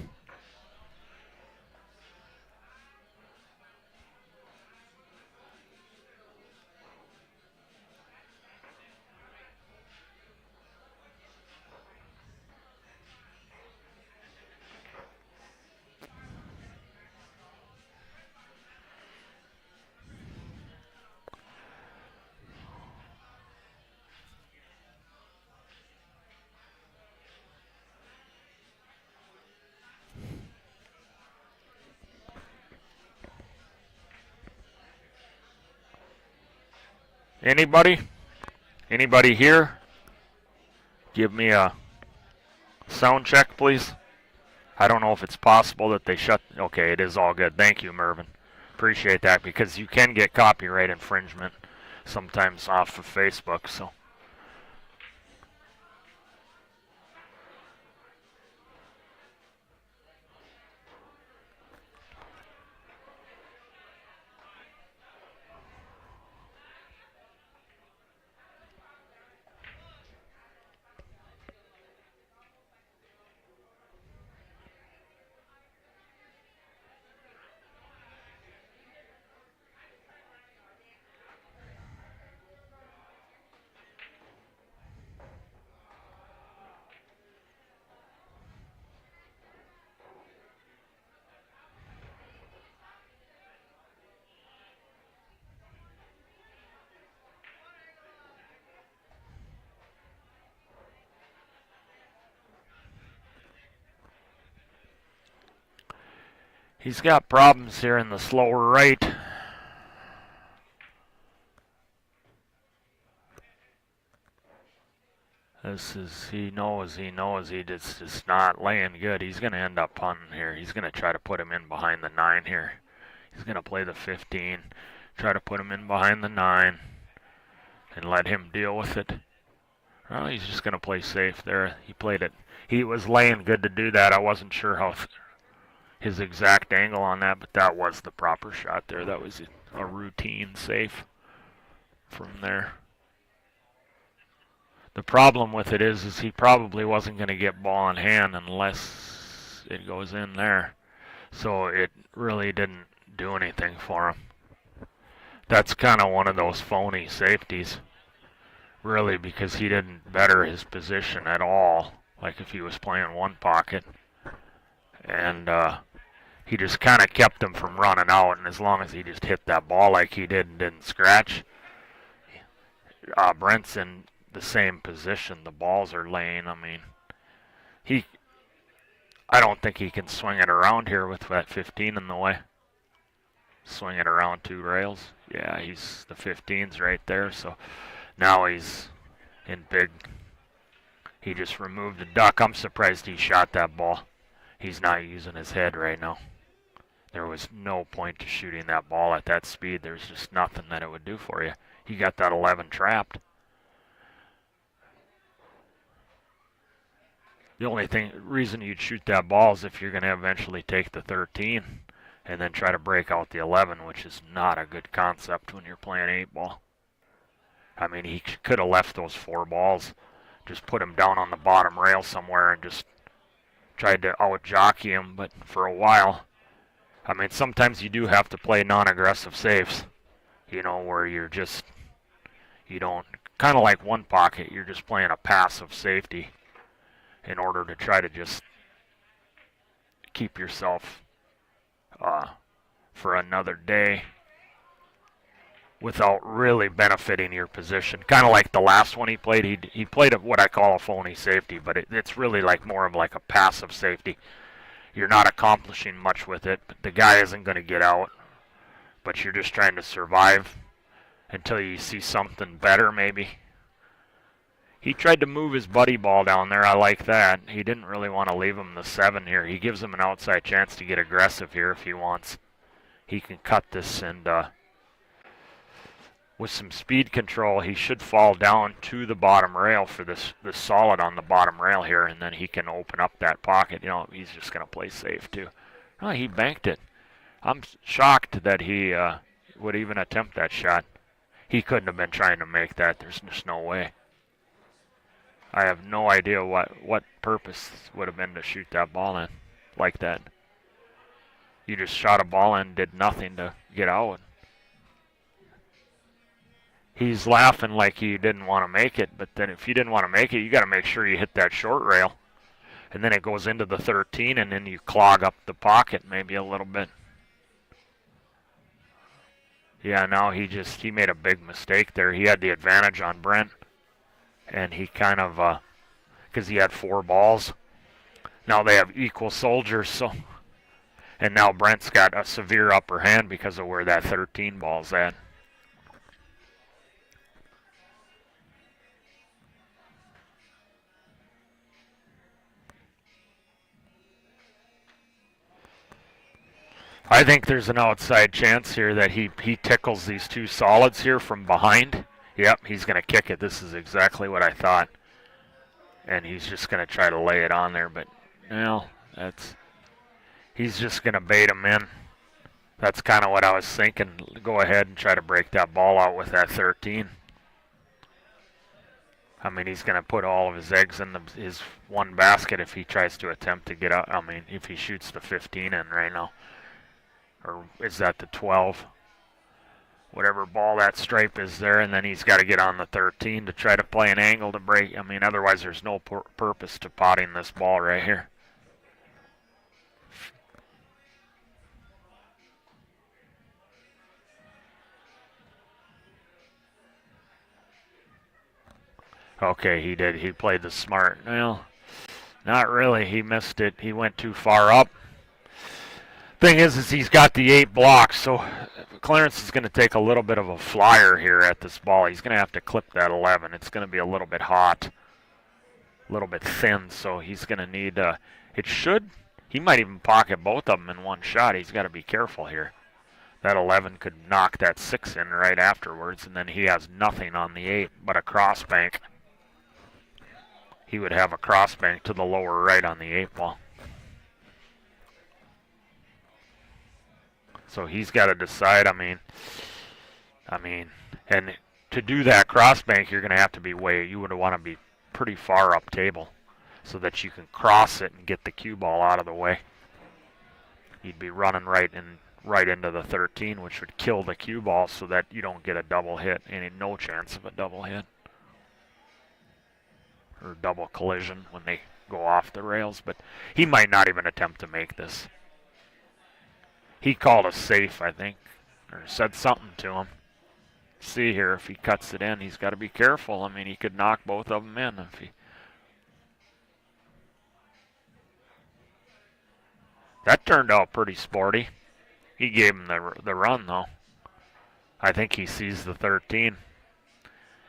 Anybody? Anybody here? Give me a sound check, please. I don't know if it's possible that they shut. Okay, it is all good. Thank you, Mervin. Appreciate that, because you can get copyright infringement sometimes off of Facebook, so. He's got problems here in the slower right. He knows he's just not laying good. He's going to end up punting here. He's going to try to put him in behind the 9 here. He's going to play the 15, try to put him in behind the 9, and let him deal with it. Well, he's just going to play safe there. He played it. He was laying good to do that. I wasn't sure how his exact angle on that, but that was the proper shot there. That was a routine safe from there. The problem with it is he probably wasn't going to get ball in hand unless it goes in there. So it really didn't do anything for him. That's kind of one of those phony safeties, really, because he didn't better his position at all, like if he was playing one pocket. And he just kind of kept him from running out, and as long as he just hit that ball like he did and didn't scratch, Brent's in the same position. The balls are laying. I mean, he. I don't think he can swing it around here with that 15 in the way. Swing it around 2 rails. Yeah, he's the 15's right there. So now he's in big. He just removed the duck. I'm surprised he shot that ball. He's not using his head right now. There was no point to shooting that ball at that speed. There's just nothing that it would do for you. He got that 11 trapped. The only reason you'd shoot that ball is if you're going to eventually take the 13 and then try to break out the 11, which is not a good concept when you're playing 8-ball. I mean, he could have left those 4 balls, just put him down on the bottom rail somewhere and just tried to out-jockey him, but for a while, I mean, sometimes you do have to play non-aggressive safes, you know, where you don't, kind of like one pocket, you're just playing a passive safety in order to try to just keep yourself for another day without really benefiting your position. Kind of like the last one he played. He played what I call a phony safety, but it's really like more of like a passive safety. You're not accomplishing much with it. But the guy isn't going to get out, but you're just trying to survive until you see something better maybe. He tried to move his buddy ball down there. I like that. He didn't really want to leave him the 7 here. He gives him an outside chance to get aggressive here if he wants. He can cut this, and with some speed control, he should fall down to the bottom rail for this solid on the bottom rail here, and then he can open up that pocket. You know, he's just going to play safe too. Oh, he banked it. I'm shocked that he would even attempt that shot. He couldn't have been trying to make that. There's just no way. I have no idea what purpose would have been to shoot that ball in like that. You just shot a ball in and did nothing to get out. He's laughing like you didn't want to make it, but then if you didn't want to make it, you got to make sure you hit that short rail. And then it goes into the 13, and then you clog up the pocket maybe a little bit. Yeah, now he made a big mistake there. He had the advantage on Brent. And he kind of, because he had 4 balls. Now they have equal soldiers, so. And now Brent's got a severe upper hand because of where that 13 ball's at. I think there's an outside chance here that he tickles these 2 solids here from behind. Yep, he's going to kick it. This is exactly what I thought. And he's just going to try to lay it on there, but, well, he's just going to bait him in. That's kind of what I was thinking. Go ahead and try to break that ball out with that 13. I mean, he's going to put all of his eggs in his one basket if he tries to attempt to get out. I mean, if he shoots the 15 in right now. Or is that the 12? Whatever ball that stripe is there, and then he's got to get on the 13 to try to play an angle to break. I mean, otherwise there's no purpose to potting this ball right here. Okay, he did. He played the smart. Well, not really. He missed it. He went too far up. Thing is he's got the 8 blocks, so Clarence is going to take a little bit of a flyer here at this ball. He's going to have to clip that 11. It's going to be a little bit hot, a little bit thin, so he's going to need, he might even pocket both of them in one shot. He's got to be careful here. That 11 could knock that 6 in right afterwards, and then he has nothing on the 8 but a cross bank. He would have a cross bank to the lower right on the 8 ball. So he's got to decide, I mean, and to do that cross bank, you're going to have to be you would want to be pretty far up table so that you can cross it and get the cue ball out of the way. You'd be running right into the 13, which would kill the cue ball so that you don't get a double hit. No chance of a double hit. Or double collision when they go off the rails. But he might not even attempt to make this. He called us safe, I think, or said something to him. See here, if he cuts it in, he's got to be careful. I mean, he could knock both of them in if he. That turned out pretty sporty. He gave him the run though. I think he sees the 13.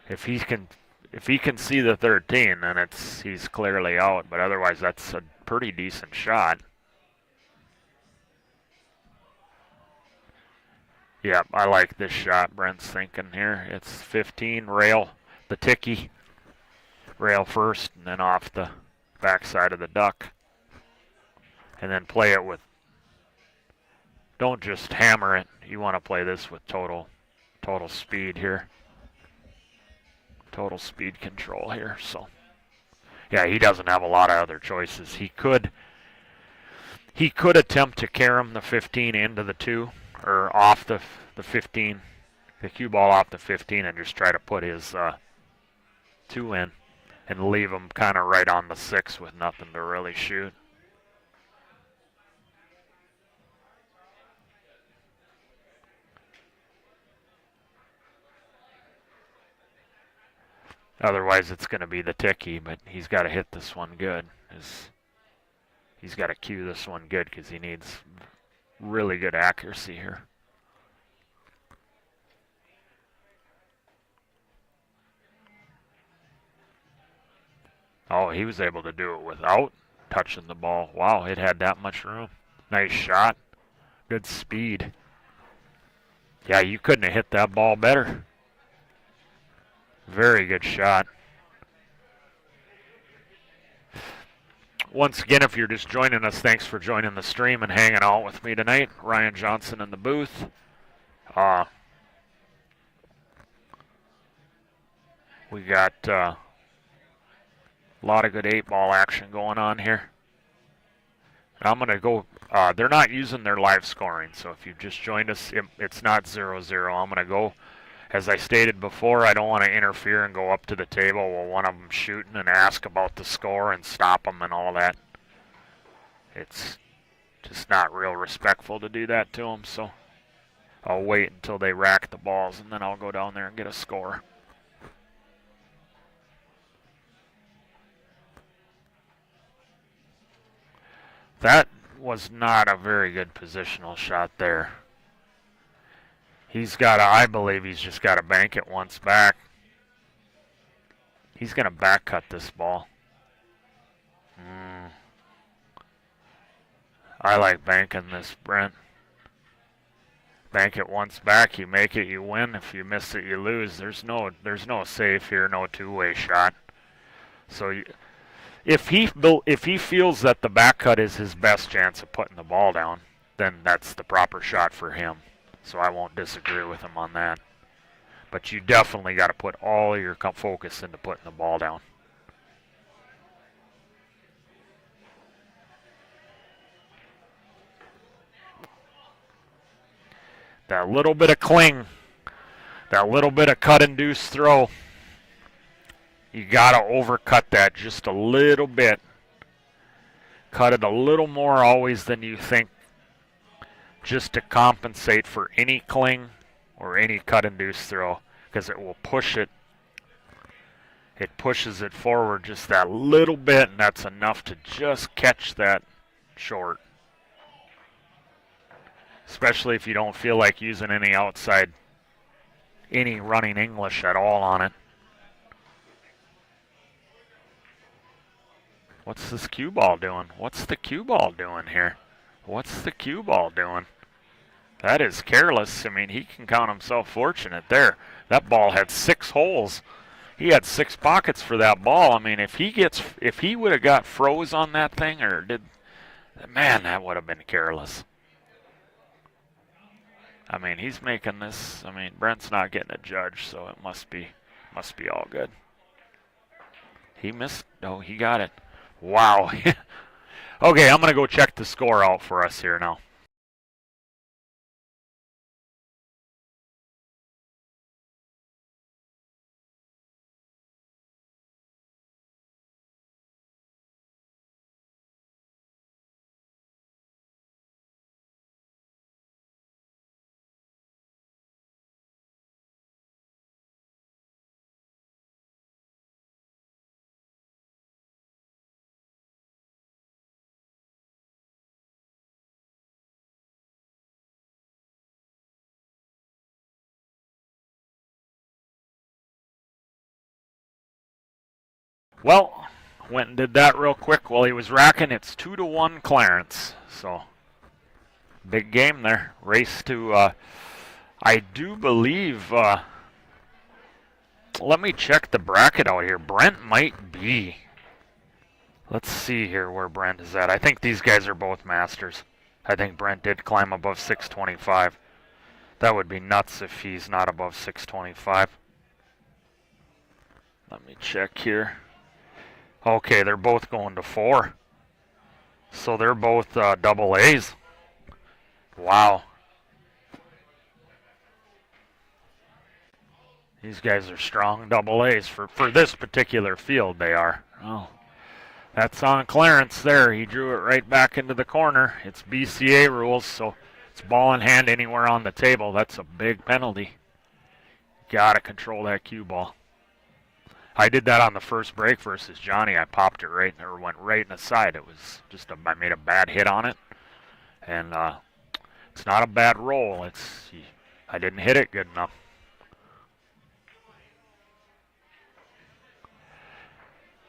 If he can see the 13, then he's clearly out. But otherwise, that's a pretty decent shot. Yep, I like this shot. Brent's thinking here. It's 15 rail, the ticky rail first, and then off the backside of the duck, and then play it with. Don't just hammer it. You want to play this with total speed here. Total speed control here. So, yeah, he doesn't have a lot of other choices. He could attempt to carom the 15 into the 2, or off the 15, the cue ball off the 15, and just try to put his 2 in and leave him kind of right on the 6 with nothing to really shoot. Otherwise, it's going to be the ticky, but he's got to hit this one good. He's got to cue this one good because he needs really good accuracy here. Oh, he was able to do it without touching the ball. Wow, it had that much room. Nice shot. Good speed. Yeah, you couldn't have hit that ball better. Very good shot. Once again, if you're just joining us, thanks for joining the stream and hanging out with me tonight. Ryan Johnson in the booth. We got a lot of good 8-ball action going on here. I'm going to go, they're not using their live scoring, so if you've just joined us, it's not 0-0. I'm going to go, as I stated before, I don't want to interfere and go up to the table while one of them's shooting and ask about the score and stop them and all that. It's just not real respectful to do that to them, so I'll wait until they rack the balls, and then I'll go down there and get a score. That was not a very good positional shot there. He's got to, I believe he's just got to bank it once back. He's going to back cut this ball. I like banking this, Brent. Bank it once back, you make it, you win. If you miss it, you lose. There's no safe here, no two-way shot. So if he feels that the back cut is his best chance of putting the ball down, then that's the proper shot for him. So I won't disagree with him on that. But you definitely got to put all your focus into putting the ball down. That little bit of cling, that little bit of cut-induced throw, you got to overcut that just a little bit. Cut it a little more always than you think, just to compensate for any cling or any cut-induced throw, because it will push it. It pushes it forward just that little bit, and that's enough to just catch that short. Especially if you don't feel like using any outside, any running English at all on it. What's this cue ball doing? What's the cue ball doing here? What's the cue ball doing? That is careless. I mean, he can count himself fortunate there. That ball had 6 holes. He had 6 pockets for that ball. I mean, if he would have got froze on that thing, man, that would have been careless. I mean, he's making this. I mean, Brent's not getting a judge, so it must be all good. He missed. No, he got it. Wow. Okay, I'm going to go check the score out for us here now. Well, went and did that real quick while he was racking. It's 2-1 Clarence. So, big game there. Race to, I do believe, let me check the bracket out here. Brent might be. Let's see here where Brent is at. I think these guys are both masters. I think Brent did climb above 625. That would be nuts if he's not above 625. Let me check here. Okay, they're both going to 4. So they're both double A's. Wow. These guys are strong double A's for this particular field, they are. Oh. That's on Clarence there. He drew it right back into the corner. It's BCA rules, so it's ball in hand anywhere on the table. That's a big penalty. Gotta control that cue ball. I did that on the first break versus Johnny. I popped it right, or went right in the side. It was just I made a bad hit on it, and it's not a bad roll. I didn't hit it good enough.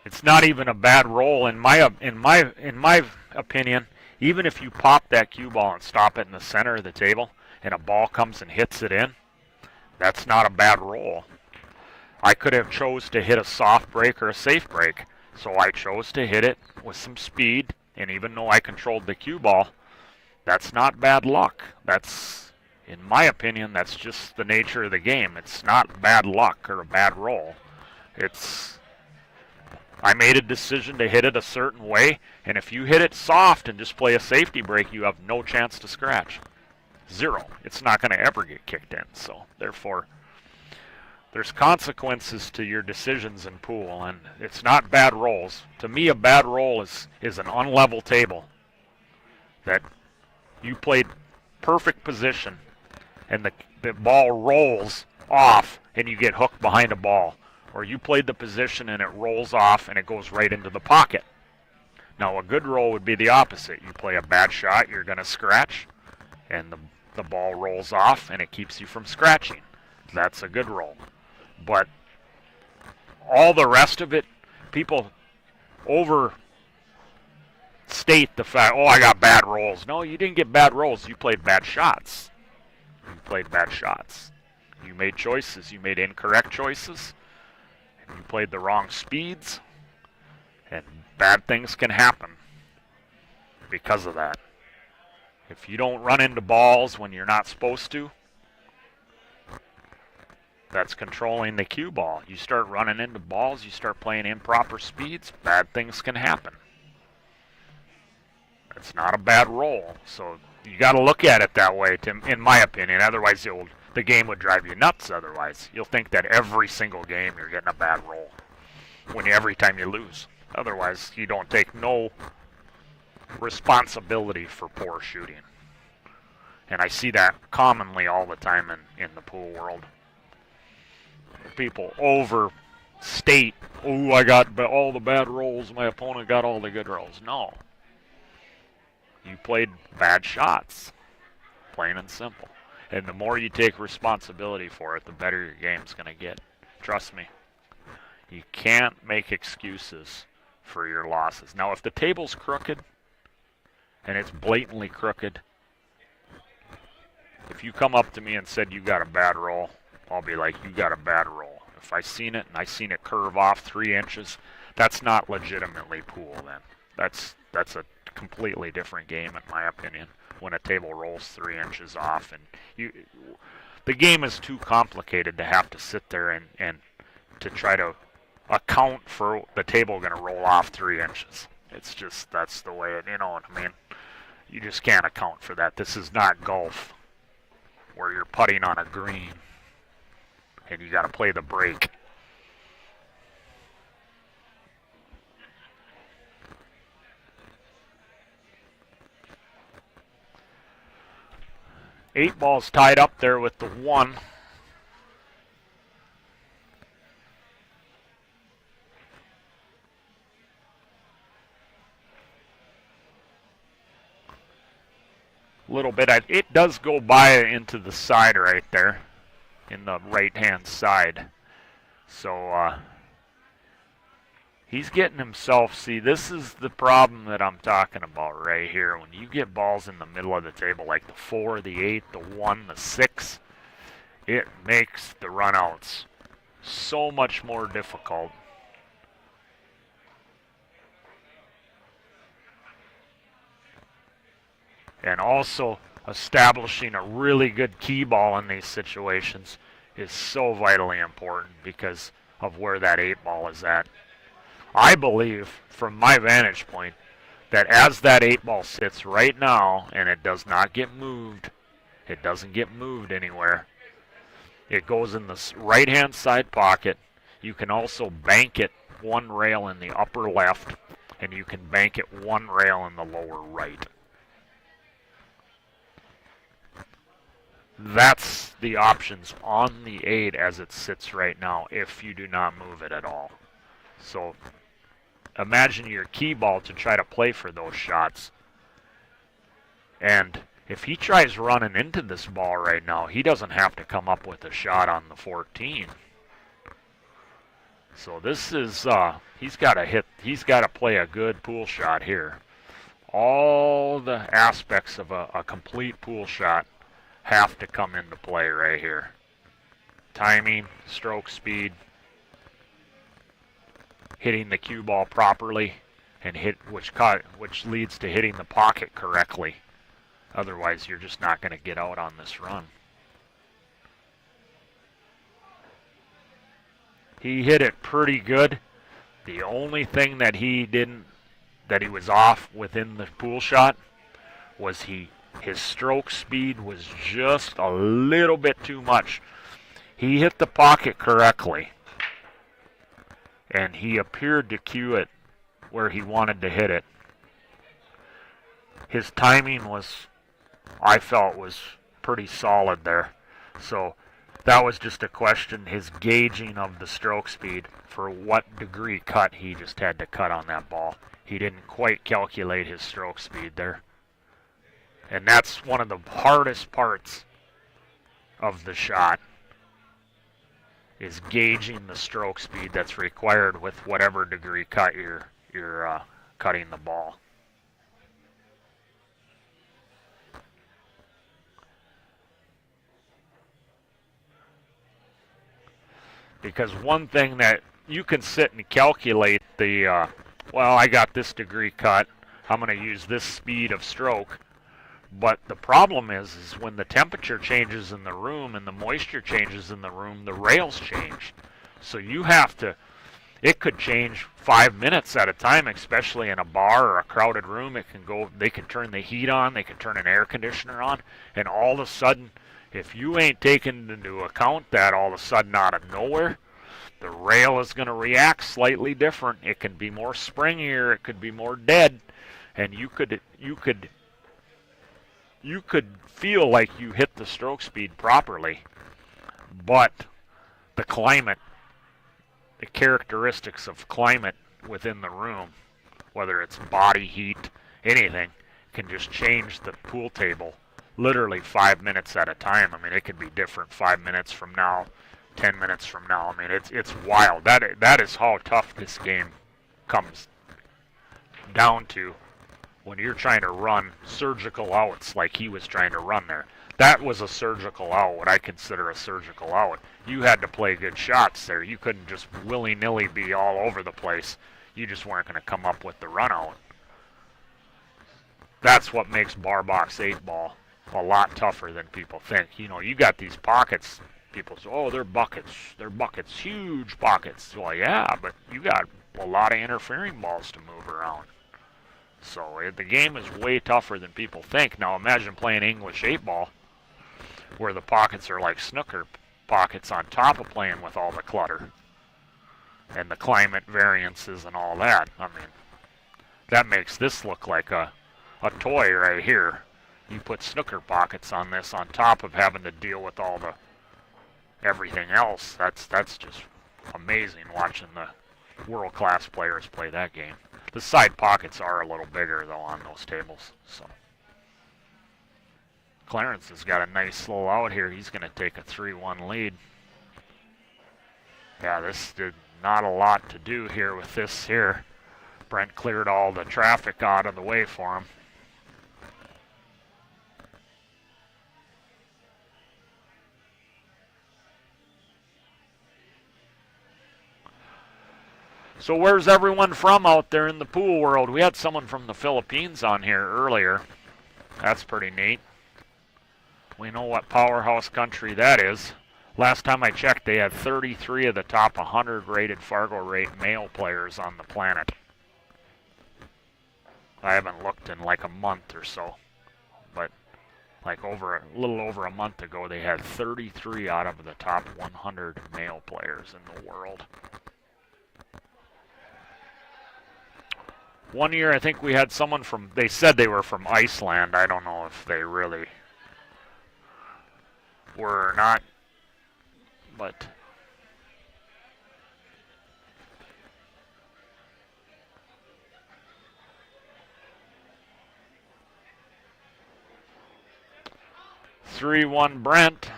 It's not even a bad roll in my opinion. Even if you pop that cue ball and stop it in the center of the table, and a ball comes and hits it in, that's not a bad roll. I could have chose to hit a soft break or a safe break, so I chose to hit it with some speed. And even though I controlled the cue ball, that's not bad luck. That's, in my opinion, that's just the nature of the game. It's not bad luck or a bad roll. I made a decision to hit it a certain way, and if you hit it soft and just play a safety break, you have no chance to scratch. 0. It's not going to ever get kicked in. So, therefore, there's consequences to your decisions in pool, and it's not bad rolls. To me, a bad roll is an unlevel table that you played perfect position, and the ball rolls off, and you get hooked behind a ball. Or you played the position and it rolls off and it goes right into the pocket. Now a good roll would be the opposite. You play a bad shot, you're going to scratch, and the ball rolls off and it keeps you from scratching. That's a good roll. But all the rest of it, people overstate the fact, oh, I got bad rolls. No, you didn't get bad rolls. You played bad shots. You made choices. You made incorrect choices. You played the wrong speeds, and bad things can happen because of that. If you don't run into balls when you're not supposed to, that's controlling the cue ball. You start running into balls, you start playing improper speeds, bad things can happen. It's not a bad roll, so you got to look at it that way, in my opinion. Otherwise, the game would drive you nuts otherwise. You'll think that every single game you're getting a bad roll every time you lose. Otherwise, you don't take no responsibility for poor shooting. And I see that commonly all the time in the pool world. People overstate, oh, I got all the bad rolls, my opponent got all the good rolls. No. You played bad shots, plain and simple. And the more you take responsibility for it, the better your game's going to get. Trust me. You can't make excuses for your losses. Now, if the table's crooked, and it's blatantly crooked, if you come up to me and said you got a bad roll, I'll be like, you got a bad roll. If I seen it and I seen it curve off 3 inches, that's not legitimately pool then. That's a completely different game in my opinion. When a table rolls 3 inches off, and the game is too complicated to have to sit there and to try to account for the table going to roll off 3 inches. It's just, that's the way you know what I mean. You just can't account for that. This is not golf where you're putting on a green and you got to play the break. Eight ball's tied up there with the 1. Little bit. It does go by into the side right there, in the right-hand side. So He's getting himself, see, this is the problem that I'm talking about right here. When you get balls in the middle of the table, like the 4, the 8, the 1, the 6, it makes the runouts so much more difficult. And also, establishing a really good key ball in these situations is so vitally important because of where that 8 ball is at. I believe, from my vantage point, that as that 8 ball sits right now and it does not get moved, it doesn't get moved anywhere, it goes in the right-hand side pocket. You can also bank it 1 rail in the upper left, and you can bank it 1 rail in the lower right. That's the options on the 8 as it sits right now if you do not move it at all. So imagine your key ball to try to play for those shots. And if he tries running into this ball right now, he doesn't have to come up with a shot on the 14. So this is, he's got to play a good pool shot here. All the aspects of a complete pool shot have to come into play right here. Timing, stroke speed, hitting the cue ball properly, and which leads to hitting the pocket correctly. Otherwise, you're just not going to get out on this run. He hit it pretty good. The only thing that he was off within the pool shot was his stroke speed was just a little bit too much. He hit the pocket correctly, and he appeared to cue it where he wanted to hit it. His timing I felt was pretty solid there. So that was just a question, his gauging of the stroke speed for what degree cut he just had to cut on that ball. He didn't quite calculate his stroke speed there. And that's one of the hardest parts of the shot, is gauging the stroke speed that's required with whatever degree cut you're cutting the ball. Because one thing that you can sit and calculate well, I got this degree cut, I'm going to use this speed of stroke. But the problem is when the temperature changes in the room and the moisture changes in the room, the rails change. So you have to, it could change 5 minutes at a time, especially in a bar or a crowded room. They can turn the heat on, they can turn an air conditioner on, and all of a sudden, if you ain't taken into account that all of a sudden out of nowhere, the rail is going to react slightly different. It can be more springier, it could be more dead, and you could feel like you hit the stroke speed properly, but the climate, the characteristics of climate within the room, whether it's body heat, anything, can just change the pool table literally 5 minutes at a time. I mean, it could be different 5 minutes from now, 10 minutes from now. I mean, it's wild. That is how tough this game comes down to when you're trying to run surgical outs like he was trying to run there. That was a surgical out, what I consider a surgical out. You had to play good shots there. You couldn't just willy-nilly be all over the place. You just weren't going to come up with the run out. That's what makes bar box 8 ball a lot tougher than people think. You know, you got these pockets. People say, oh, they're buckets. They're buckets, huge pockets. Well, yeah, but you got a lot of interfering balls to move around. So the game is way tougher than people think. Now imagine playing English 8 ball where the pockets are like snooker pockets on top of playing with all the clutter and the climate variances and all that. I mean, that makes this look like a toy right here. You put snooker pockets on this on top of having to deal with all the everything else. That's just amazing watching the world-class players play that game. The side pockets are a little bigger, though, on those tables. So Clarence has got a nice slow out here. He's going to take a 3-1 lead. Yeah, not a lot to do here with this here. Brent cleared all the traffic out of the way for him. So where's everyone from out there in the pool world? We had someone from the Philippines on here earlier. That's pretty neat. We know what powerhouse country that is. Last time I checked, they had 33 of the top 100 rated Fargo rate male players on the planet. I haven't looked in like a month or so, but like a little over a month ago, they had 33 out of the top 100 male players in the world. One year, I think we had someone from, they said they were from Iceland. I don't know if they really were or not, but (3-1) Brent.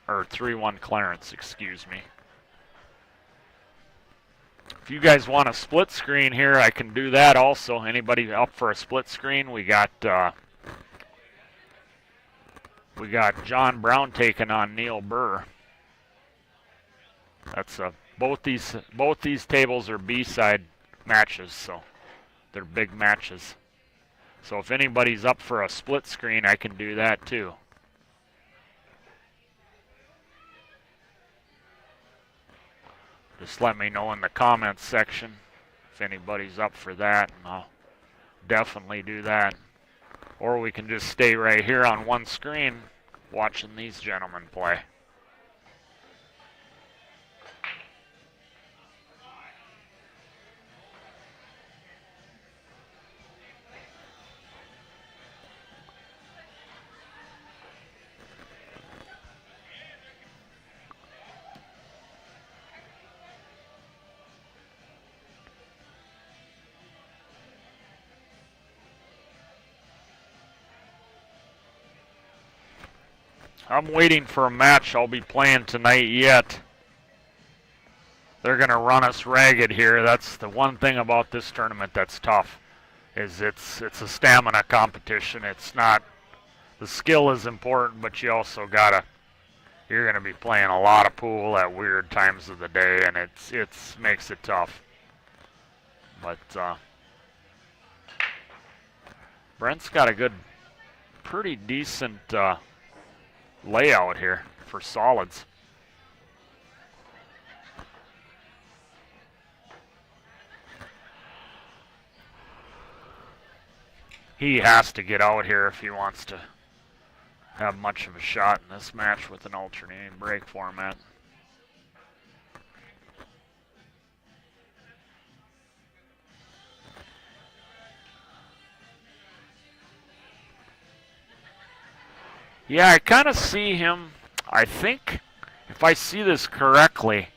Or 3-1 Clarence, excuse me. If you guys want a split screen here, I can do that also. Anybody up for a split screen? We got John Brown taking on Neil Burr. That's both these tables are B-side matches, so they're big matches. So if anybody's up for a split screen, I can do that too. Just let me know in the comments section if anybody's up for that, and I'll definitely do that. Or we can just stay right here on one screen watching these gentlemen play. I'm waiting for a match I'll be playing tonight yet. They're going to run us ragged here. That's the one thing about this tournament that's tough, is it's a stamina competition. It's not, the skill is important, but you also you're going to be playing a lot of pool at weird times of the day, and it makes it tough. But Brent's got a pretty decent layout here for solids. He has to get out here if he wants to have much of a shot in this match with an alternating break format. Yeah, I kind of see him. I think, if I see this correctly,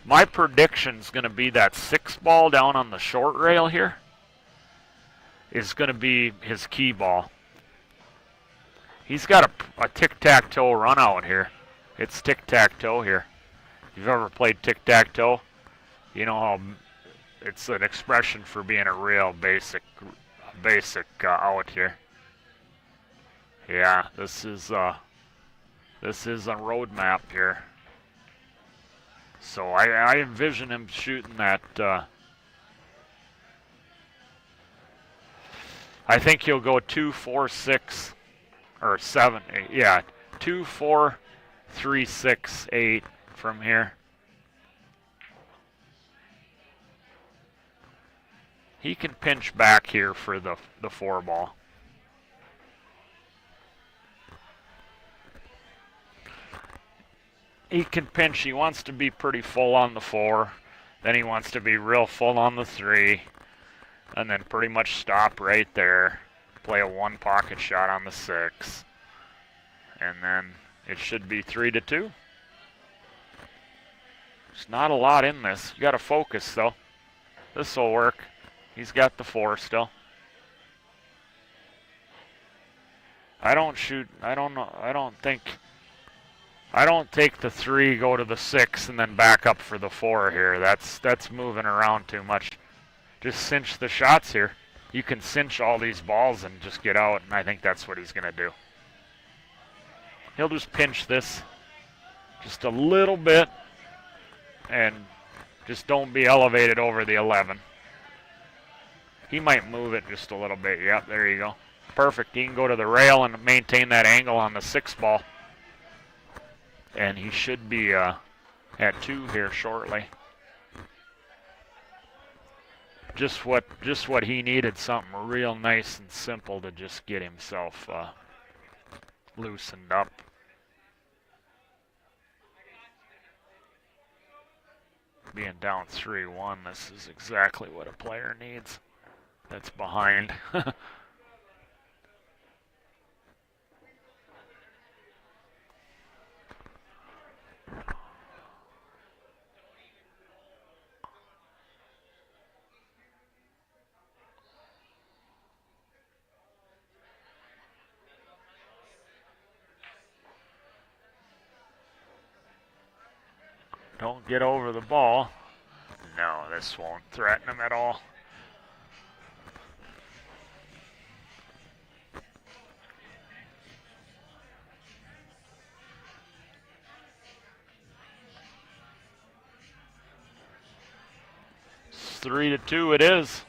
my prediction's going to be that 6 ball down on the short rail here is going to be his key ball. He's got a tic-tac-toe run out here. It's tic-tac-toe here. If you've ever played tic-tac-toe, you know how it's an expression for being a real basic out here. Yeah, this is a road map here. So I envision him shooting that. I think he'll go 2, 4, 6, or 7. Yeah, 2, 4, 3, 6, 8 from here. He can pinch back here for the 4 ball. He can pinch. He wants to be pretty full on the 4. Then he wants to be real full on the 3. And then pretty much stop right there. Play a 1 pocket shot on the 6. And then it should be 3-2. There's not a lot in this. You got to focus, though. This will work. He's got the 4 still. I don't shoot. I don't know. I don't take the 3, go to the 6, and then back up for the 4 here. That's moving around too much. Just cinch the shots here. You can cinch all these balls and just get out, and I think that's what he's going to do. He'll just pinch this just a little bit, and just don't be elevated over the 11. He might move it just a little bit. Yep, there you go. Perfect. He can go to the rail and maintain that angle on the 6 ball. And he should be at 2 here shortly. Just what he needed, something real nice and simple to just get himself loosened up. Being down 3-1, this is exactly what a player needs that's behind. Don't get over the ball. No, this won't threaten him at all. It's 3-2 it is.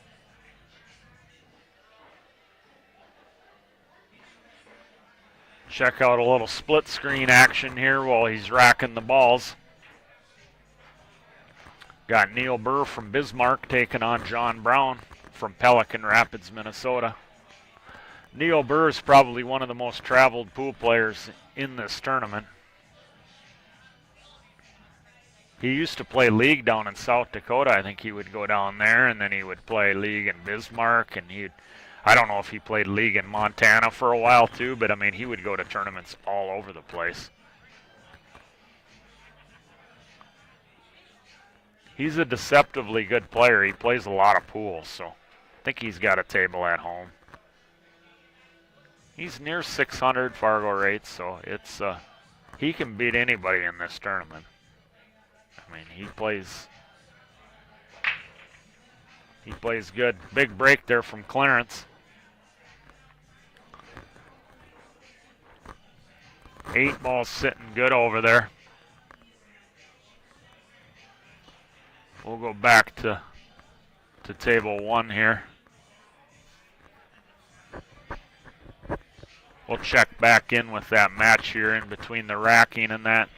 Check out a little split screen action here while he's racking the balls. Got Neil Burr from Bismarck taking on John Brown from Pelican Rapids, Minnesota. Neil Burr is probably one of the most traveled pool players in this tournament. He used to play league down in South Dakota. I think he would go down there, and then he would play league in Bismarck, and I don't know if he played league in Montana for a while too, but I mean, he would go to tournaments all over the place. He's a deceptively good player. He plays a lot of pool, so I think he's got a table at home. He's near 600 Fargo rates, so it's he can beat anybody in this tournament. I mean, he plays good. Big break there from Clarence. 8 balls sitting good over there. We'll go back to table 1 here. We'll check back in with that match here in between the racking and that.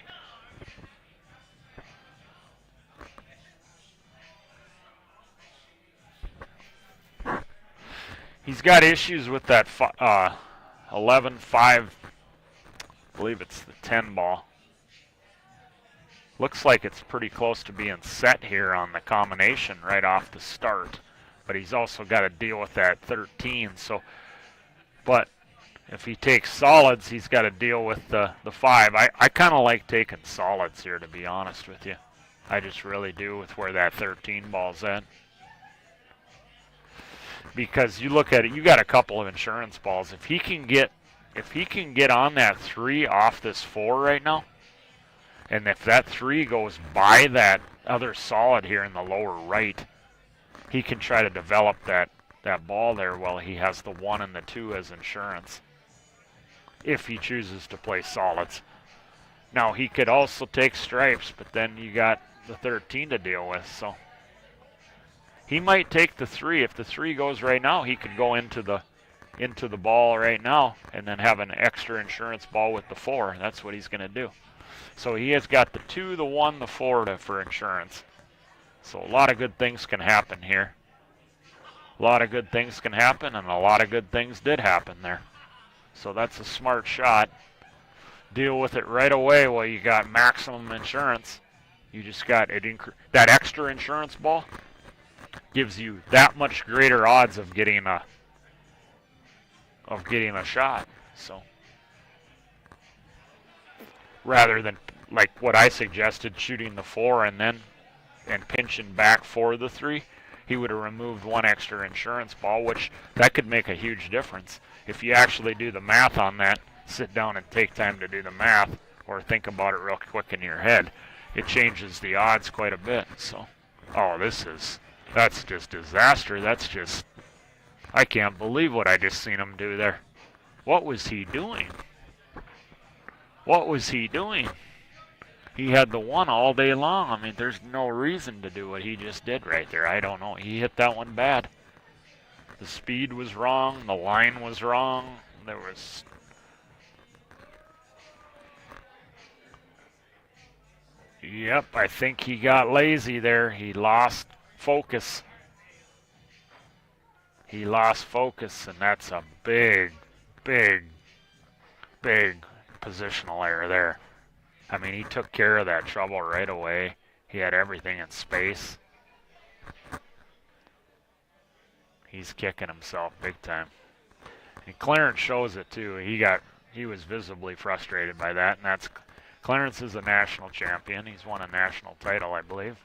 He's got issues with that 11-5, I believe it's the 10 ball. Looks like it's pretty close to being set here on the combination right off the start. But he's also got to deal with that 13. So, but if he takes solids, he's got to deal with the 5. I kind of like taking solids here, to be honest with you. I just really do with where that 13 ball's at. Because you look at it, you got a couple of insurance balls. If he can get on that 3 off this 4 right now, and if that 3 goes by that other solid here in the lower right, he can try to develop that ball there while he has the 1 and the 2 as insurance, if he chooses to play solids. Now, he could also take stripes, but then you got the 13 to deal with, so he might take the 3. If the 3 goes right now, he could go into the ball right now and then have an extra insurance ball with the 4. That's what he's going to do. So he has got the 2, the 1, the 4 for insurance. So a lot of good things can happen here. A lot of good things can happen, and a lot of good things did happen there. So that's a smart shot. Deal with it right away while you got maximum insurance. You just got it. That extra insurance ball gives you that much greater odds of getting a shot. So rather than like what I suggested, shooting the 4 and pinching back for the 3, he would have removed one extra insurance ball, which that could make a huge difference. If you actually do the math on that, sit down and take time to do the math or think about it real quick in your head, it changes the odds quite a bit. So, oh, that's just disaster. That's just, I can't believe what I just seen him do there. What was he doing? What was he doing? He had the one all day long. I mean, there's no reason to do what he just did right there. I don't know. He hit that one bad. The speed was wrong. The line was wrong. There was... Yep, I think he got lazy there. He lost focus. He lost focus, and that's a big, big, big positional error there. I mean, he took care of that trouble right away. He had everything in space. He's kicking himself big time. And Clarence shows it too. He was visibly frustrated by that, and that's Clarence is a national champion. He's won a national title, I believe.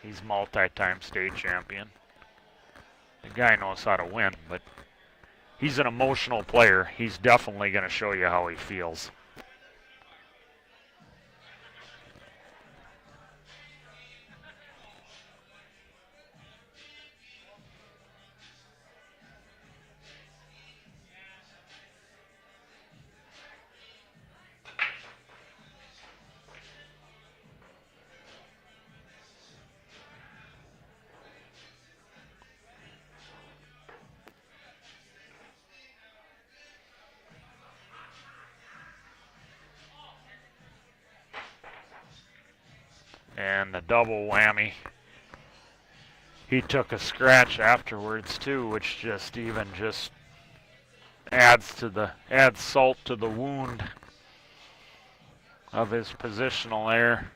He's multi-time state champion. The guy knows how to win, but he's an emotional player. He's definitely going to show you how he feels. And the double whammy. He took a scratch afterwards too, which just adds salt to the wound of his positional error.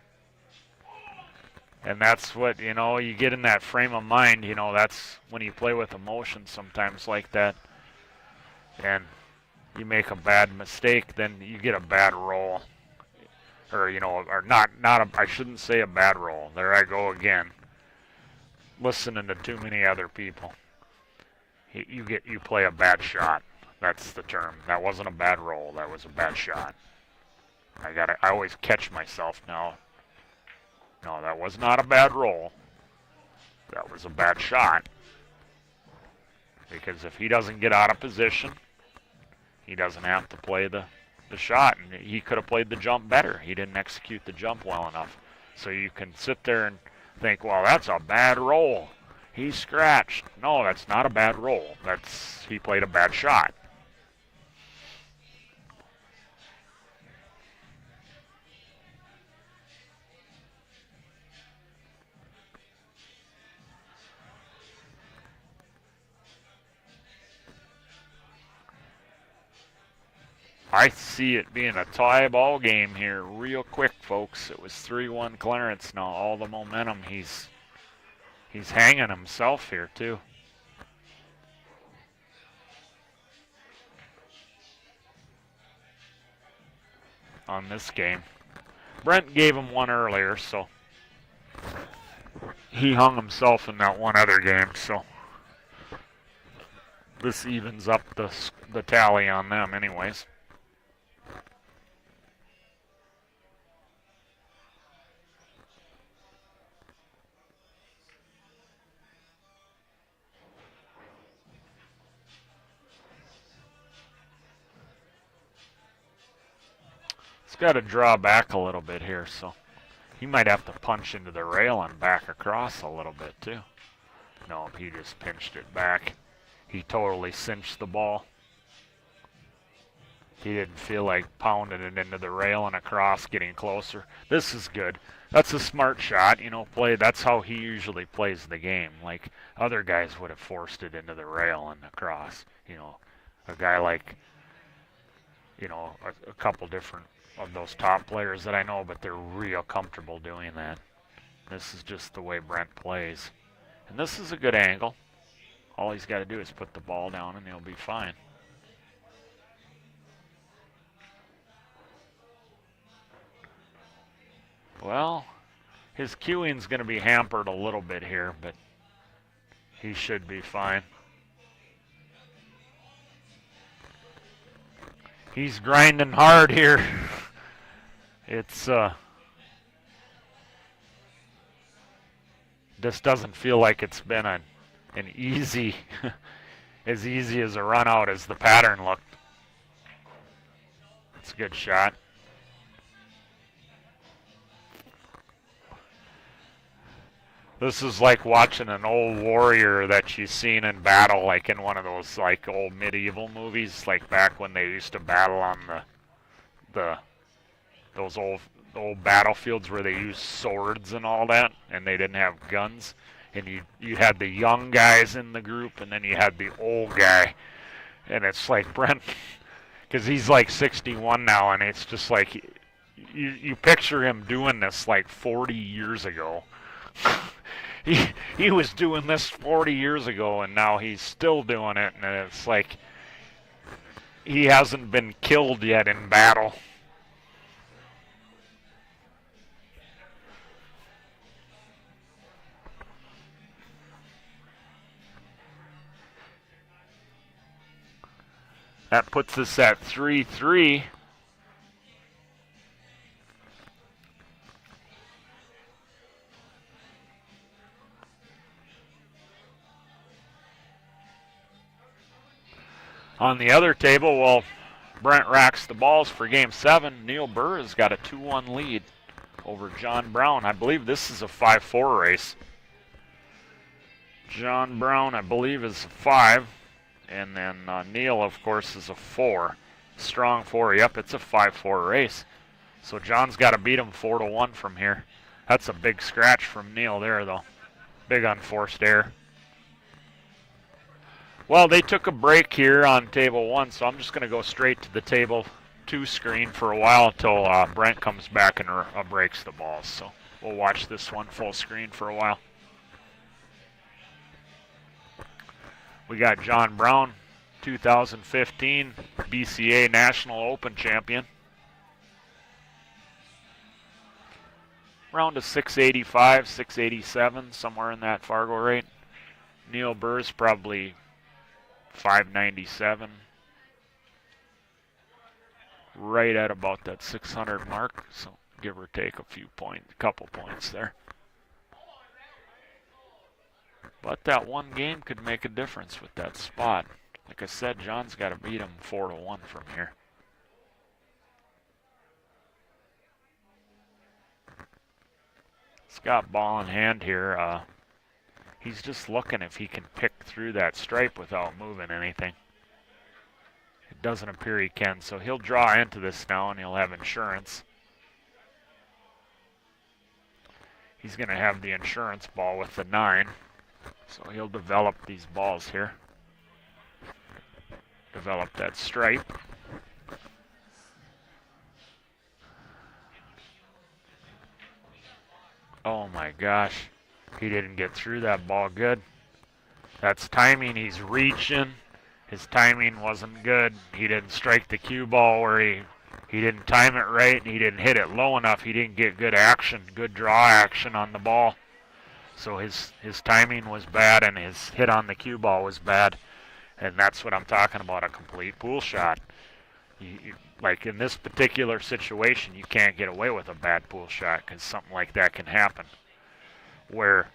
And that's what, you get in that frame of mind, that's when you play with emotion sometimes like that. And you make a bad mistake, then you get a bad roll. Or, I shouldn't say a bad roll. There I go again. Listening to too many other people. You play a bad shot. That's the term. That wasn't a bad roll. That was a bad shot. I always catch myself now. No, that was not a bad roll. That was a bad shot. Because if he doesn't get out of position, he doesn't have to play the shot, and he could have played the jump better. He didn't execute the jump well enough. So you can sit there and think, well, that's a bad roll. He scratched. No, that's not a bad roll. He played a bad shot. I see it being a tie ball game here real quick, folks. It was 3-1 Clarence. Now all the momentum, he's hanging himself here too. On this game. Brent gave him one earlier, so he hung himself in that one other game, so this evens up the tally on them anyways. He's got to draw back a little bit here, so he might have to punch into the rail and back across a little bit too. No, he just pinched it back. He totally cinched the ball. He didn't feel like pounding it into the rail and across, getting closer. This is good. That's a smart shot, that's how he usually plays the game. Like other guys would have forced it into the rail and across. A guy like, a couple different of those top players that I know, but they're real comfortable doing that. This is just the way Brent plays. And this is a good angle. All he's got to do is put the ball down and he'll be fine. Well, his cueing's going to be hampered a little bit here, but He should be fine. He's grinding hard here. It's this doesn't feel like it's been an easy, as easy as a run out as the pattern looked. It's a good shot. This is like watching an old warrior that you've seen in battle, like in one of those like old medieval movies, like back when they used to battle on those old battlefields where they used swords and all that, and they didn't have guns. And you had the young guys in the group, and then you had the old guy. And it's like Brent, because he's like 61 now, and it's just like you picture him doing this like 40 years ago. He was doing this 40 years ago, and now he's still doing it, and it's like he hasn't been killed yet in battle. That puts us at 3-3. On the other table, well, Brent racks the balls for Game 7. Neil Burr has got a 2-1 lead over John Brown. I believe this is a 5-4 race. John Brown, I believe, is a 5. And then Neil, of course, is a 4. Strong 4. Yep, it's a 5-4 race. So John's got to beat him 4-1 from here. That's a big scratch from Neil there, though. Big unforced error. Well, they took a break here on table 1, so I'm just going to go straight to the table 2 screen for a while until Brent comes back and breaks the balls. So we'll watch this one full screen for a while. We got John Brown, 2015 BCA National Open champion. Around a 685, 687, somewhere in that Fargo rate. Neil Burr's probably 597. Right at about that 600 mark, so give or take a few points, a couple points there. But that one game could make a difference with that spot. Like I said, John's got to beat him 4-1 from here. Scott ball in hand here. He's just looking if he can pick through that stripe without moving anything. It doesn't appear he can, so he'll draw into this now and he'll have insurance. He's going to have the insurance ball with the 9. So he'll develop these balls here. Develop that stripe. Oh my gosh. He didn't get through that ball good. That's timing. He's reaching. His timing wasn't good. He didn't strike the cue ball where he didn't time it right, and he didn't hit it low enough. He didn't get good action, good draw action on the ball. So his timing was bad, and his hit on the cue ball was bad. And that's what I'm talking about, a complete pool shot. Like in this particular situation, you can't get away with a bad pool shot because something like that can happen. Where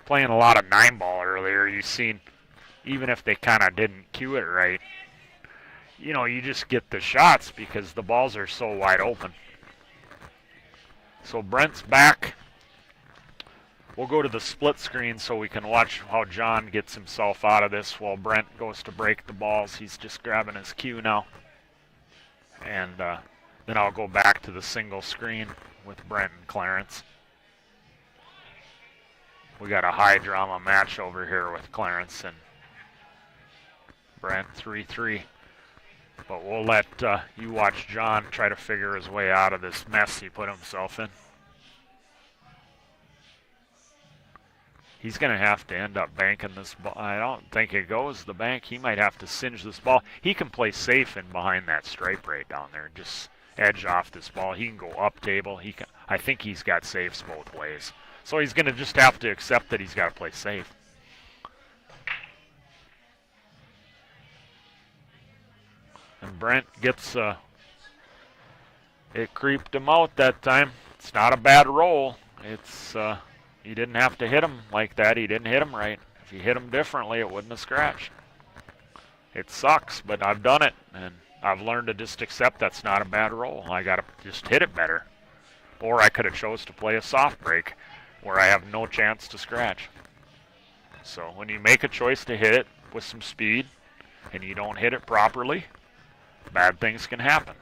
playing a lot of 9-ball earlier, you've seen, even if they kind of didn't cue it right, you know, you just get the shots because the balls are so wide open. So Brent's back. We'll go to the split screen so we can watch how John gets himself out of this while Brent goes to break the balls. He's just grabbing his cue now. And then I'll go back to the single screen with Brent and Clarence. We got a high drama match over here with Clarence and Brent, 3-3. But we'll let you watch John try to figure his way out of this mess he put himself in. He's going to have to end up banking this ball. I don't think it goes the bank. He might have to singe this ball. He can play safe in behind that stripe right down there. Just edge off this ball. He can go up table. I think he's got safes both ways. So he's going to just have to accept that he's got to play safe. And Brent gets, it creeped him out that time. It's not a bad roll. It's, you didn't have to hit him like that. He didn't hit him right. If you hit him differently, it wouldn't have scratched. It sucks, but I've done it, and I've learned to just accept that's not a bad roll. I got to just hit it better. Or I could have chose to play a soft break where I have no chance to scratch. So when you make a choice to hit it with some speed and you don't hit it properly, bad things can happen.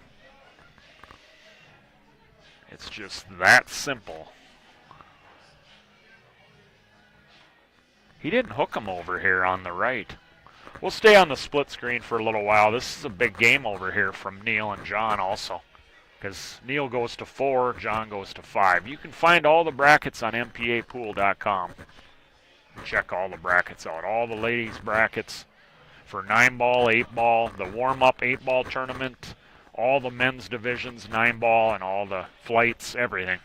It's just that simple. He didn't hook him over here on the right. We'll stay on the split screen for a little while. This is a big game over here from Neil and John also, because Neil goes to 4, John goes to 5. You can find all the brackets on mpapool.com. Check all the brackets out. All the ladies' brackets for 9-ball, 8-ball, the warm-up 8-ball tournament, all the men's divisions, 9-ball, and all the flights, everything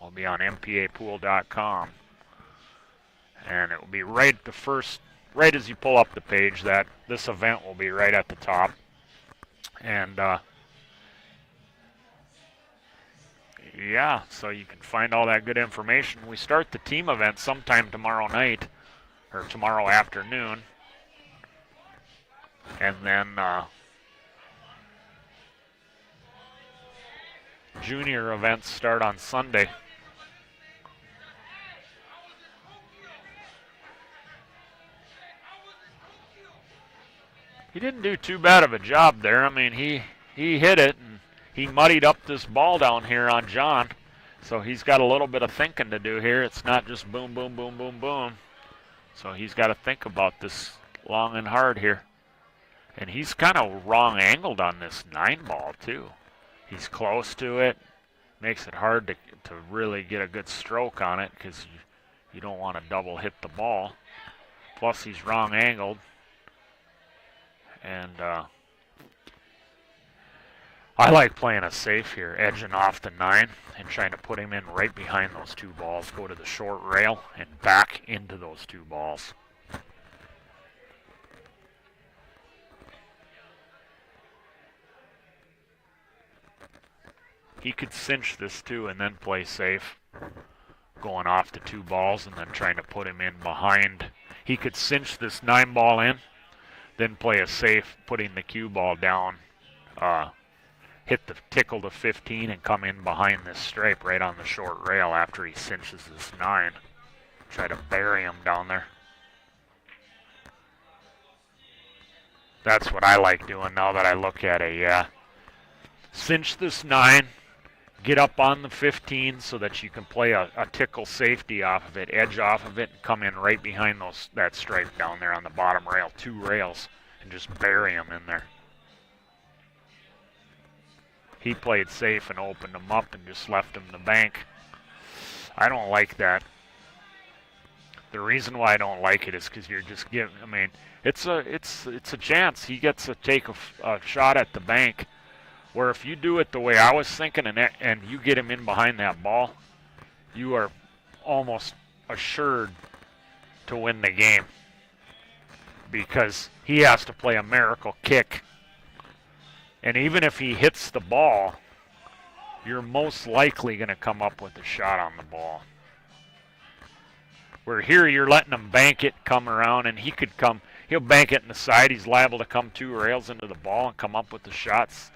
will be on mpapool.com. And it will be right as you pull up the page, that this event will be right at the top. And yeah, so you can find all that good information. We start the team event sometime tomorrow night or tomorrow afternoon. And then junior events start on Sunday. He didn't do too bad of a job there. I mean, he hit it, and he muddied up this ball down here on John. So he's got a little bit of thinking to do here. It's not just boom, boom, boom, boom, boom. So he's got to think about this long and hard here. And he's kind of wrong angled on this 9-ball too. He's close to it. Makes it hard to really get a good stroke on it because you don't want to double hit the ball. Plus he's wrong angled. And I like playing a safe here, edging off the 9 and trying to put him in right behind those 2 balls, go to the short rail and back into those 2 balls. He could cinch this too and then play safe, going off the 2 balls and then trying to put him in behind. He could cinch this 9-ball in, then play a safe, putting the cue ball down, hit the tickle to 15 and come in behind this stripe right on the short rail after he cinches this 9. Try to bury him down there. That's what I like doing now that I look at it, yeah. Cinch this 9, get up on the 15 so that you can play a tickle safety off of it, edge off of it, and come in right behind that stripe down there on the bottom rail, 2 rails, and just bury him in there. He played safe and opened him up and just left him in the bank. I don't like that. The reason why I don't like it is because you're just giving, I mean, it's a chance. He gets to take a shot at the bank, where if you do it the way I was thinking and you get him in behind that ball, you are almost assured to win the game, because he has to play a miracle kick. And even if he hits the ball, you're most likely going to come up with a shot on the ball. Where here you're letting him bank it, come around, and he'll bank it in the side. He's liable to come 2 rails into the ball and come up with the shots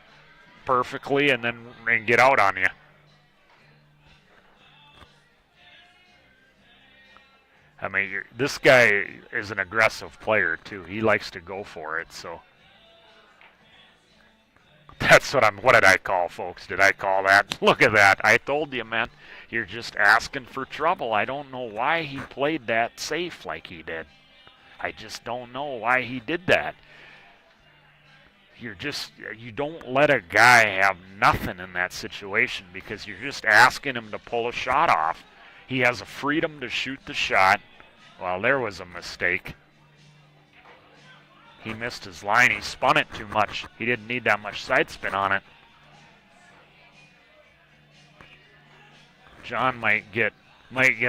perfectly and then get out on you. I mean, this guy is an aggressive player too. He likes to go for it, so that's what did I call, folks? Did I call that? Look at that. I told you, man. You're just asking for trouble. I don't know why he played that safe like he did. I just don't know why he did that. You don't let a guy have nothing in that situation, because you're just asking him to pull a shot off. He has a freedom to shoot the shot. Well, there was a mistake. He missed his line. He spun it too much. He didn't need that much side spin on it. John might get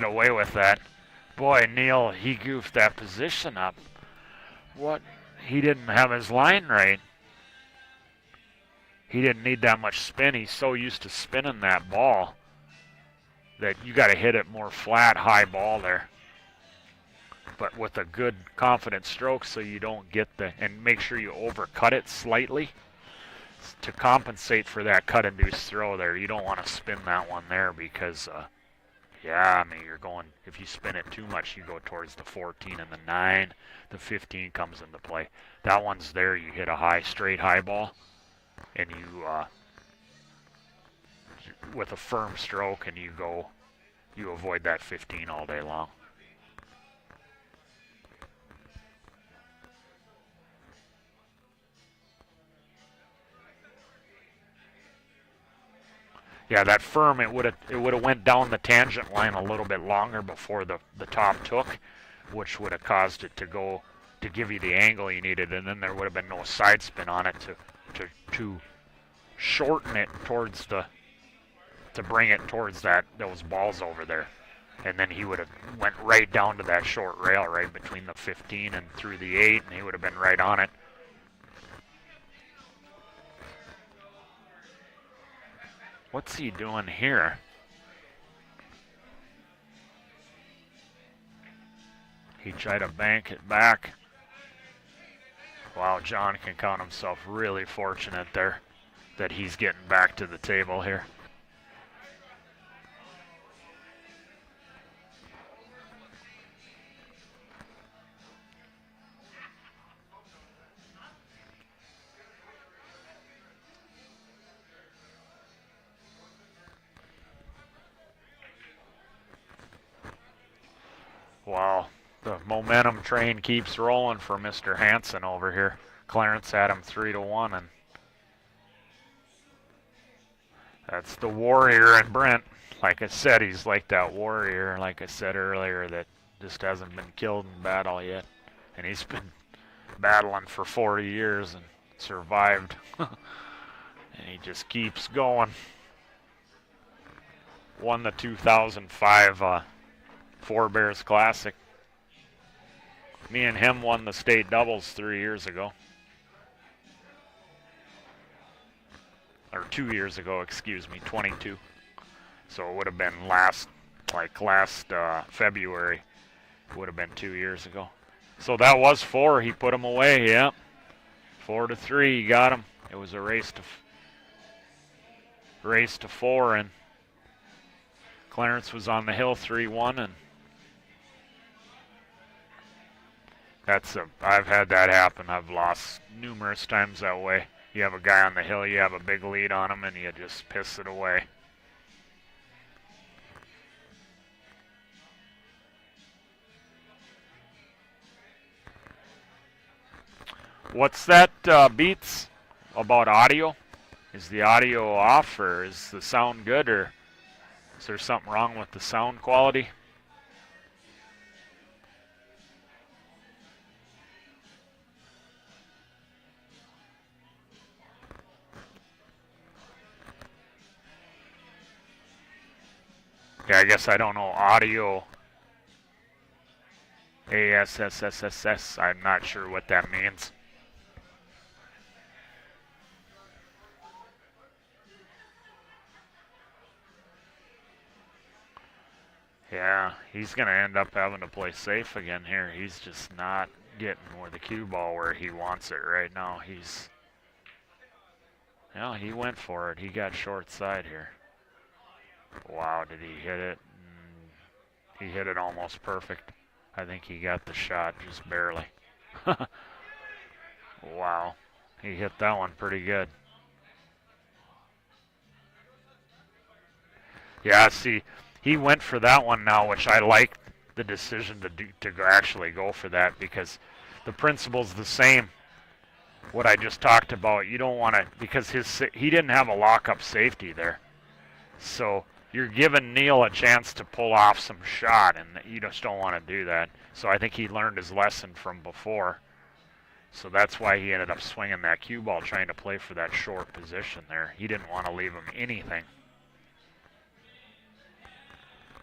away with that. Boy, Neil, he goofed that position up. What? He didn't have his line right. he didn't need that much spin. He's so used to spinning that ball that you got to hit it more flat, high ball there. But with a good, confident stroke so you don't get and make sure you overcut it slightly to compensate for that cut-induced throw there. You don't want to spin that one there because, yeah, I mean, if you spin it too much, you go towards the 14 and the 9. The 15 comes into play. That one's there. You hit a straight high ball, and you, with a firm stroke, and you avoid that 15 all day long. Yeah, that firm, it would have went down the tangent line a little bit longer before the top took, which would have caused it to give you the angle you needed, and then there would have been no side spin on it to shorten it to bring it towards those balls over there. And then he would have went right down to that short rail right between the 15 and through the 8, and he would have been right on it. What's he doing here? He tried to bank it back. Wow, John can count himself really fortunate there that he's getting back to the table here. Wow, the momentum train keeps rolling for Mr. Hansen over here. Clarence had him 3-1, and that's the warrior in Brent. Like I said, he's like that warrior, like I said earlier, that just hasn't been killed in battle yet. And he's been battling for 40 years and survived. And he just keeps going. Won the 2005 Four Bears Classic. Me and him won the state doubles 3 years ago. Or 2 years ago, excuse me, 22. So it would have been last February. It would have been 2 years ago. So that was 4. He put him away, yep. 4-3, he got him. It was a race to 4, and Clarence was on the hill 3-1, and I've had that happen. I've lost numerous times that way. You have a guy on the hill, you have a big lead on him, and you just piss it away. What's that, Beats, about audio? Is the audio off, or is the sound good, or is there something wrong with the sound quality? Yeah, I guess I don't know. Audio. ASSSSS. I'm not sure what that means. Yeah, he's going to end up having to play safe again here. He's just not getting the cue ball where he wants it right now. He went for it. He got short side here. Wow, did he hit it? He hit it almost perfect. I think he got the shot just barely. Wow, he hit that one pretty good. Yeah, see, he went for that one now, which I like the decision to actually go for that, because the principle's the same. What I just talked about, you don't want to, because he didn't have a lock-up safety there. So you're giving Neil a chance to pull off some shot, and you just don't want to do that. So I think he learned his lesson from before. So that's why he ended up swinging that cue ball, trying to play for that short position there. He didn't want to leave him anything.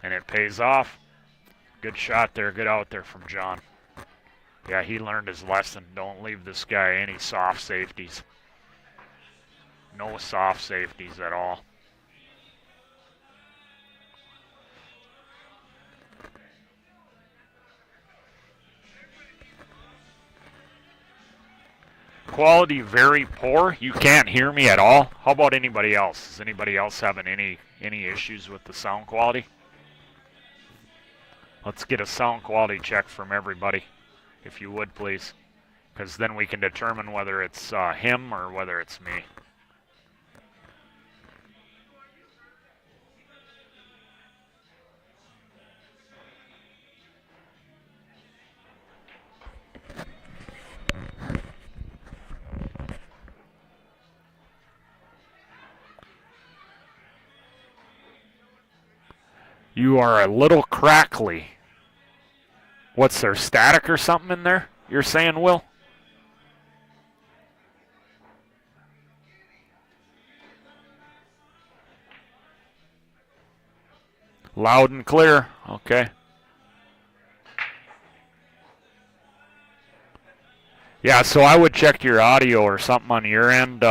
And it pays off. Good shot there, good out there from John. Yeah, he learned his lesson. Don't leave this guy any soft safeties. No soft safeties at all. Quality very poor. You can't hear me at all. How about anybody else? Is anybody else having any issues with the sound quality? Let's get a sound quality check from everybody, if you would, please, because then we can determine whether it's him or whether it's me. You are a little crackly. What's there, static or something in there? You're saying, Will? Loud and clear. Okay. Yeah, so I would check your audio or something on your end.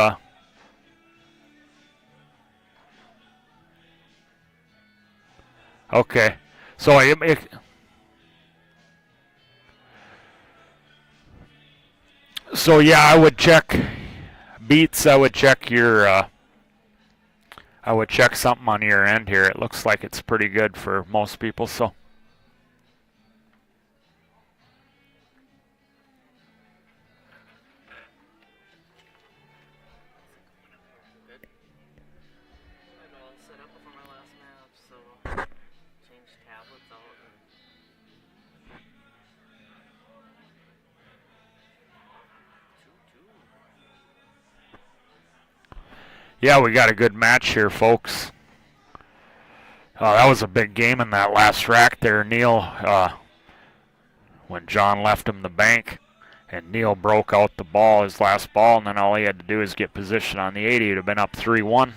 Okay. So so yeah, I would check Beats. I would check your. I would check something on your end here. It looks like it's pretty good for most people. So. Yeah, we got a good match here, folks. That was a big game in that last rack there, Neil, when John left him the bank, and Neil broke out the ball, his last ball, and then all he had to do is get position on the 80. He'd have been up 3-1.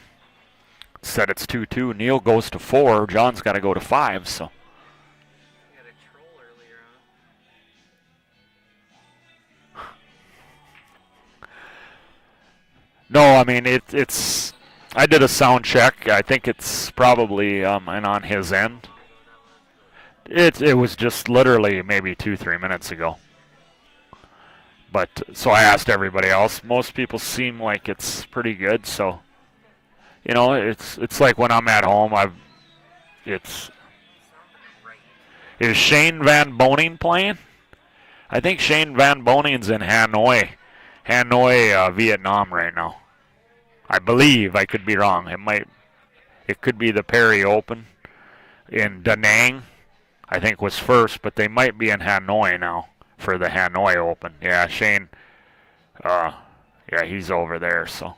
Instead, it's 2-2. Neil goes to 4. John's got to go to 5, so. No, I mean, it's. I did a sound check. I think it's probably and on his end. It was just literally maybe 2-3 minutes ago. But so I asked everybody else. Most people seem like it's pretty good. So, you know, it's like when I'm at home. Is Shane Van Boning playing? I think Shane Van Boning's in Hanoi, Vietnam right now. I believe. I could be wrong. It could be the Perry Open in Da Nang, I think was first, but they might be in Hanoi now for the Hanoi Open. Yeah, Shane. Yeah, he's over there. So.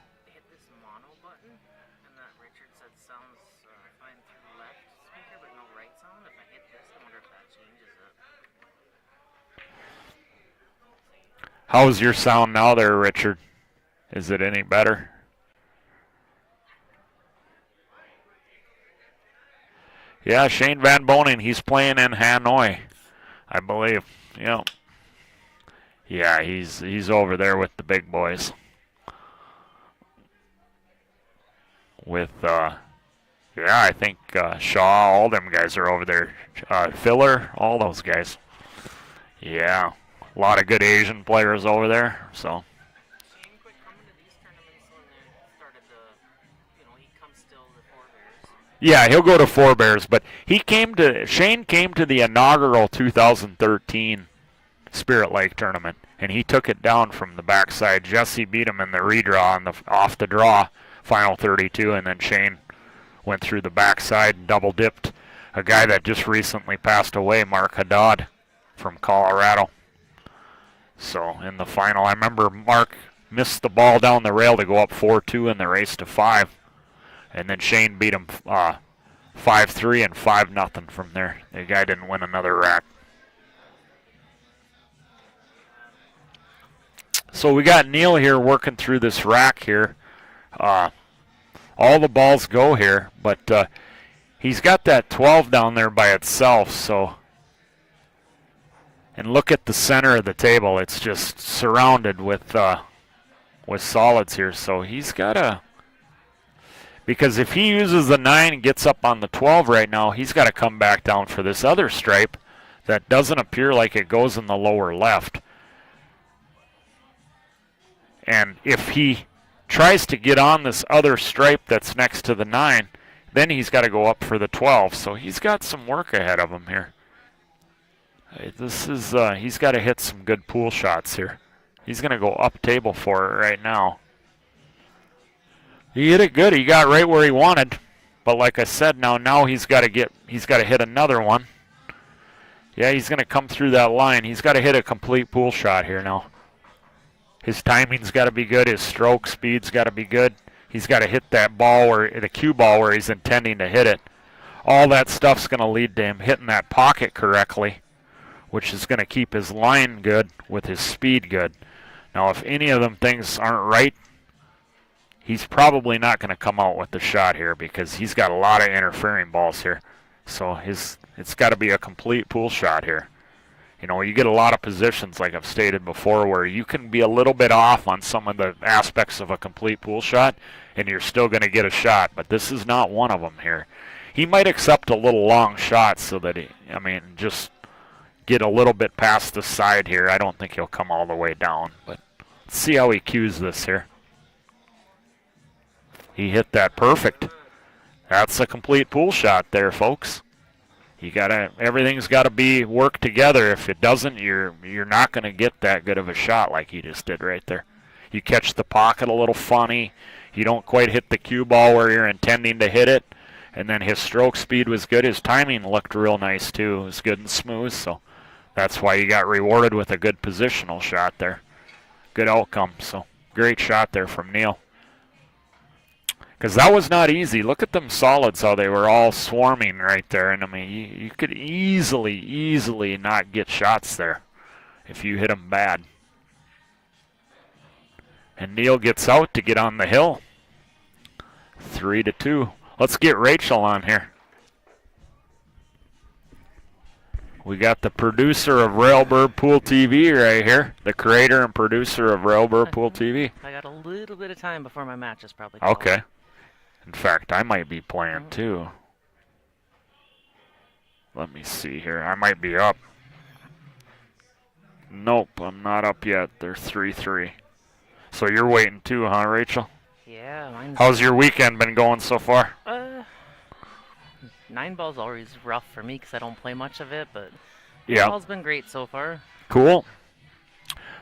How's your sound now there, Richard? Is it any better? Yeah, Shane Van Boning, he's playing in Hanoi, I believe. Yeah. Yeah, he's over there with the big boys. With yeah, I think Shaw, all them guys are over there. Filler, all those guys. Yeah. A lot of good Asian players over there, so. Yeah, he'll go to Forebears, but Shane came to the inaugural 2013 Spirit Lake tournament, and he took it down from the backside. Jesse beat him in the redraw off the draw, final 32, and then Shane went through the backside and double dipped a guy that just recently passed away, Mark Haddad from Colorado. So in the final, I remember Mark missed the ball down the rail to go up 4-2 in the race to 5. And then Shane beat him 5-3 and 5-0 from there. The guy didn't win another rack. So we got Neil here working through this rack here. All the balls go here, but he's got that 12 down there by itself. So, and look at the center of the table. It's just surrounded with solids here. So he's got a Because if he uses the 9 and gets up on the 12 right now, he's got to come back down for this other stripe that doesn't appear like it goes in the lower left. And if he tries to get on this other stripe that's next to the 9, then he's got to go up for the 12. So he's got some work ahead of him here. This is he's got to hit some good pool shots here. He's going to go up table for it right now. He hit it good. He got right where he wanted. But like I said, now he's got to hit another one. Yeah, he's going to come through that line. He's got to hit a complete pool shot here now. His timing's got to be good. His stroke speed's got to be good. He's got to hit that ball the cue ball where he's intending to hit it. All that stuff's going to lead to him hitting that pocket correctly, which is going to keep his line good with his speed good. Now, if any of them things aren't right, he's probably not going to come out with the shot here because he's got a lot of interfering balls here. So it's got to be a complete pool shot here. You know, you get a lot of positions, like I've stated before, where you can be a little bit off on some of the aspects of a complete pool shot, and you're still going to get a shot. But this is not one of them here. He might accept a little long shot so that just get a little bit past the side here. I don't think he'll come all the way down, but let's see how he cues this here. He hit that perfect. That's a complete pool shot there, folks. Everything's got to be worked together. If it doesn't, you're not going to get that good of a shot like he just did right there. You catch the pocket a little funny. You don't quite hit the cue ball where you're intending to hit it. And then his stroke speed was good. His timing looked real nice too. It was good and smooth. So that's why you got rewarded with a good positional shot there. Good outcome. So great shot there from Neil. Because that was not easy. Look at them solids, how they were all swarming right there. And, I mean, you could easily not get shots there if you hit them bad. And Neil gets out to get on the hill. 3-2. Let's get Rachel on here. We got the producer of Railbird Pool TV right here. The creator and producer of Railbird Pool TV. I got a little bit of time before my match is probably okay. In fact, I might be playing too. Let me see here. I might be up. Nope, I'm not up yet. They're 3-3. So you're waiting too, huh, Rachel? Yeah, mine's... How's your weekend been going so far? 9-ball's always rough for me because I don't play much of it, but yeah, 9-ball's been great so far. Cool.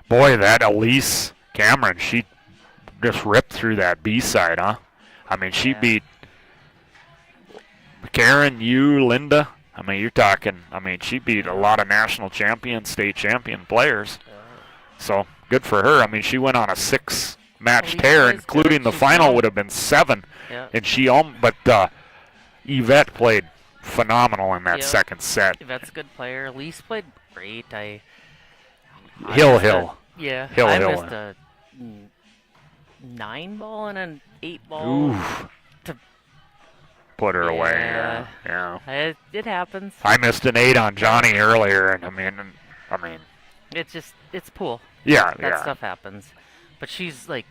Boy, that Elise Cameron, she just ripped through that B-side, huh? I mean, she beat Karen, Linda. I mean, you're talking, she beat a lot of national champion, state champion players. So, good for her. I mean, she went on a 6-match tear, including the final would have been 7. Yeah. And but Yvette played phenomenal in that second set. Yvette's a good player. Elise played great. Hill. Yeah. Hill. I missed a 9-ball and an 8-ball. Oof. To put her away. Yeah. It happens. I missed an 8 on Johnny earlier, and I mean. It's pool. Yeah, that stuff happens. But she's like,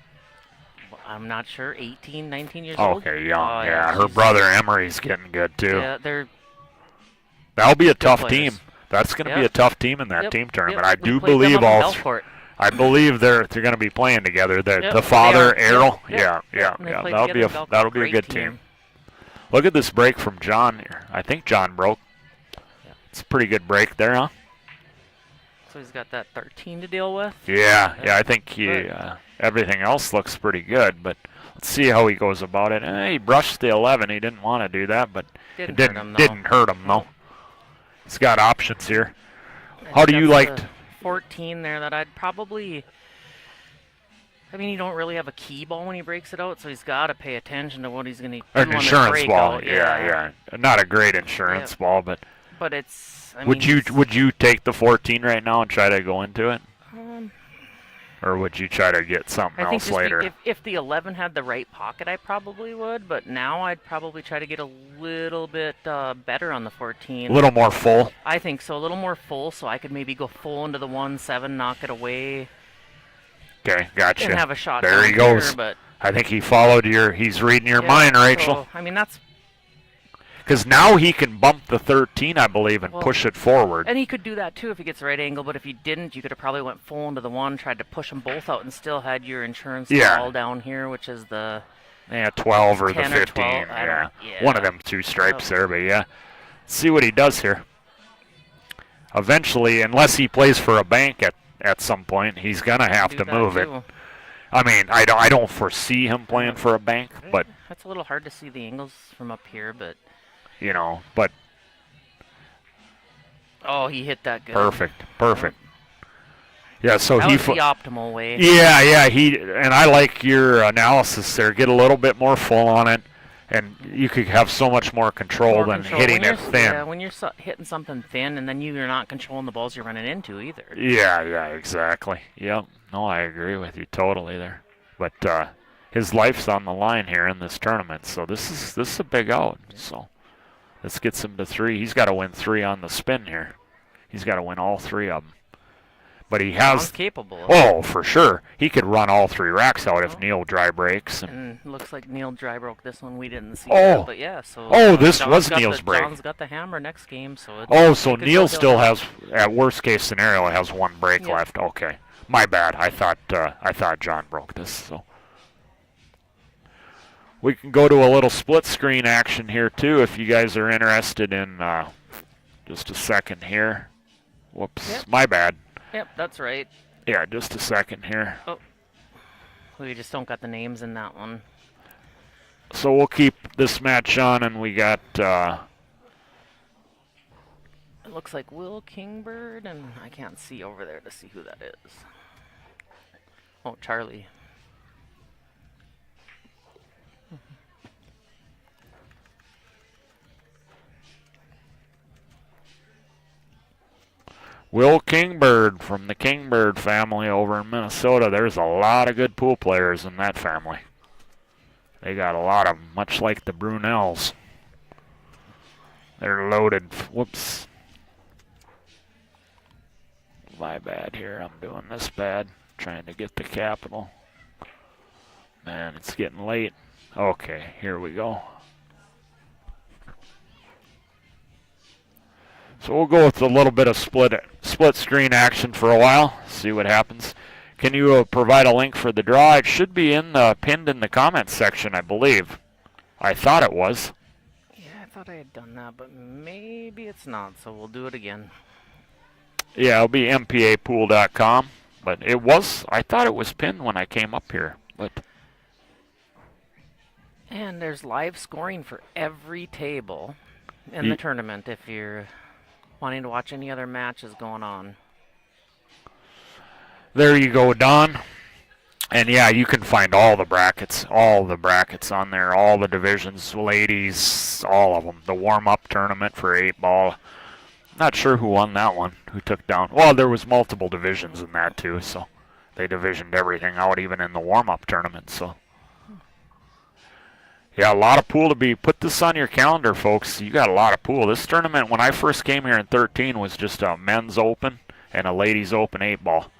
I'm not sure, 18, 19 years old. Okay, young. Her brother Emery's getting good too. Yeah, that'll be a tough team. That's going to be a tough team in that team tournament. I do believe I believe they're going to be playing together. The father, Errol. Yeah. That'll be a good team. Look at this break from John here. I think John broke. Yeah. It's a pretty good break there, huh? So he's got that 13 to deal with. Yeah. I think everything else looks pretty good, but let's see how he goes about it. He brushed the 11. He didn't want to do that, but it didn't hurt him though. He's got options here. How do you like 14 there that I'd probably... I mean, you don't really have a key ball when he breaks it out, so he's got to pay attention to what he's going to do an insurance ball. Yeah. Not a great insurance ball, but it's... Would you take the 14 right now and try to go into it? Or would you try to get something else later? If the 11 had the right pocket, I probably would. But now I'd probably try to get a little bit better on the 14. A little more full? I think so. A little more full, so I could maybe go full into the 1-7, knock it away. Okay, gotcha. And have a shot. There he goes. I think he followed he's reading your Yeah, mind, Rachel. So, I mean, that's... Because now he can bump the 13, I believe, and push it forward. And he could do that, too, if he gets the right angle. But if he didn't, you could have probably went full into the one, tried to push them both out, and still had your insurance all down here, which is the... Yeah, 12 or the 10 15. or 12, Yeah. yeah. One of them two stripes there, but yeah. See what he does here. Eventually, unless he plays for a bank at some point, he's going to have to move it. I mean, I don't foresee him playing for a bank, but... That's a little hard to see the angles from up here, but... You know, but... Oh, he hit that good. Perfect. Yeah, so that was the optimal way. Yeah, and I like your analysis there. Get a little bit more full on it, and you could have so much more control than hitting it thin. Yeah, when you're hitting something thin, and then you're not controlling the balls you're running into either. Yeah, exactly. Yep. No, I agree with you totally there. But his life's on the line here in this tournament, so this is a big out. So this gets him to 3. He's got to win 3 on the spin here. He's got to win all 3 of them. But he has... capable. Oh, for sure. He could run all 3 racks out if Neil dry breaks. And looks like Neil dry broke this one. We didn't see that, but yeah. So this was Neil's break. John's got the hammer next game. So so Neil still has, at worst case scenario, has 1 break left. Okay. My bad. I thought John broke this. So we can go to a little split screen action here, too, if you guys are interested in just a second here. Whoops. My bad. Yep, that's right. Yeah, just a second here. Oh, we just don't got the names in that one. So we'll keep this match on, and we got... It looks like Will Kingbird, and I can't see over there to see who that is. Oh, Charlie. Will Kingbird from the Kingbird family over in Minnesota. There's a lot of good pool players in that family. They got a lot of them, much like the Brunels. They're loaded. Whoops. My bad here. I'm doing this bad. Trying to get the capital. Man, it's getting late. Okay, here we go. So we'll go with a little bit of split screen action for a while. See what happens. Can you provide a link for the draw? It should be pinned in the comments section, I believe. I thought it was. Yeah, I thought I had done that, but maybe it's not. So we'll do it again. Yeah, it'll be mpapool.com. But it was. I thought it was pinned when I came up here. But. And there's live scoring for every table in the tournament if you're wanting to watch any other matches going on. There you go, Don. And yeah, you can find all the brackets on there, all the divisions, ladies, all of them. The warm-up tournament for 8-ball. Not sure who won that one, who took down. Well, there was multiple divisions in that too, so they divisioned everything out, even in the warm-up tournament. So yeah, a lot of pool to be. Put this on your calendar, folks. You got a lot of pool. This tournament, when I first came here in 13, was just a men's open and a ladies open 8-ball.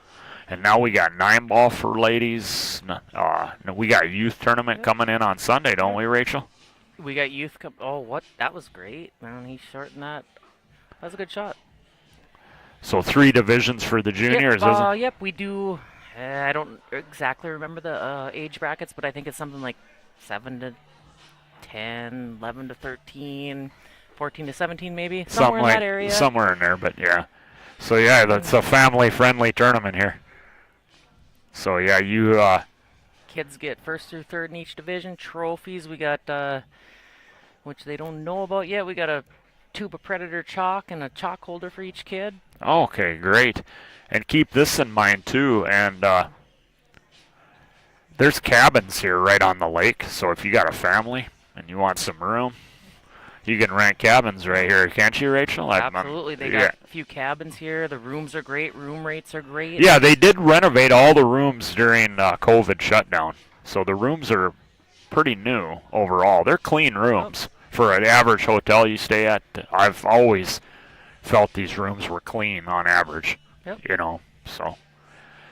And now we got 9-ball for ladies. We got youth tournament coming in on Sunday, don't we, Rachel? We got youth. Oh, what? That was great, man. He shortened that. That was a good shot. So 3 divisions for the juniors, isn't it? Yep, we do. I don't exactly remember the age brackets, but I think it's something like 7 to 10, 11 to 13, 14 to 17 maybe. Somewhere in that area. Somewhere in there, but yeah. So yeah, that's a family-friendly tournament here. So yeah, you... Kids get first through third in each division. Trophies, we got, which they don't know about yet. We got a tube of Predator chalk and a chalk holder for each kid. Okay, great. And keep this in mind too, and there's cabins here right on the lake, so if you got a family and you want some room, you can rent cabins right here, can't you, Rachel? Absolutely. They got a few cabins here. The rooms are great. Room rates are great. Yeah, they did renovate all the rooms during COVID shutdown, so the rooms are pretty new overall. They're clean rooms for an average hotel you stay at. I've always felt these rooms were clean on average. Yep. You know, so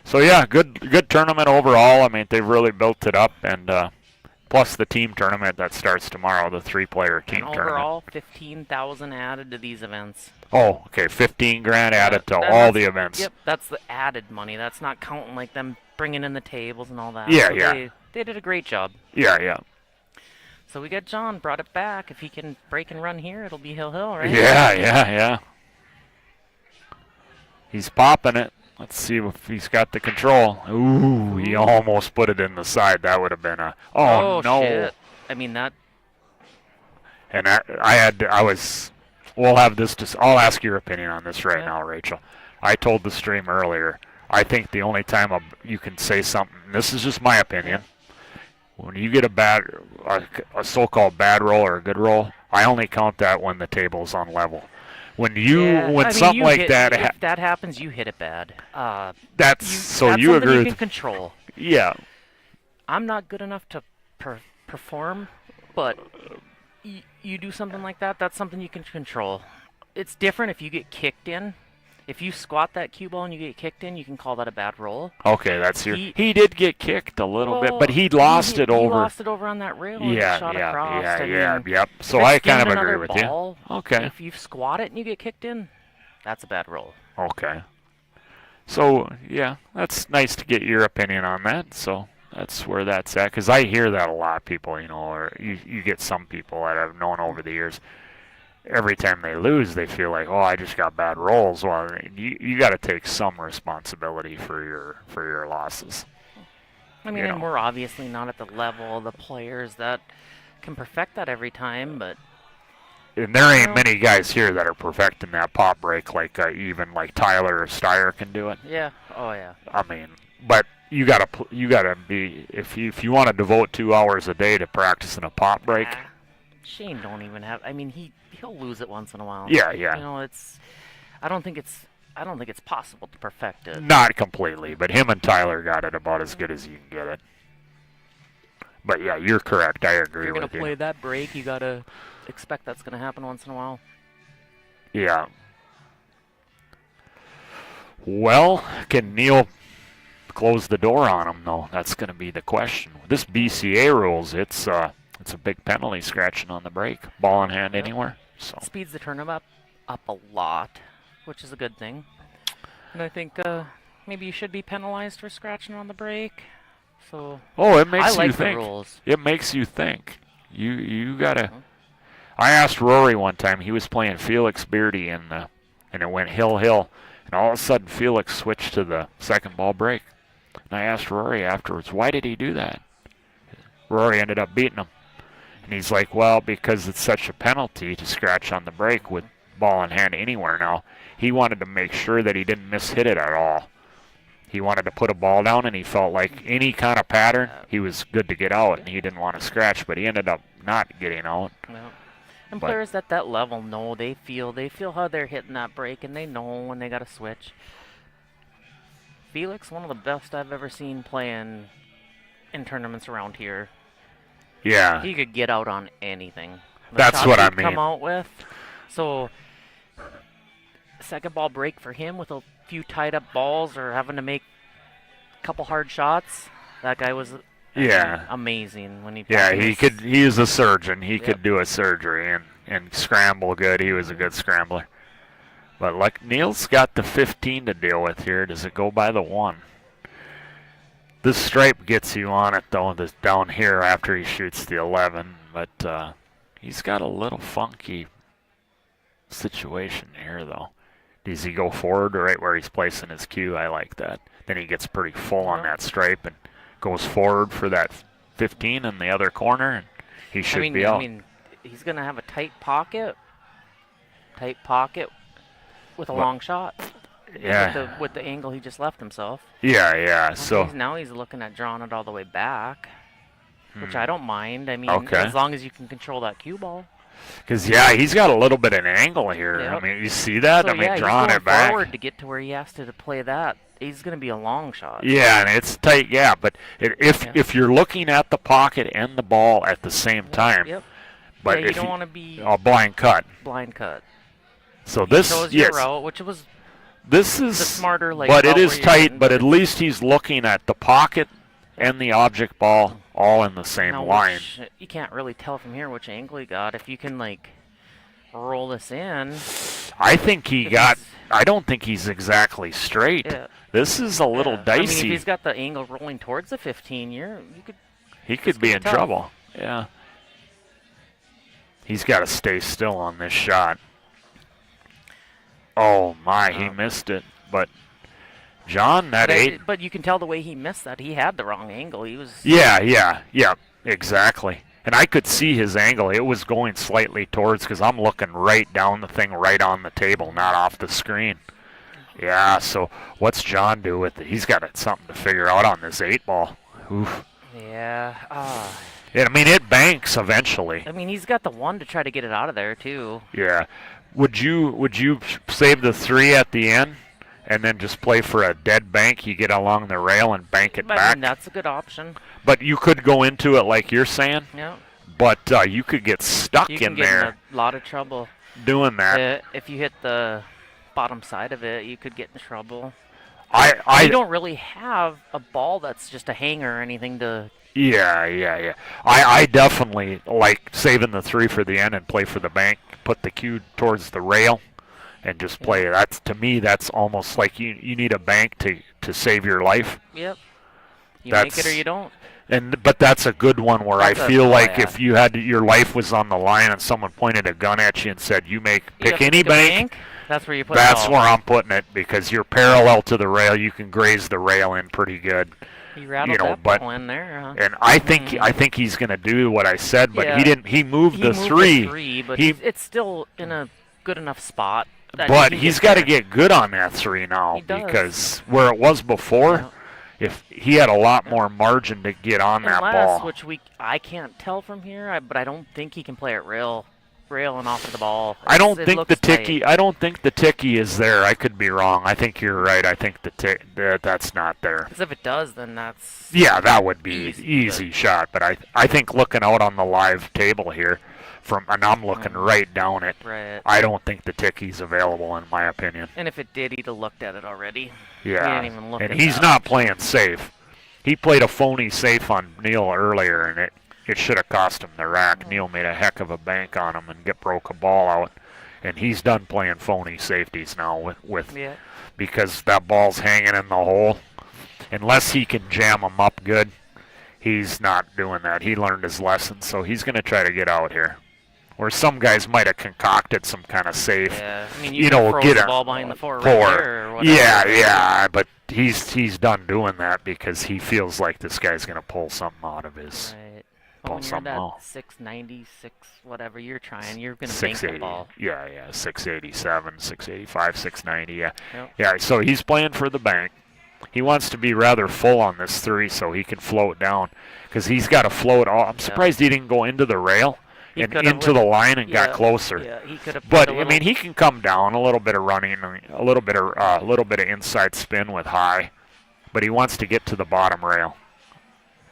So yeah, good tournament overall. I mean, they've really built it up, and plus the team tournament that starts tomorrow, the 3-player team and tournament. overall, 15,000 added to these events. Oh, okay, 15 grand added to all the events. Yep, that's the added money. That's not counting like them bringing in the tables and all that. Yeah, so yeah. They did a great job. Yeah, yeah. So we got John, brought it back. If he can break and run here, it'll be Hill, right? Yeah, yeah, yeah. He's popping it. Let's see if he's got the control. Ooh, he almost put it in the side. That would have been a... Oh, no. Shit. I mean, that... And we'll have this, I'll ask your opinion on this right now, Rachel. I told the stream earlier, I think the only time you can say something, this is just my opinion, when you get a so-called bad roll or a good roll, I only count that when the table's on level. When something like that, if that happens, you hit it bad. That's you agree? You can control. Yeah. I'm not good enough to perform, but you do something like that. That's something you can control. It's different if you get kicked in. If you squat that cue ball and you get kicked in, you can call that a bad roll. Okay, that's he did get kicked a little bit, but he lost it over. He lost it over on that rail. Yeah, shot yeah, across. yep. So I kind of agree with ball, you. Okay. If you squat it and you get kicked in, that's a bad roll. Okay. So yeah, that's nice to get your opinion on that. So that's where that's at, because I hear that a lot. People, or you get some people that I've known over the years. Every time they lose, they feel like, oh, I just got bad rolls. Well, you got to take some responsibility for your losses. I mean, and we're obviously not at the level of the players that can perfect that every time, but... And there ain't many guys here that are perfecting that pop break like even like Tyler or Steyer can do it. Yeah. Oh, yeah. I mean, but you gotta be, if you want to devote 2 hours a day to practicing a pop break. Shane don't even have. I mean, he'll lose it once in a while. Yeah, yeah. It's. I don't think it's possible to perfect it. Not completely, but him and Tyler got it about as good as you can get it. But yeah, you're correct. I agree with you. If you're gonna play that break, you gotta expect that's gonna happen once in a while. Yeah. Well, can Neil close the door on him though? That's gonna be the question. This BCA rules, it's a big penalty scratching on the break, ball in hand anywhere. So speeds the tournament up a lot, which is a good thing. And I think maybe you should be penalized for scratching on the break. So it makes I like you think. The rules. It makes you think. You gotta. I asked Rory one time. He was playing Felix Beardy and it went hill, and all of a sudden Felix switched to the second ball break. And I asked Rory afterwards, why did he do that? Rory ended up beating him. And he's like, well, because it's such a penalty to scratch on the break with ball in hand anywhere now. He wanted to make sure that he didn't mishit it at all. He wanted to put a ball down, and he felt like any kind of pattern, he was good to get out, and he didn't want to scratch, but he ended up not getting out. No. And players at that level know, they feel how they're hitting that break, and they know when they got to switch. Felix, one of the best I've ever seen playing in tournaments around here. Yeah. He could get out on anything. That's what I mean. Come out with. So, second ball break for him with a few tied up balls or having to make a couple hard shots. That guy was amazing when he. Yeah, he is a surgeon. He could do a surgery and scramble good. He was a good scrambler. But like Neil's got the 15 to deal with here. Does it go by the 1? This stripe gets you on it, though, this down here after he shoots the 11. But he's got a little funky situation here, though. Does he go forward right where he's placing his cue? I like that. Then he gets pretty full on that stripe and goes forward for that 15 in the other corner, and he should be out. I mean, he's going to have a tight pocket with a long shot. Yeah. With the angle he just left himself. Yeah. So now he's looking at drawing it all the way back, which I don't mind. I mean, as long as you can control that cue ball. Because he's got a little bit of an angle here. Yep. I mean, you see that? So, I mean, drawing it back. Forward to get to where he has to play that. He's going to be a long shot. Yeah, and it's tight. Yeah, but if you're looking at the pocket and the ball at the same time, but you don't want to be a blind cut. Blind cut. So this chose your route, which was This is the smarter, like, but it route is where you're tight. getting, But at least he's looking at the pocket and the object ball all in the same now line. you can't really tell from here which angle he got. If you can, like, roll this in. I think he if got. he's- I don't think he's exactly straight. Yeah. This is a little Yeah. I mean, if dicey. he's got the angle rolling towards the 15, He this could be could be in tough. trouble. Yeah. He's got to stay still on this shot. Oh my, he missed it. But John, that eight. But you can tell the way he missed that. He had the wrong angle. He was. Yeah, exactly. And I could see his angle. It was going slightly towards because I'm looking right down the thing, right on the table, not off the screen. Yeah. So what's John do with it? He's got something to figure out on this 8-ball. Oof. Yeah. I mean, it banks eventually. I mean, he's got the one to try to get it out of there too. Yeah. Would you save the 3 at the end and then just play for a dead bank? You get along the rail and bank it I back. mean, that's a good option. But you could go into it like you're saying. Yeah. But you could get stuck You in can get there in a lot of trouble. doing that. If you hit the bottom side of it, you could get in trouble. I You don't really have a ball that's just a hanger or anything to. Yeah. I definitely like saving the 3 for the end and play for the bank. Put the cue towards the rail and just play. That's to me. That's almost like you need a bank to save your life. Yep. You make it or you don't. But that's a good one where I feel like yeah. if you had your life was on the line and someone pointed a gun at you and said you You pick have to any pick a bank, that's where you put that's it all. where I'm putting it because you're parallel to the rail. You can graze the rail in pretty good. You rattled that ball in there. Huh? And I think he's going to do what I said, but Yeah. he didn't. He moved the 3. But He- it's still in a good enough spot. That But he can he's get got to there. get good on that 3 now He does. because where it was before, if he had a lot more margin to get on that Unless, ball. which I can't tell from here, but I don't think he can play it railing off of the ball. I don't It think looks the tight. ticky. I don't think the ticky is there. I could be wrong. I think you're right. I think that's not there. 'Cause if it does, then that's. Yeah, that would be Easy, easy shot. But I think looking out on the live table here, and I'm looking right down it. Right. I don't think the ticky's available in my opinion. And if it did, he'd have looked at it already. Yeah, He didn't even look and at he's that. not playing safe. He played a phony safe on Neil earlier, and it should have cost him the rack. Neil made a heck of a bank on him and broke a ball out, and he's done playing phony safeties now with Yeah. because that ball's hanging in the hole. Unless he can jam him up good, he's not doing that. He learned his lesson, so he's going to try to get out here. Where some guys might have concocted some kind of safe. Yeah. I mean, You can know, froze get the a ball behind the four right there or whatever. Yeah, but he's done doing that because he feels like this guy's going to pull something out of his. Right. Pull Well, when you're something that out. 690, whatever you're trying, you're going to bank the 680. ball. Yeah, 687, 685, 690. Yeah. Yep. Yeah, so he's playing for the bank. He wants to be rather full on this 3 so he can float down because he's got to float all. I'm surprised he didn't go into the rail He and could've into the line and got yeah, closer. Yeah, he could have. But I mean, he can come down a little bit of running, a little bit of inside spin with high, but he wants to get to the bottom rail.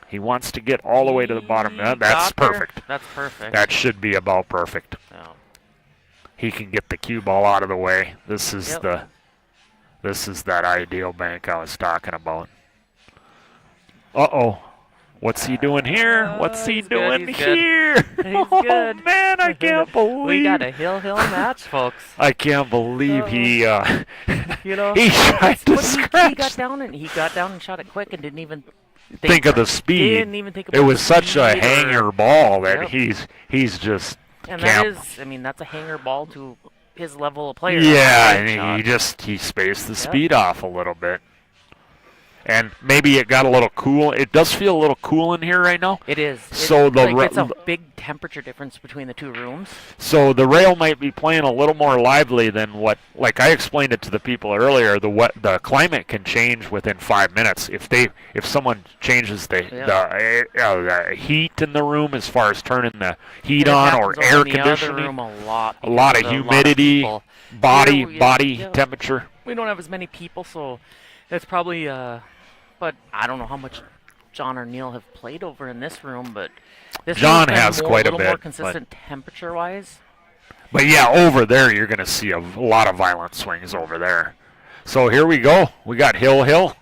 He wants to get all the way to the bottom. That's perfect. That's perfect. That should be about perfect. Oh. He can get the cue ball out of the way. This is Yep. this is that ideal bank I was talking about. Uh-oh. What's he doing here? What's he he's good, doing he's good. here? He's Oh, good. man, I can't believe. We got a hill match, folks. I can't believe he You know, he tried to but he scratch. got down and shot it quick and didn't even Think of for the it. speed. Didn't even think It about was the such a speed or- hanger ball that Yep. he's just And can't. that is, I mean, that's a hanger ball to his level of player. Yeah, That's a great and shot. he spaced the speed off a little bit. And maybe it got a little cool. It does feel a little cool in here right now. It is. So It's a big temperature difference between the two rooms. So the rail might be playing a little more lively than what, like I explained it to the people earlier. The climate can change within 5 minutes if someone changes the heat in the room as far as turning the heat It on or happens over air in the other conditioning. room a lot. A lot of because humidity, people. body Yeah. temperature. We don't have as many people, so it's probably. But I don't know how much John or Neil have played over in this room, but this John room's been has quite a little more bit, consistent temperature-wise. But yeah, over there you're going to see a lot of violent swings over there. So here we go. We got Hill.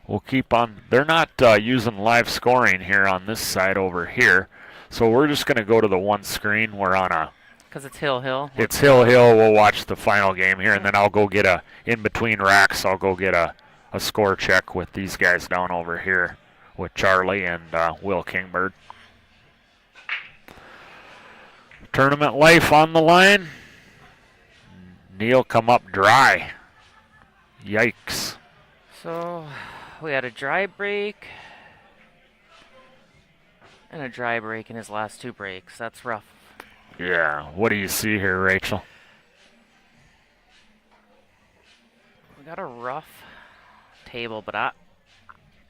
We'll keep on. They're not using live scoring here on this side over here. So we're just going to go to the one screen. We're on a... Because it's Hill. It's Hill. We'll watch the final game here, and then I'll go get in between racks, I'll go get a score check with these guys down over here with Charlie and Will Kingbird. Tournament life on the line. Neil come up dry. Yikes. So we had a dry break and a dry break in his last 2 breaks. That's rough. Yeah. What do you see here, Rachel? We got a rough table, but I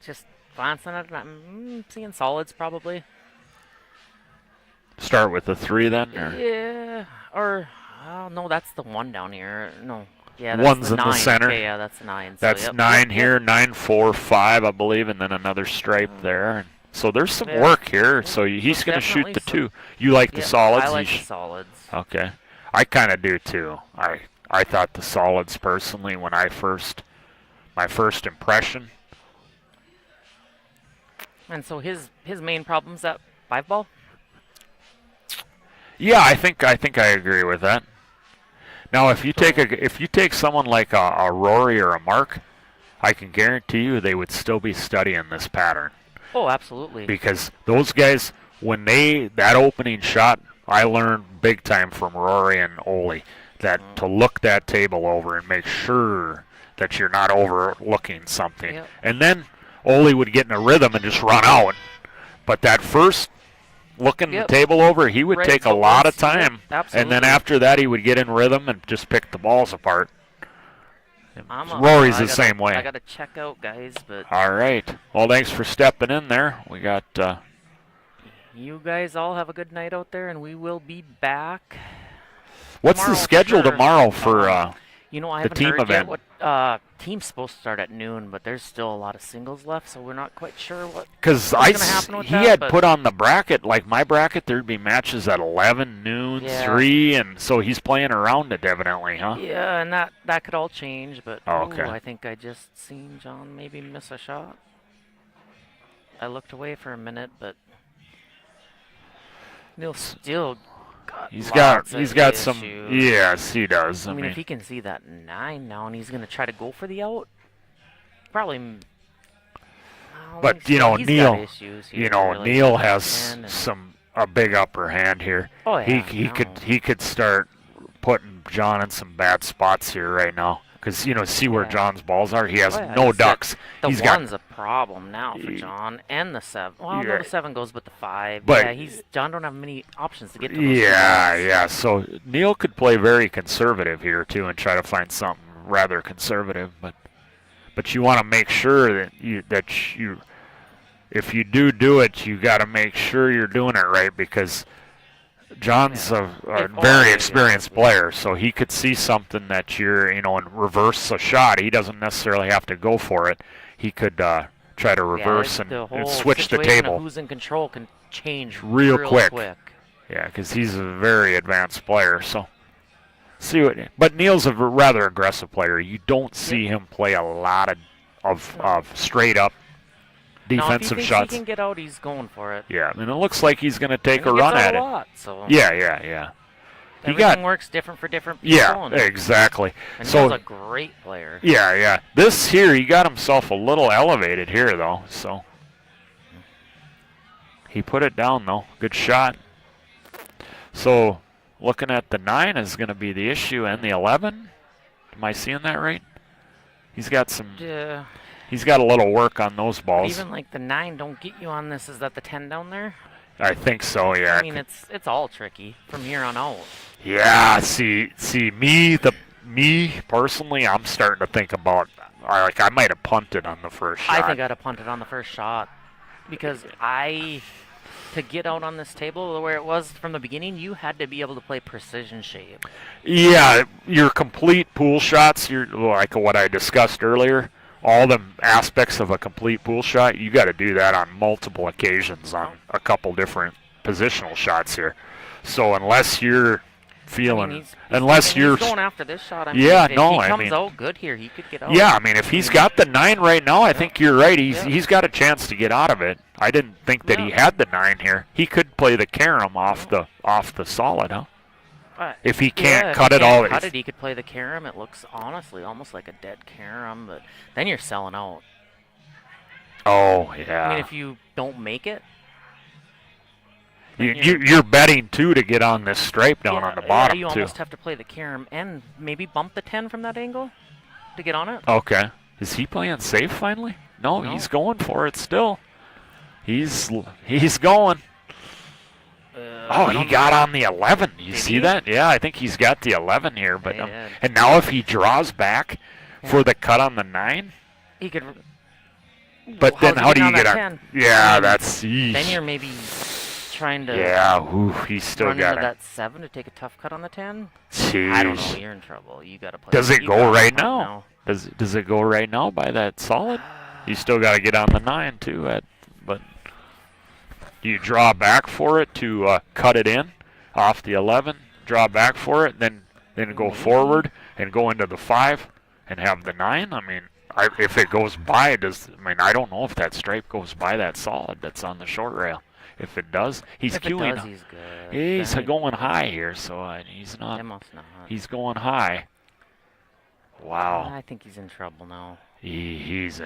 just glancing at it, I'm seeing solids probably. Start with the 3 then? Or? Yeah. Or, no, that's the 1 down here. No. Yeah, that's One's the 9. in the center. Okay, yeah, that's the 9. So, That's yep, 9 yep, here, yep. 9, 4, 5, I believe, and then another stripe there. So there's some work here. So he's going to shoot the 2. You like the solids? I like the solids. Okay. I kind of do too. I thought the solids personally when my first impression. And so his main problem's that 5 ball? Yeah, I think I agree with that. Now, if you take someone like a Rory or a Mark, I can guarantee you they would still be studying this pattern. Oh, absolutely. Because those guys, when that opening shot, I learned big time from Rory and Ole that to look that table over and make sure that you're not overlooking something. Yep. And then Ole would get in a rhythm and just run out. But that first looking the table over, he would take a lot of time. And then after that, he would get in rhythm and just pick the balls apart. Rory's the same way. I got to check out, guys. But all right. Well, thanks for stepping in there. We got... you guys all have a good night out there, and we will be back. What's the schedule tomorrow for I the haven't team heard event? Yet what team's supposed to start at noon, but there's still a lot of singles left, so we're not quite sure what's going to happen with he that, had but put on the bracket, like my bracket, there'd be matches at 11, noon, 3, and so he's playing around it evidently, huh? Yeah, and that could all change, but okay. I think I just seen John maybe miss a shot. I looked away for a minute, but Neil still He's got some issues. Yes, he does. I mean, if he can see that 9 now and he's going to try to go for the out, probably. But he's Neil, got issues here, really. Neil has a big upper hand here. Oh yeah, he could start putting John in some bad spots here right now. Because, see where John's balls are? He has no ducks. The he's 1's a problem now for John, and the 7. Well, no, the 7 goes with the 5. But John don't have many options to get to those yeah. So Neil could play very conservative here, too, and try to find something rather conservative. But you want to make sure that if you do it, you got to make sure you're doing it right, because John's a very experienced player, so he could see something that you're, and reverse a shot. He doesn't necessarily have to go for it. He could try to reverse and switch the table. Who's in control can change real quick. Yeah, because he's a very advanced player. So but Neil's a rather aggressive player. You don't see him play a lot of straight up defensive shots. If he can get out, he's going for it. Yeah, and it looks like he's going to take a run at it. So yeah. Everything works different for different people. Yeah, exactly. And he's a great player. Yeah. This here, he got himself a little elevated here, though. So he put it down, though. Good shot. So looking at the 9 is going to be the issue, and the 11. Am I seeing that right? He's got some... Yeah. He's got a little work on those balls. But even like the 9 don't get you on this. Is that the 10 down there? I think so, yeah. I mean, it's all tricky from here on out. Yeah, see, me personally, I'm starting to think about, I might have punted on the first shot. I think I'd have punted on the first shot because to get out on this table where it was from the beginning, you had to be able to play precision shape. Yeah, your complete pool shots, like what I discussed earlier, all the aspects of a complete pool shot, you got to do that on multiple occasions on a couple different positional shots here. So unless you're feeling. He's Unless you're going after this shot. Yeah, if no, he I comes mean, out good here, he could get out. Yeah, I mean, if he's got the 9 right now, I think you're right. Yeah. He's got a chance to get out of it. I didn't think that he had the 9 here. He could play the carom off the solid, huh? If he can't cut it all, he could play the carom. It looks honestly almost like a dead carom, but then you're selling out. Oh yeah. I mean, if you don't make it, you're betting too to get on this stripe down on the bottom you almost have to play the carom and maybe bump the 10 from that angle to get on it. Okay. Is he playing safe finally? No, he's going for it still. He's going. He got on the 11. You see that? Yeah, I think he's got the 11 here. But and now if he draws back for the cut on the 9, he could. But then how do you get on? 10? Yeah, that's. Then you're maybe trying to. Yeah, he's still got that 7 to take a tough cut on the 10. Jeez. I don't know. You're in trouble. You got to play. Does it go right now? Does it go right now by that solid? You still got to get on the 9 too. But do you draw back for it to cut it in off the 11? Draw back for it, then go forward and go into the 5 and have the 9. I mean, if it goes by, I don't know if that stripe goes by that solid that's on the short rail. If it does, he's queuing. He's good. He's going high here, so he's not. He's going high. Wow. I think he's in trouble now. The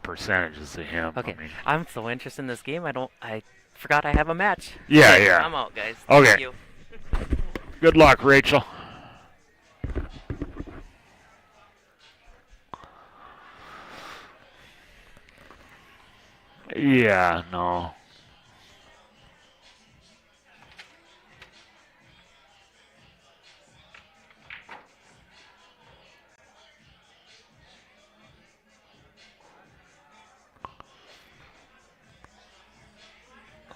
percentages of him. Okay, I'm so interested in this game. I forgot I have a match. Yeah. I'm out, guys. Okay. Thank you. Good luck, Rachel. Yeah, no.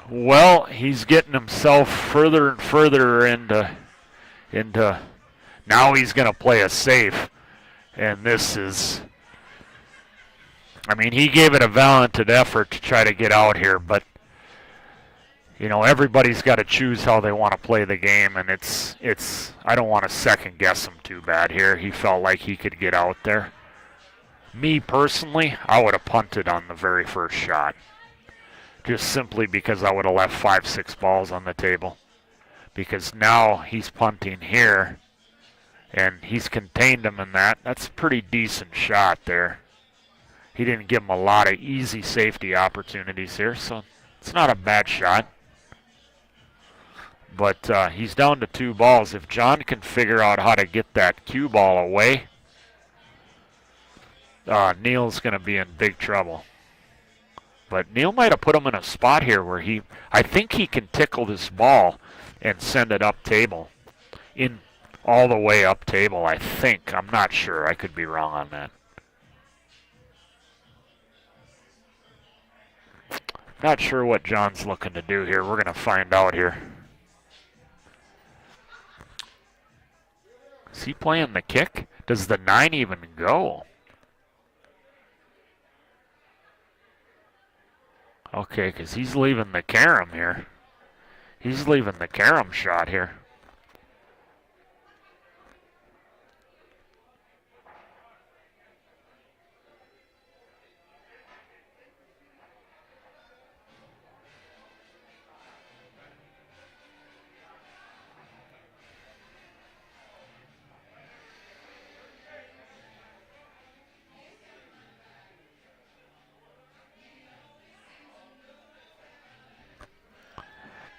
Well, he's getting himself further and further into now he's going to play a safe. And this is, he gave it a valiant effort to try to get out here, but everybody's got to choose how they want to play the game, and it's I don't want to second guess him too bad here. He felt like he could get out there. Me personally, I would have punted on the very first shot. Just simply because I would have left 5-6 balls on the table. Because now he's punting here, and he's contained him in that. That's a pretty decent shot there. He didn't give him a lot of easy safety opportunities here, so it's not a bad shot. But he's down to 2 balls. If John can figure out how to get that cue ball away, Neil's going to be in big trouble. But Neil might have put him in a spot here where I think he can tickle this ball and send it up table. All the way up table, I think. I'm not sure. I could be wrong on that. Not sure what John's looking to do here. We're going to find out here. Is he playing the kick? Does the 9 even go? Okay, because he's leaving the carom here. He's leaving the carom shot here.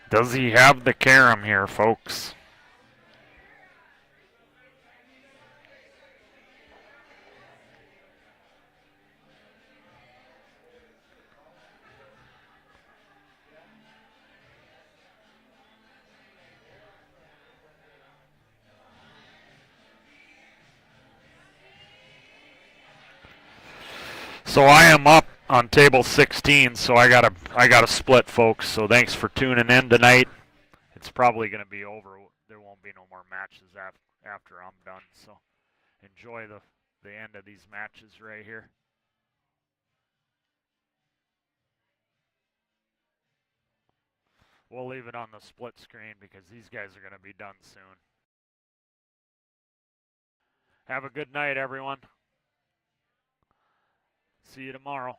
Does he have the carom here, folks? So I am up on table 16, so I gotta split, folks. So thanks for tuning in tonight. It's probably gonna be over. There won't be no more matches after I'm done. So enjoy the end of these matches right here. We'll leave it on the split screen because these guys are going to be done soon. Have a good night, everyone. See you tomorrow.